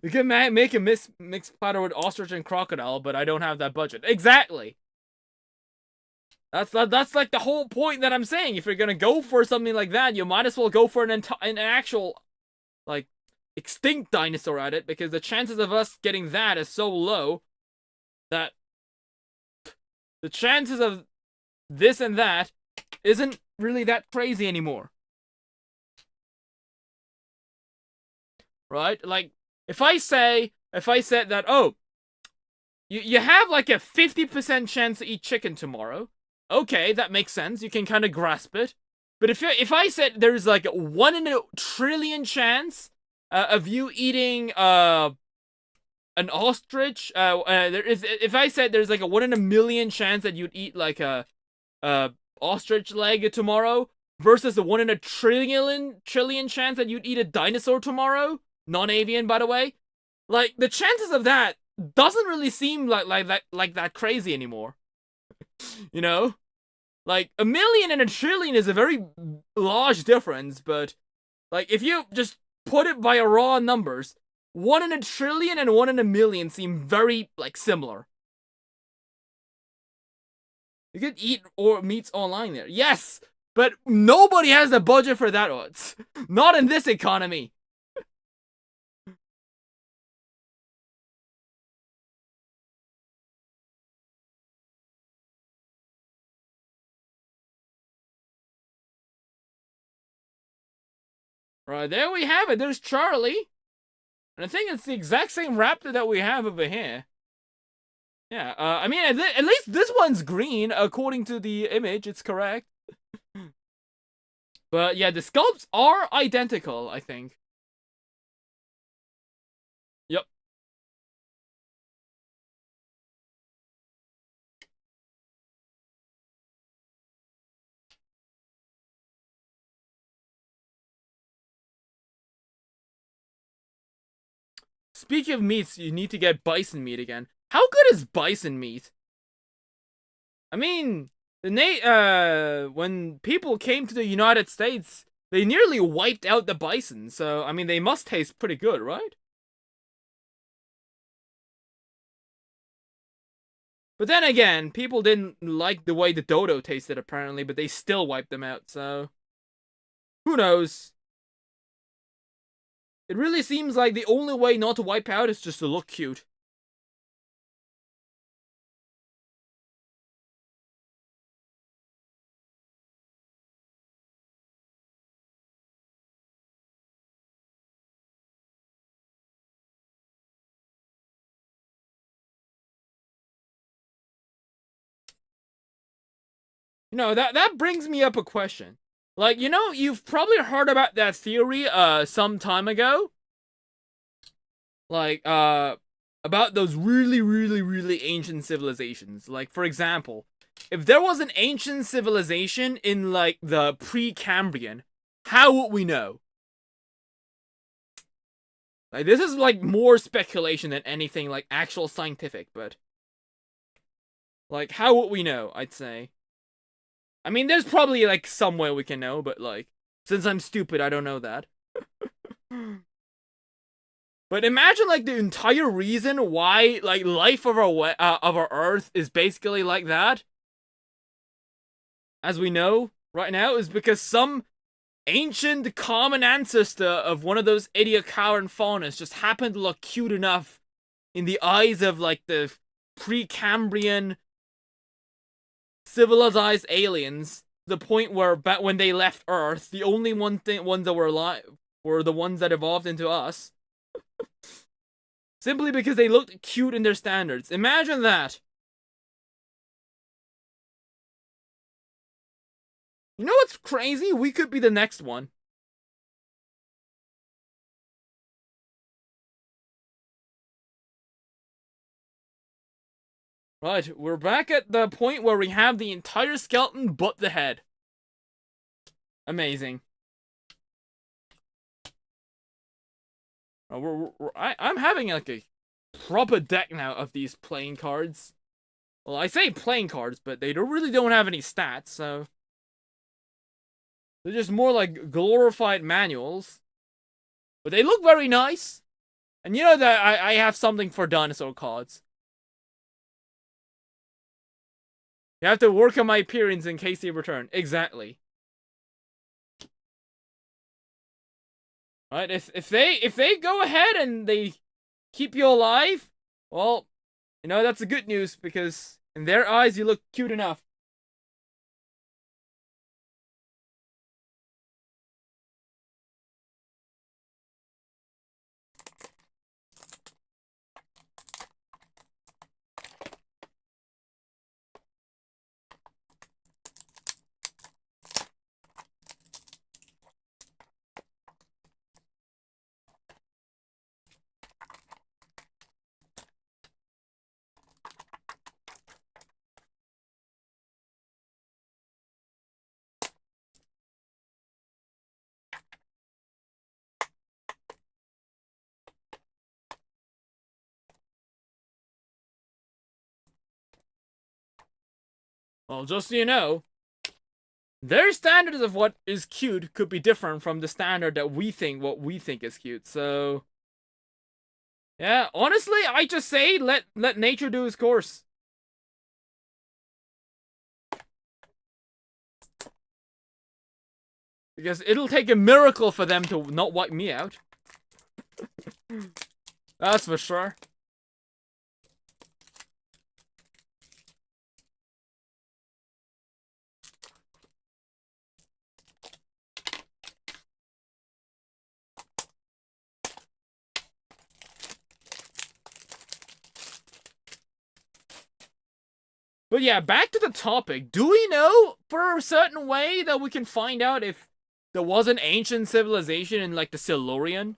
You can make a mixed platter with ostrich and crocodile, but I don't have that budget. Exactly. That's like the whole point that I'm saying. If you're gonna go for something like that, you might as well go for an actual, like, extinct dinosaur at it, because the chances of us getting that is so low that the chances of this and that isn't really that crazy anymore. Right? Like, if I said that, oh, you have like a 50% chance to eat chicken tomorrow. Okay, that makes sense. You can kind of grasp it. But if I said there's like 1 in a trillion chance of you eating an ostrich, if I said there's like a 1 in a million chance that you'd eat like a ostrich leg tomorrow versus the 1 in a trillion chance that you'd eat a dinosaur tomorrow, non-avian by the way, like the chances of that doesn't really seem like that crazy anymore. You know? Like, 1 million and a trillion is a very large difference, but, like, if you just put it by raw numbers, 1 in a trillion and 1 in a million seem very, like, similar. You could eat meats online there. Yes! But nobody has the budget for that odds. Not in this economy. Right, there we have it. There's Charlie. And I think it's the exact same raptor that we have over here. Yeah, I mean, at least this one's green. According to the image, it's correct. But yeah, the sculpts are identical, I think. Yep. Speaking of meats, you need to get bison meat again. How good is bison meat? I mean, when people came to the United States, they nearly wiped out the bison. So, I mean, they must taste pretty good, right? But then again, people didn't like the way the dodo tasted apparently, but they still wiped them out, so... Who knows? It really seems like the only way not to wipe out is just to look cute. You know, that brings me up a question. Like, you know, you've probably heard about that theory, some time ago. Like, about those really, really, really ancient civilizations. Like, for example, if there was an ancient civilization in, like, the Precambrian, how would we know? Like, this is, like, more speculation than anything, like, actual scientific, but... Like, how would we know, I'd say. I mean, there's probably, like, some way we can know, but, like, since I'm stupid, I don't know that. But imagine, like, the entire reason why, like, life of our Earth is basically like that, as we know right now, is because some ancient common ancestor of one of those idiocauran faunas just happened to look cute enough in the eyes of, like, the Precambrian civilized aliens, to the point where back when they left Earth, the only ones that were alive were the ones that evolved into us. Simply because they looked cute in their standards. Imagine that. You know what's crazy? We could be the next one. Right, we're back at the point where we have the entire skeleton but the head. Amazing. I'm having like a proper deck now of these playing cards. Well, I say playing cards, but they really don't have any stats, so... They're just more like glorified manuals. But they look very nice. And you know that I have something for dinosaur cards. You have to work on my appearance in case they return. Exactly. Right, if they go ahead and they keep you alive, well, you know, that's the good news, because in their eyes you look cute enough. Well, just so you know, their standards of what is cute could be different from the standard that what we think is cute, so... Yeah, honestly, I just say, let nature do its course. Because it'll take a miracle for them to not wipe me out. That's for sure. But yeah, back to the topic. Do we know for a certain way that we can find out if there was an ancient civilization in, like, the Silurian?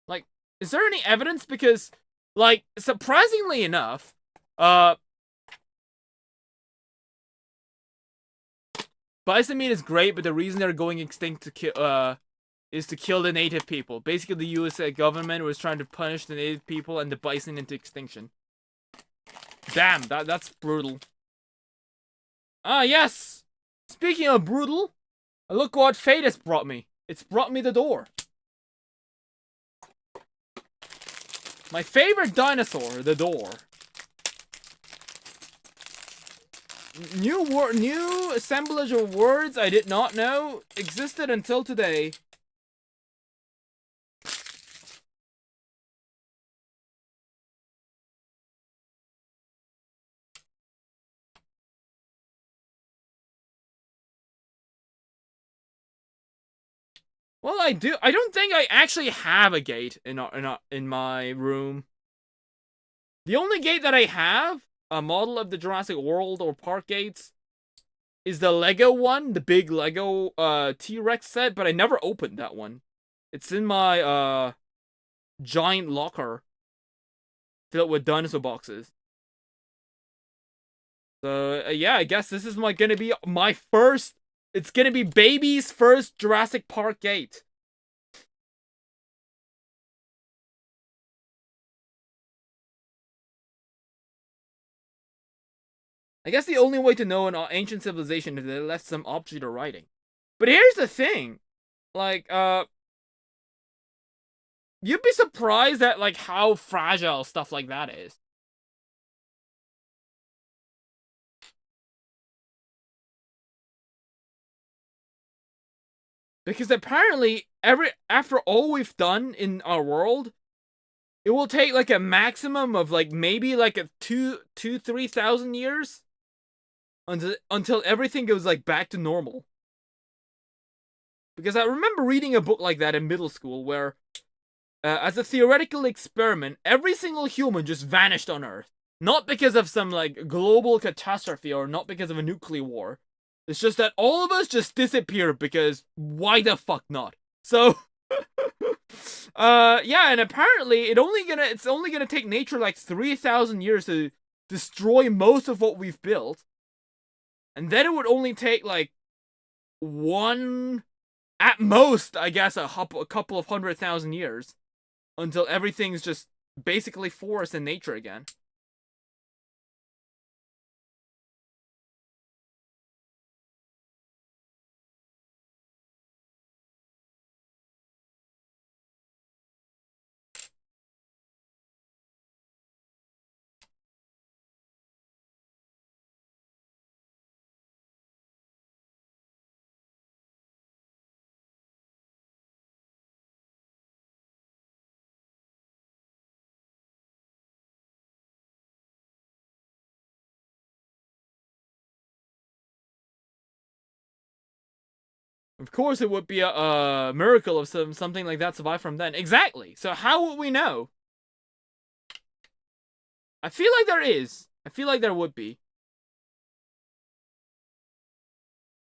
Like, is there any evidence? Because, like, surprisingly enough, bison meat is great, but the reason they're going extinct is to kill the native people. Basically, the US government was trying to punish the native people and the bison into extinction. Damn, that's brutal. Ah, yes! Speaking of brutal, look what fate has brought me. It's brought me the door. My favorite dinosaur, the door. New assemblage of words I did not know existed until today. Well, I do. I don't think I actually have a gate in my room. The only gate that I have, a model of the Jurassic World or Park gates, is the Lego one, the big Lego T-Rex set, but I never opened that one. It's in my giant locker filled with dinosaur boxes. So yeah, I guess this is gonna be my first. It's gonna be baby's first Jurassic Park gate. I guess the only way to know an ancient civilization is they left some object or writing. But here's the thing, like, you'd be surprised at like how fragile stuff like that is. Because apparently, after all we've done in our world, it will take like a maximum of like maybe like a 3,000 years until everything goes like back to normal. Because I remember reading a book like that in middle school where, as a theoretical experiment, every single human just vanished on Earth. Not because of some like global catastrophe or not because of a nuclear war. It's just that all of us just disappeared because why the fuck not? So, yeah, and apparently it's only gonna take nature like 3,000 years to destroy most of what we've built. And then it would only take like at most, I guess, a couple of 100,000 years until everything's just basically forest and nature again. Of course, it would be a miracle if something like that survived from then. Exactly. So how would we know? I feel like there is. I feel like there would be.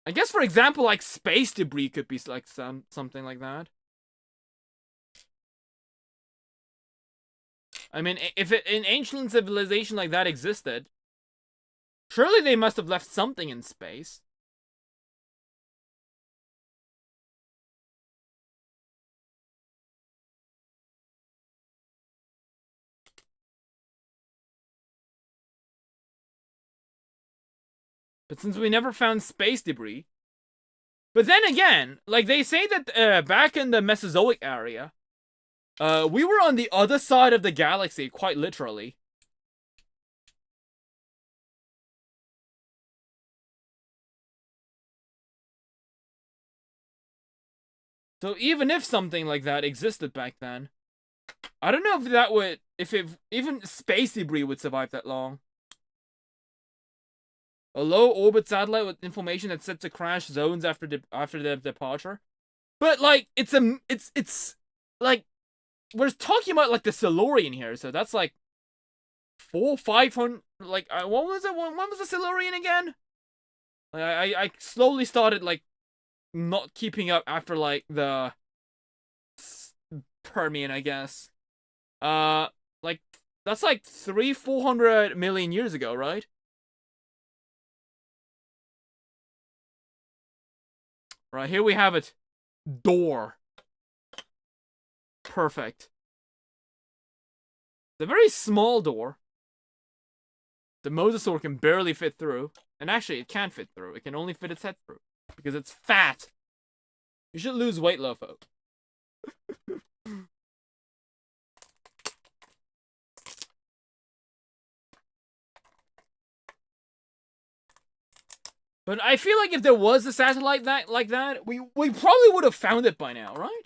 I guess, for example, like space debris could be like something like that. I mean, if an ancient civilization like that existed, surely they must have left something in space. But since we never found space debris. But then again, like they say that back in the Mesozoic area, we were on the other side of the galaxy, quite literally. So even if something like that existed back then, I don't know if even space debris would survive that long. A low orbit satellite with information that's set to crash zones after the departure. But like it's like we're talking about like the Saurian here, so that's like 500. Like what was it? What was the Saurian again? Like I slowly started like not keeping up after like the Permian, I guess. Like that's like 400 million years ago, right? Right, here we have it. Door. Perfect. It's a very small door. The mosasaur can barely fit through. And actually, it can't fit through. It can only fit its head through. Because it's fat. You should lose weight, Lopho. But I feel like if there was a satellite like that, we probably would have found it by now, right?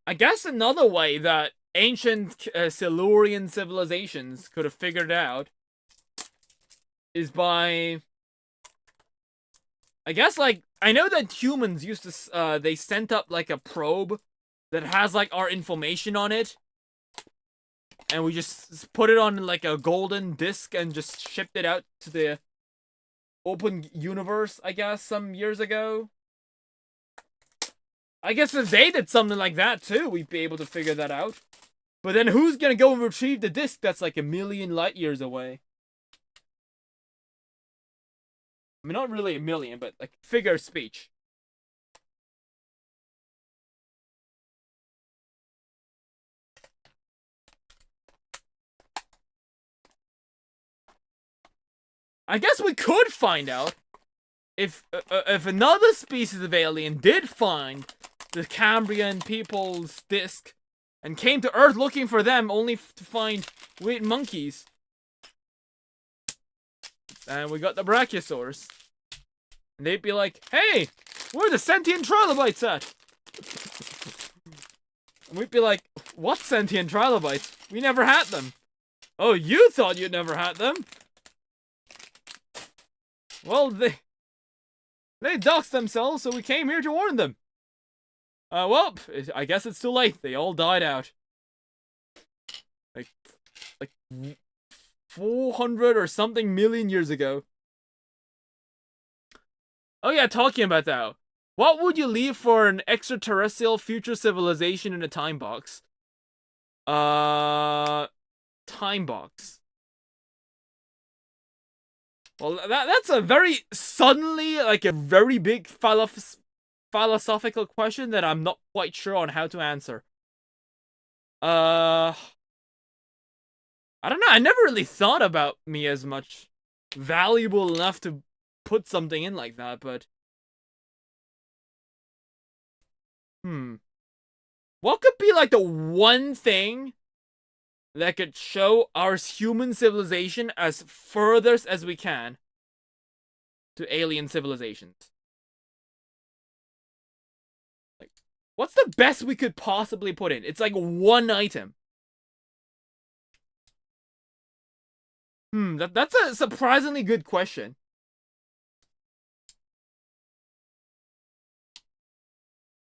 I guess another way that ancient Silurian civilizations could have figured it out is by, I guess, like, I know that humans used to, they sent up, like, a probe that has, like, our information on it. And we just put it on, like, a golden disc and just shipped it out to the open universe, I guess, some years ago. I guess if they did something like that, too, we'd be able to figure that out. But then who's gonna go and retrieve the disc that's, like, a million light years away? I mean, not really a million, but, like, figure of speech. I guess we could find out if another species of alien did find the Cambrian people's disc and came to Earth looking for them, only to find weird monkeys. And we got the Brachiosaurs. And they'd be like, hey, where are the sentient trilobites at? And we'd be like, what sentient trilobites? We never had them. Oh, you thought you'd never had them? Well, they doxed themselves, so we came here to warn them. Well, I guess it's too late. They all died out. Like 400 or something million years ago. Oh yeah, talking about that. What would you leave for an extraterrestrial future civilization in a time box? Time box. Well, that's a very suddenly, like, a very big philosophical question that I'm not quite sure on how to answer. I don't know. I never really thought about me as much valuable enough to put something in like that, but what could be like the one thing that could show our human civilization as furthest as we can to alien civilizations? Like, what's the best we could possibly put in? It's like one item. That's a surprisingly good question.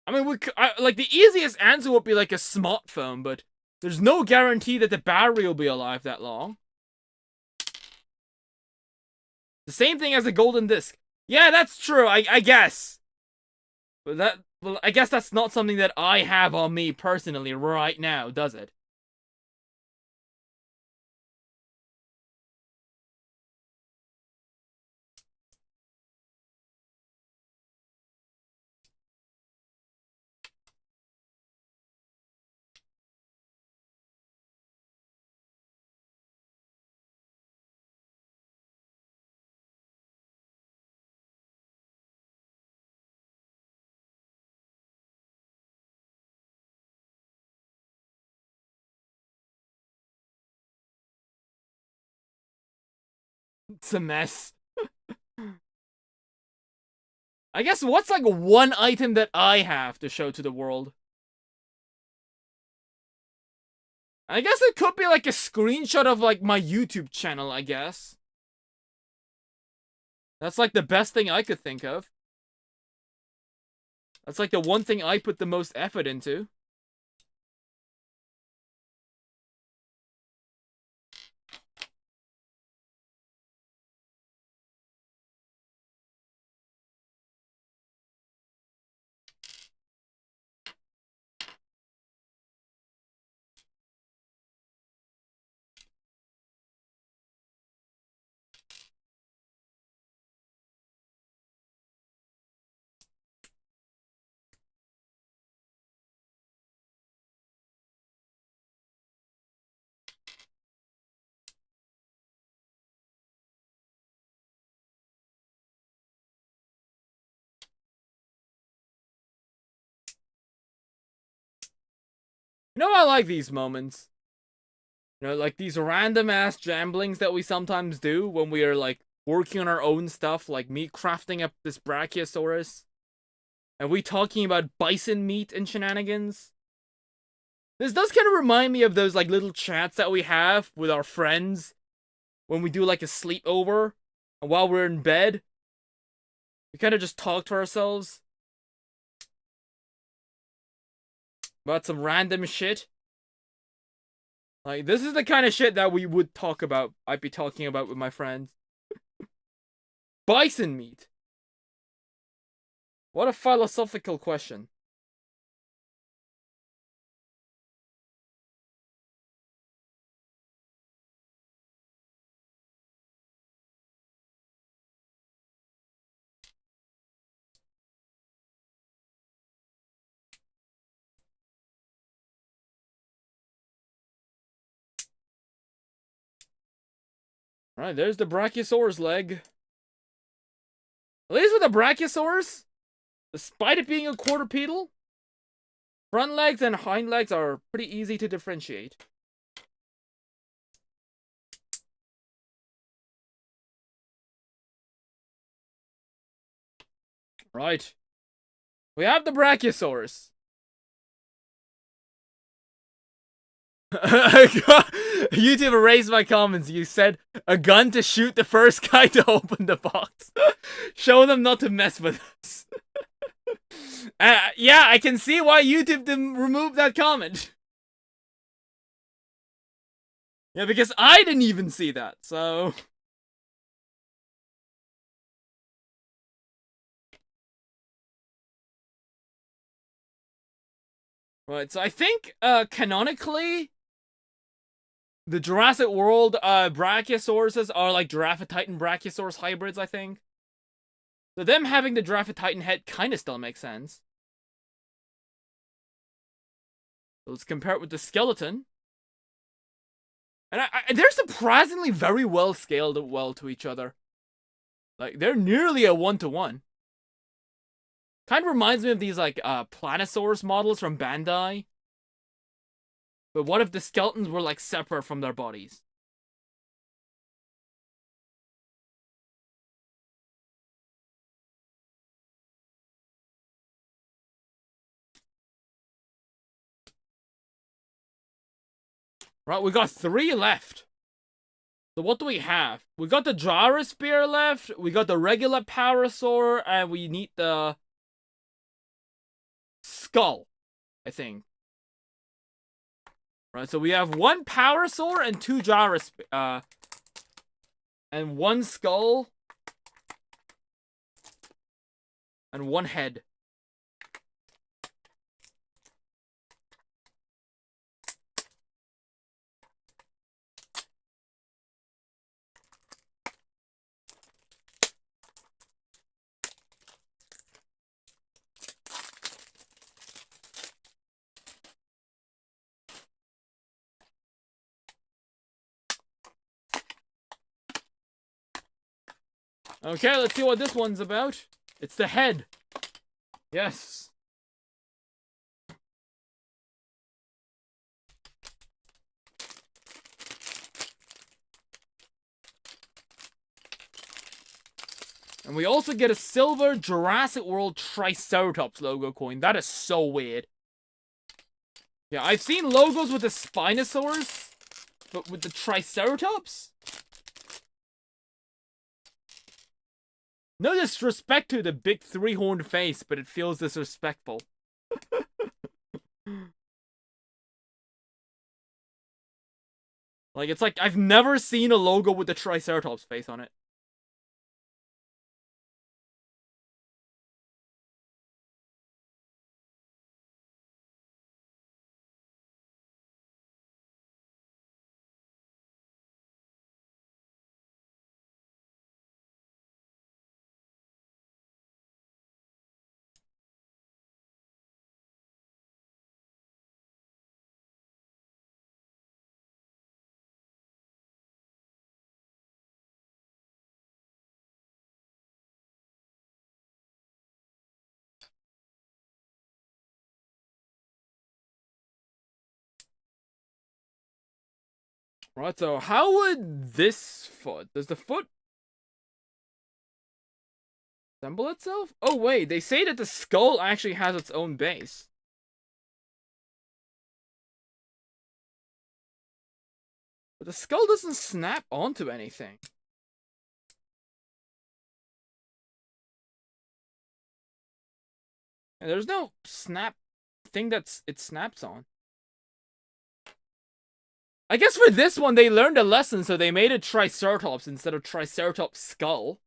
I mean, like, the easiest answer would be like a smartphone, but there's no guarantee that the battery will be alive that long. The same thing as a golden disc. Yeah, that's true, I guess. But well, I guess that's not something that I have on me personally right now, does it? It's a mess. I guess what's like one item that I have to show to the world? I guess it could be like a screenshot of like my YouTube channel, I guess. That's like the best thing I could think of. That's like the one thing I put the most effort into. No, I like these moments. You know, like these random ass jamblings that we sometimes do when we are like working on our own stuff, like me crafting up this Brachiosaurus. And we talking about bison meat and shenanigans. This does kind of remind me of those like little chats that we have with our friends when we do like a sleepover. And while we're in bed, we kind of just talk to ourselves about some random shit. Like, this is the kind of shit that we would talk about. I'd be talking about with my friends. Bison meat. What a philosophical question. Alright, there's the Brachiosaurus leg. At least with the Brachiosaurus, despite it being a quadrupedal, front legs and hind legs are pretty easy to differentiate. Right. We have the Brachiosaurus. YouTube erased my comments. You said a gun to shoot the first guy to open the box. Show them not to mess with us. Yeah, I can see why YouTube didn't remove that comment. Yeah, because I didn't even see that, so... Right, so I think, canonically, the Jurassic World, Brachiosauruses are like Giraffatitan Brachiosaurus hybrids, I think. So them having the Giraffatitan head kinda still makes sense. So let's compare it with the skeleton. And they're surprisingly very well scaled well to each other. Like, they're nearly a 1-to-1. Kind of reminds me of these, like, Planosaurus models from Bandai. But what if the skeletons were, like, separate from their bodies? Right, we got 3 left. So what do we have? We got the Gyrosphere left, we got the regular Parasaur, and we need the skull, I think. Right, so we have 1 Parasaur and 2 Gyrosphere, and 1 skull, and 1 head. Okay, let's see what this one's about. It's the head. Yes. And we also get a silver Jurassic World Triceratops logo coin. That is so weird. Yeah, I've seen logos with the Spinosaurs, but with the Triceratops? No disrespect to the big 3-horned face, but it feels disrespectful. Like, it's like, I've never seen a logo with the Triceratops face on it. Right, so how would this foot... Does the foot assemble itself? Oh wait, they say that the skull actually has its own base. But the skull doesn't snap onto anything. And there's no snap thing that it snaps on. I guess for this one, they learned a lesson, so they made it Triceratops instead of Triceratops skull.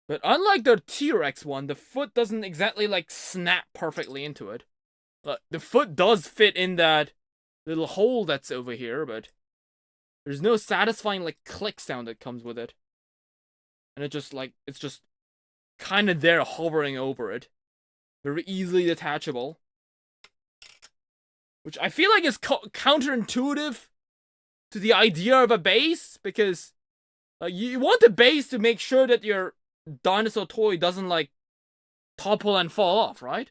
But unlike the T-Rex one, the foot doesn't exactly, like, snap perfectly into it. The foot does fit in that little hole that's over here, but there's no satisfying, like, click sound that comes with it. And it just, like, it's just kind of there hovering over it. Very easily detachable. Which I feel like is counterintuitive to the idea of a base, because you want the base to make sure that your dinosaur toy doesn't, like, topple and fall off, right?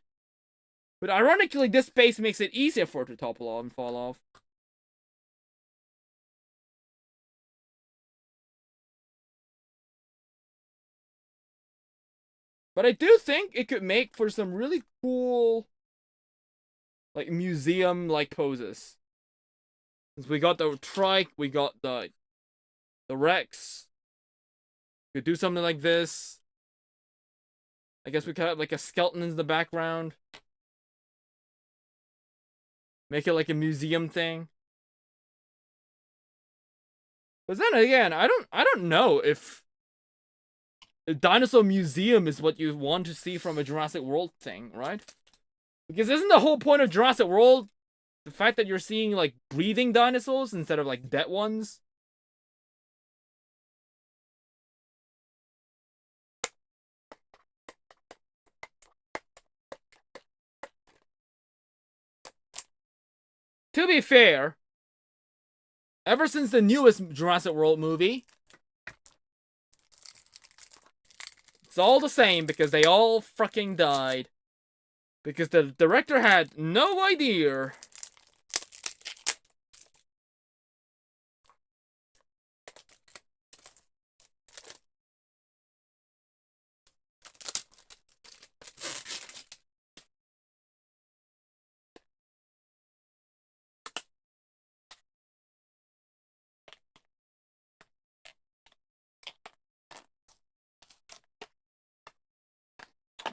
But ironically, this base makes it easier for it to topple off and fall off. But I do think it could make for some really cool, like, museum-like poses. Since we got the trike, we got the Rex. Could do something like this. I guess we could have, like, a skeleton in the background. Make it like a museum thing. But then again, I don't know if a dinosaur museum is what you want to see from a Jurassic World thing, right? Because isn't the whole point of Jurassic World the fact that you're seeing, like, breathing dinosaurs instead of, like, dead ones? To be fair, ever since the newest Jurassic World movie, it's all the same because they all fucking died. Because the director had no idea.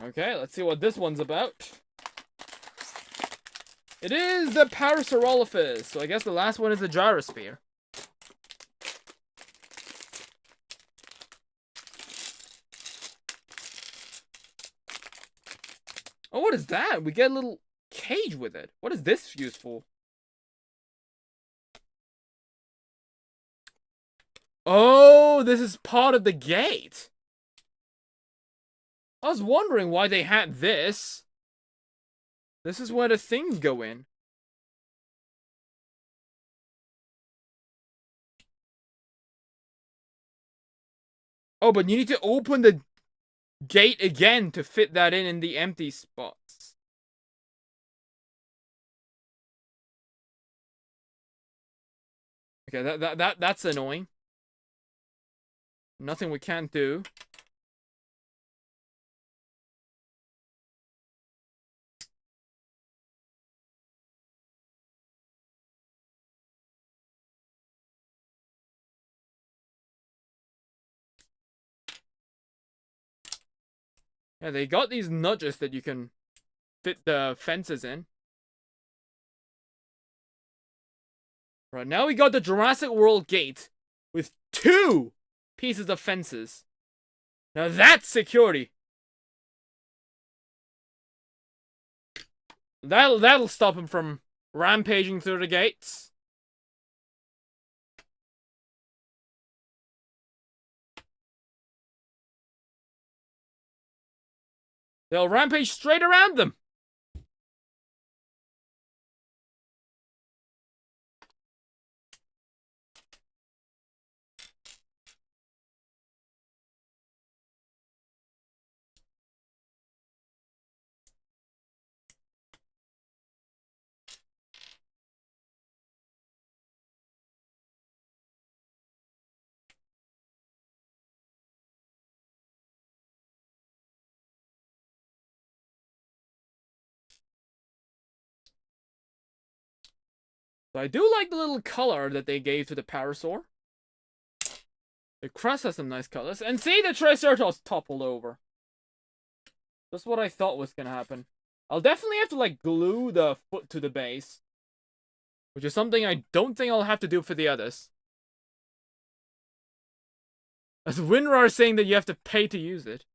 Okay, let's see what this one's about. It is the Parasaurolophus, so I guess the last one is the gyrosphere. Oh, what is that? We get a little cage with it. What is this useful? Oh, this is part of the gate. I was wondering why they had this. This is where the things go in. Oh, but you need to open the gate again to fit that in the empty spots. Okay, that's annoying. Nothing we can't do. Yeah, they got these nudges that you can fit the fences in. Right, now we got the Jurassic World gate with 2 pieces of fences. Now that's security. That'll stop him from rampaging through the gates. They'll rampage straight around them. So I do like the little color that they gave to the Parasaur. The crest has some nice colors. And see, the Triceratops toppled over. That's what I thought was gonna happen. I'll definitely have to, like, glue the foot to the base. Which is something I don't think I'll have to do for the others. As WinRAR saying that you have to pay to use it.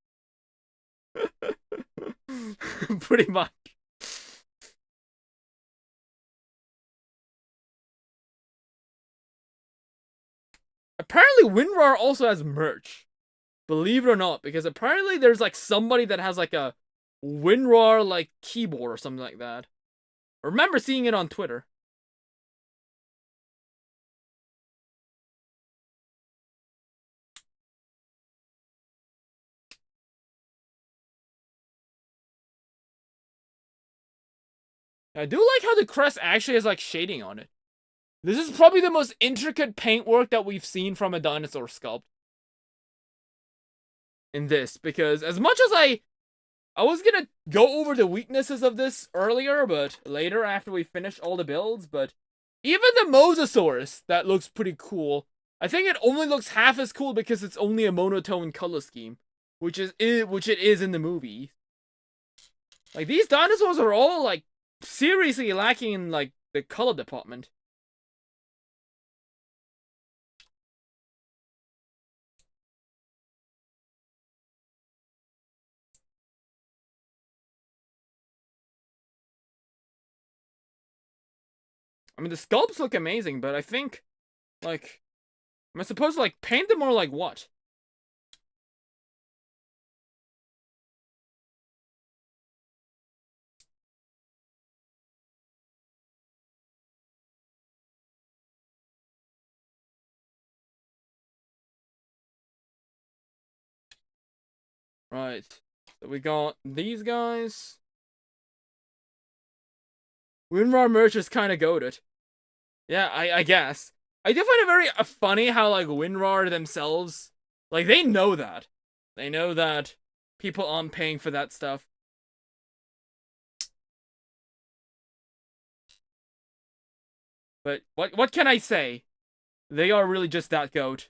Pretty much. Apparently WinRAR also has merch. Believe it or not, because apparently there's like somebody that has like a WinRAR like keyboard or something like that. I remember seeing it on Twitter. I do like how the crest actually has like shading on it. This is probably the most intricate paintwork that we've seen from a dinosaur sculpt. In this, because as much as I was gonna go over the weaknesses of this earlier, but later after we finish all the builds, but even the Mosasaurus, that looks pretty cool. I think it only looks half as cool because it's only a monotone color scheme, which it is in the movie. Like, these dinosaurs are all, like, seriously lacking in, like, the color department. I mean, the sculpts look amazing, but I think, like, am I supposed to, like, paint them or, like, what? Right. So we got these guys. WinRAR merch is kind of goated. Yeah, I guess. I do find it very funny how, like, WinRAR themselves, like, they know that. They know that people aren't paying for that stuff. But what can I say? They are really just that goat.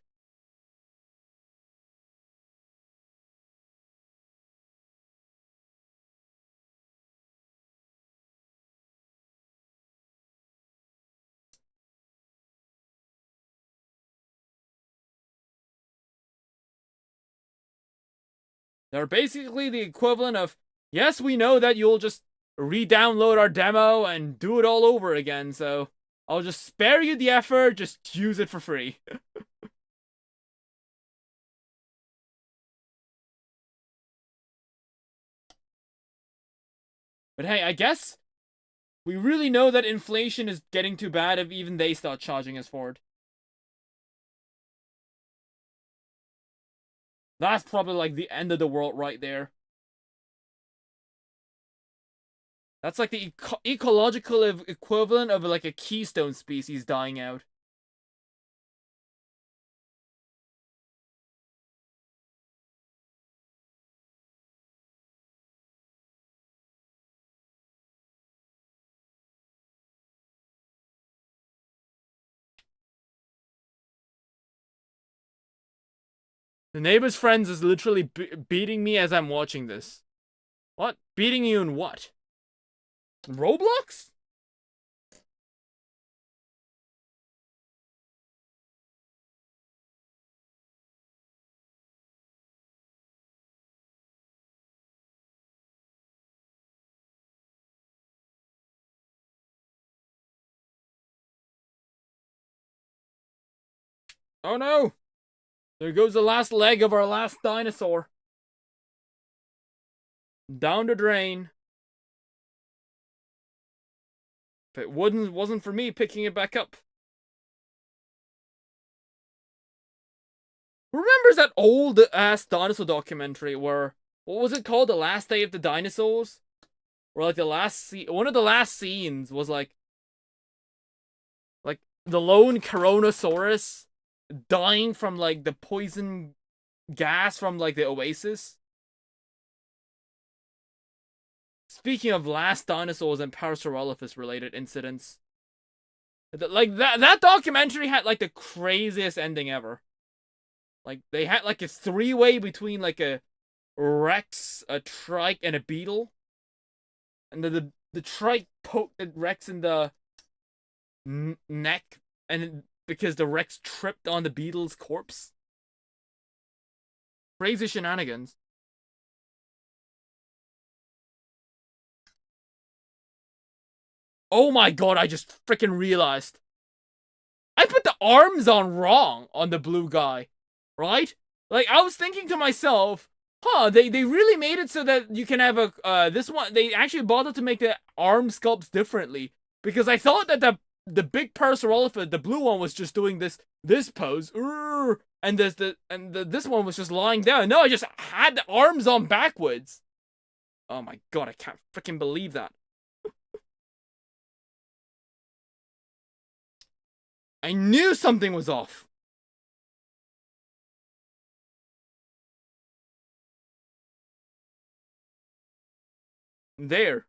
They're basically the equivalent of, yes, we know that you'll just re-download our demo and do it all over again, so I'll just spare you the effort, just use it for free. But hey, I guess we really know that inflation is getting too bad if even they start charging us for it. That's probably like the end of the world right there. That's like the ecological equivalent of like a keystone species dying out. The neighbor's friends is literally beating me as I'm watching this. What? Beating you in what? Roblox? Oh no! There goes the last leg of our last dinosaur. Down the drain. If it wasn't for me picking it back up. Who remembers that old ass dinosaur documentary where, what was it called? The Last Day of the Dinosaurs? Where like one of the last scenes was like the lone Coronosaurus dying from like the poison gas from like the oasis. Speaking of last dinosaurs and Parasaurolophus related incidents, like that documentary had like the craziest ending ever. Like they had like a three-way between like a Rex, a Trike, and a Beetle. And the Trike poked the Rex in the neck, and because the Rex tripped on the Beetle's corpse. Crazy shenanigans. Oh my god, I just freaking realized. I put the arms on wrong on the blue guy, right? Like, I was thinking to myself, huh, they really made it so that you can have a, this one, they actually bothered to make the arm sculpts differently. Because I thought that the big Parasaurolophus, the blue one, was just doing this pose, and this one was just lying down. No, I just had the arms on backwards. Oh my god, I can't freaking believe that. I knew something was off. There.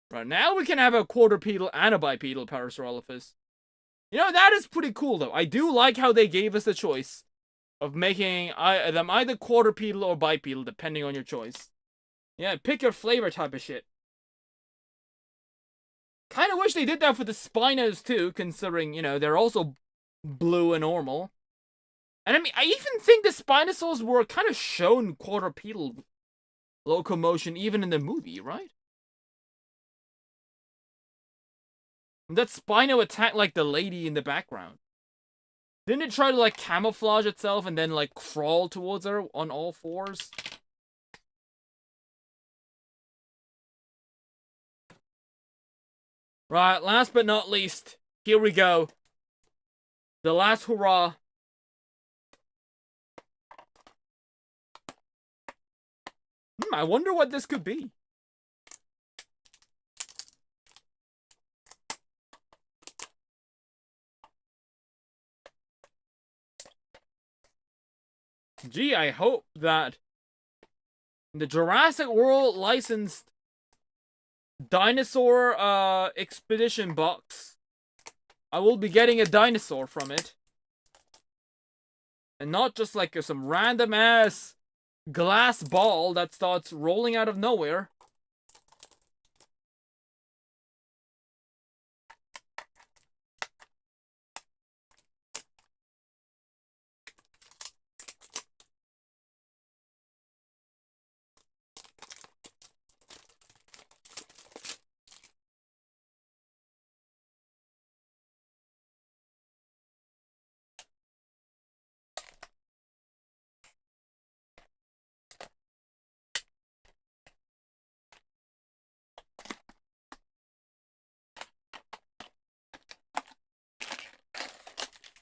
Right, now we can have a quadrupedal and a bipedal Parasaurolophus. You know, that is pretty cool, though. I do like how they gave us the choice of making them either quadrupedal or bipedal, depending on your choice. Yeah, pick your flavor type of shit. Kind of wish they did that for the Spinos, too, considering, you know, they're also blue and normal. And I mean, I even think the Spinosaurs were kind of shown quadrupedal locomotion even in the movie, right? That Spino attacked, like, the lady in the background. Didn't it try to, like, camouflage itself and then, like, crawl towards her on all fours? Right, last but not least, here we go. The last hurrah. I wonder what this could be. Gee, I hope that the Jurassic World licensed Dinosaur expedition box, I will be getting a dinosaur from it. And not just like some random ass glass ball that starts rolling out of nowhere.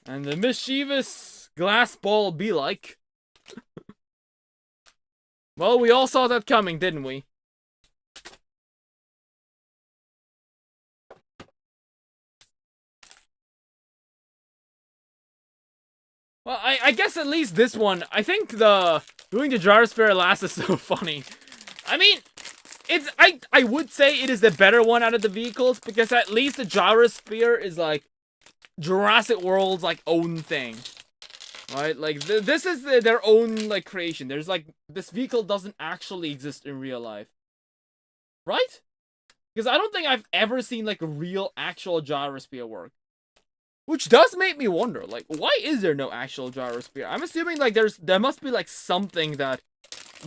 And the mischievous glass ball be like. Well, we all saw that coming, didn't we? Well, I guess at least this one, I think doing the gyrosphere last is so funny. I mean, I would say it is the better one out of the vehicles, because at least the gyrosphere is like Jurassic World's like own thing. Right? Like this is their own like creation. There's like, this vehicle doesn't actually exist in real life. Right? Because I don't think I've ever seen like a real actual gyrosphere work. Which does make me wonder, like, why is there no actual gyrosphere? I'm assuming, like, there must be, like, something that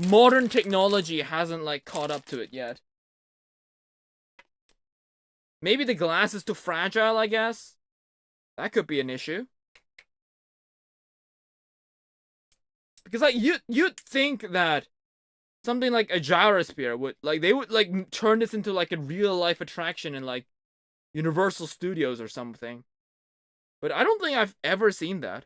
modern technology hasn't, like, caught up to it yet. Maybe the glass is too fragile, I guess? That could be an issue. Because like you'd think that something like a gyrosphere would they would like turn this into like a real life attraction in like Universal Studios or something. But I don't think I've ever seen that.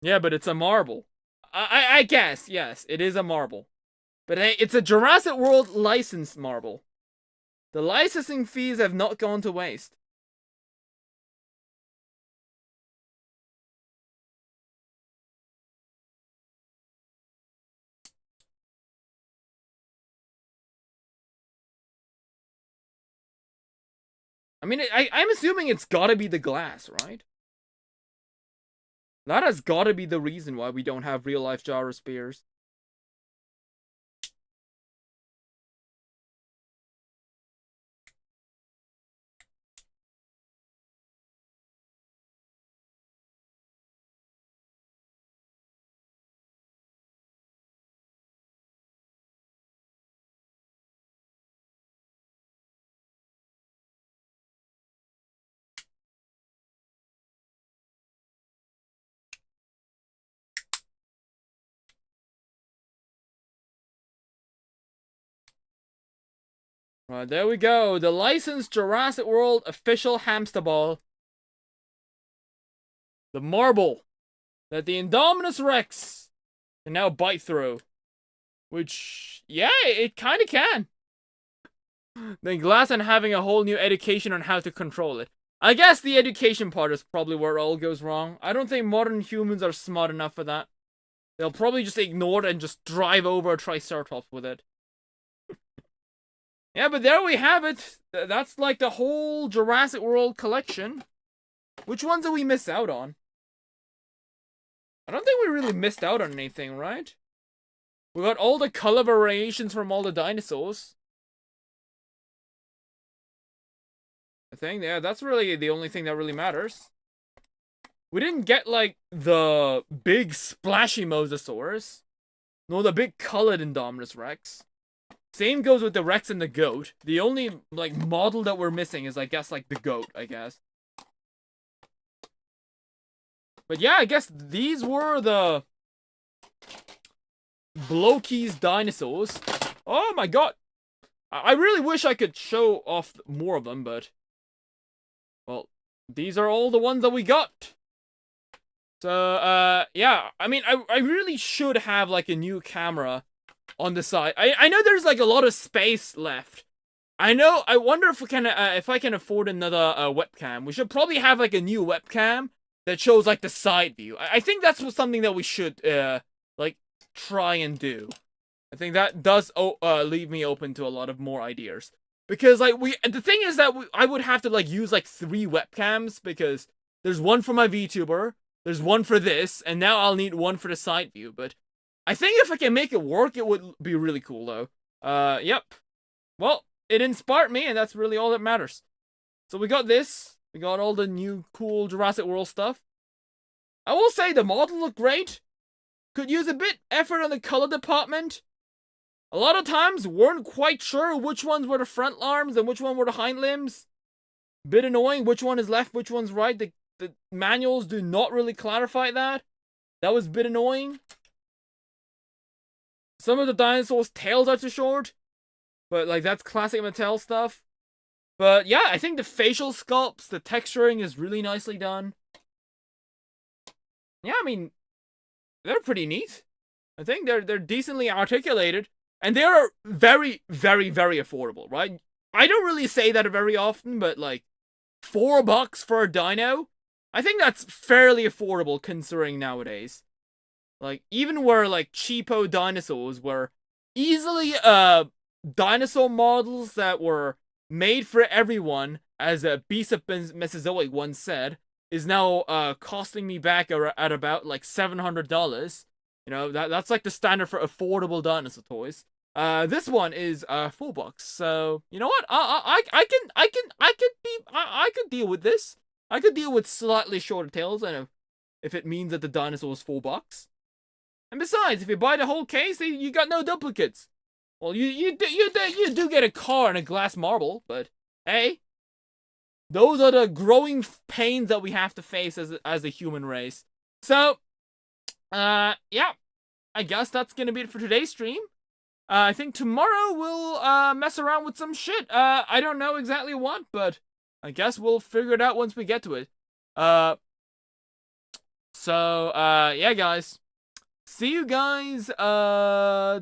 Yeah, but it's a marble. I guess, yes, it is a marble. But hey, it's a Jurassic World licensed marble. The licensing fees have not gone to waste. I mean, I'm assuming it's gotta be the glass, right? That has gotta be the reason why we don't have real-life gyrospheres. Right, there we go. The licensed Jurassic World official hamster ball. The marble that the Indominus Rex can now bite through. Which, yeah, it kind of can. The glass and having a whole new education on how to control it. I guess the education part is probably where it all goes wrong. I don't think modern humans are smart enough for that. They'll probably just ignore it and just drive over a Triceratops with it. Yeah, but there we have it. That's like the whole Jurassic World collection. Which ones did we miss out on? I don't think we really missed out on anything, right? We got all the color variations from all the dinosaurs. I think, yeah, that's really the only thing that really matters. We didn't get, like, the big splashy mosasaurs. Nor the big colored Indominus Rex. Same goes with the Rex and the goat. The only, like, model that we're missing is, I guess, like, the goat, I guess. But yeah, I guess these were the Blokey's dinosaurs. Oh my god! I really wish I could show off more of them, but... well, these are all the ones that we got. So, yeah, I mean, I really should have, like, a new camera on the side. I know there's, like, a lot of space left. I wonder if I can afford another webcam. We should probably have, like, a new webcam that shows, like, the side view. I think that's something that we should, like, try and do. I think that does leave me open to a lot of more ideas. Because, like, the thing is that I would have to, like, use, like, 3 webcams, because there's one for my VTuber, there's one for this, and now I'll need one for the side view, but I think if I can make it work, it would be really cool, though. Yep. Well, it inspired me, and that's really all that matters. So we got this. We got all the new cool Jurassic World stuff. I will say the model looked great. Could use a bit effort on the color department. A lot of times, weren't quite sure which ones were the front arms and which one were the hind limbs. Bit annoying, which one is left, which one's right. The manuals do not really clarify that. That was a bit annoying. Some of the dinosaurs' tails are too short. But, like, that's classic Mattel stuff. But, yeah, I think the facial sculpts, the texturing is really nicely done. Yeah, I mean, they're pretty neat. I think they're decently articulated. And they're very, very, very affordable, right? I don't really say that very often, but, like, $4 for a dino? I think that's fairly affordable considering nowadays. Like, even where, like, cheapo dinosaurs were easily, dinosaur models that were made for everyone, as a Beast of Mesozoic once said, is now, costing me back at about, like, $700. You know, that's like the standard for affordable dinosaur toys. This one is $4. So you know what? I could deal with this. I could deal with slightly shorter tails, and if it means that the dinosaur is $4. And besides, if you buy the whole case, you got no duplicates. Well, you do get a car and a glass marble, but hey, those are the growing pains that we have to face as a human race. So, yeah, I guess that's gonna be it for today's stream. I think tomorrow we'll mess around with some shit. I don't know exactly what, but I guess we'll figure it out once we get to it. Yeah, guys. See you guys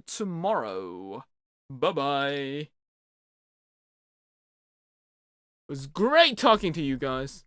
tomorrow. Bye-bye. It was great talking to you guys.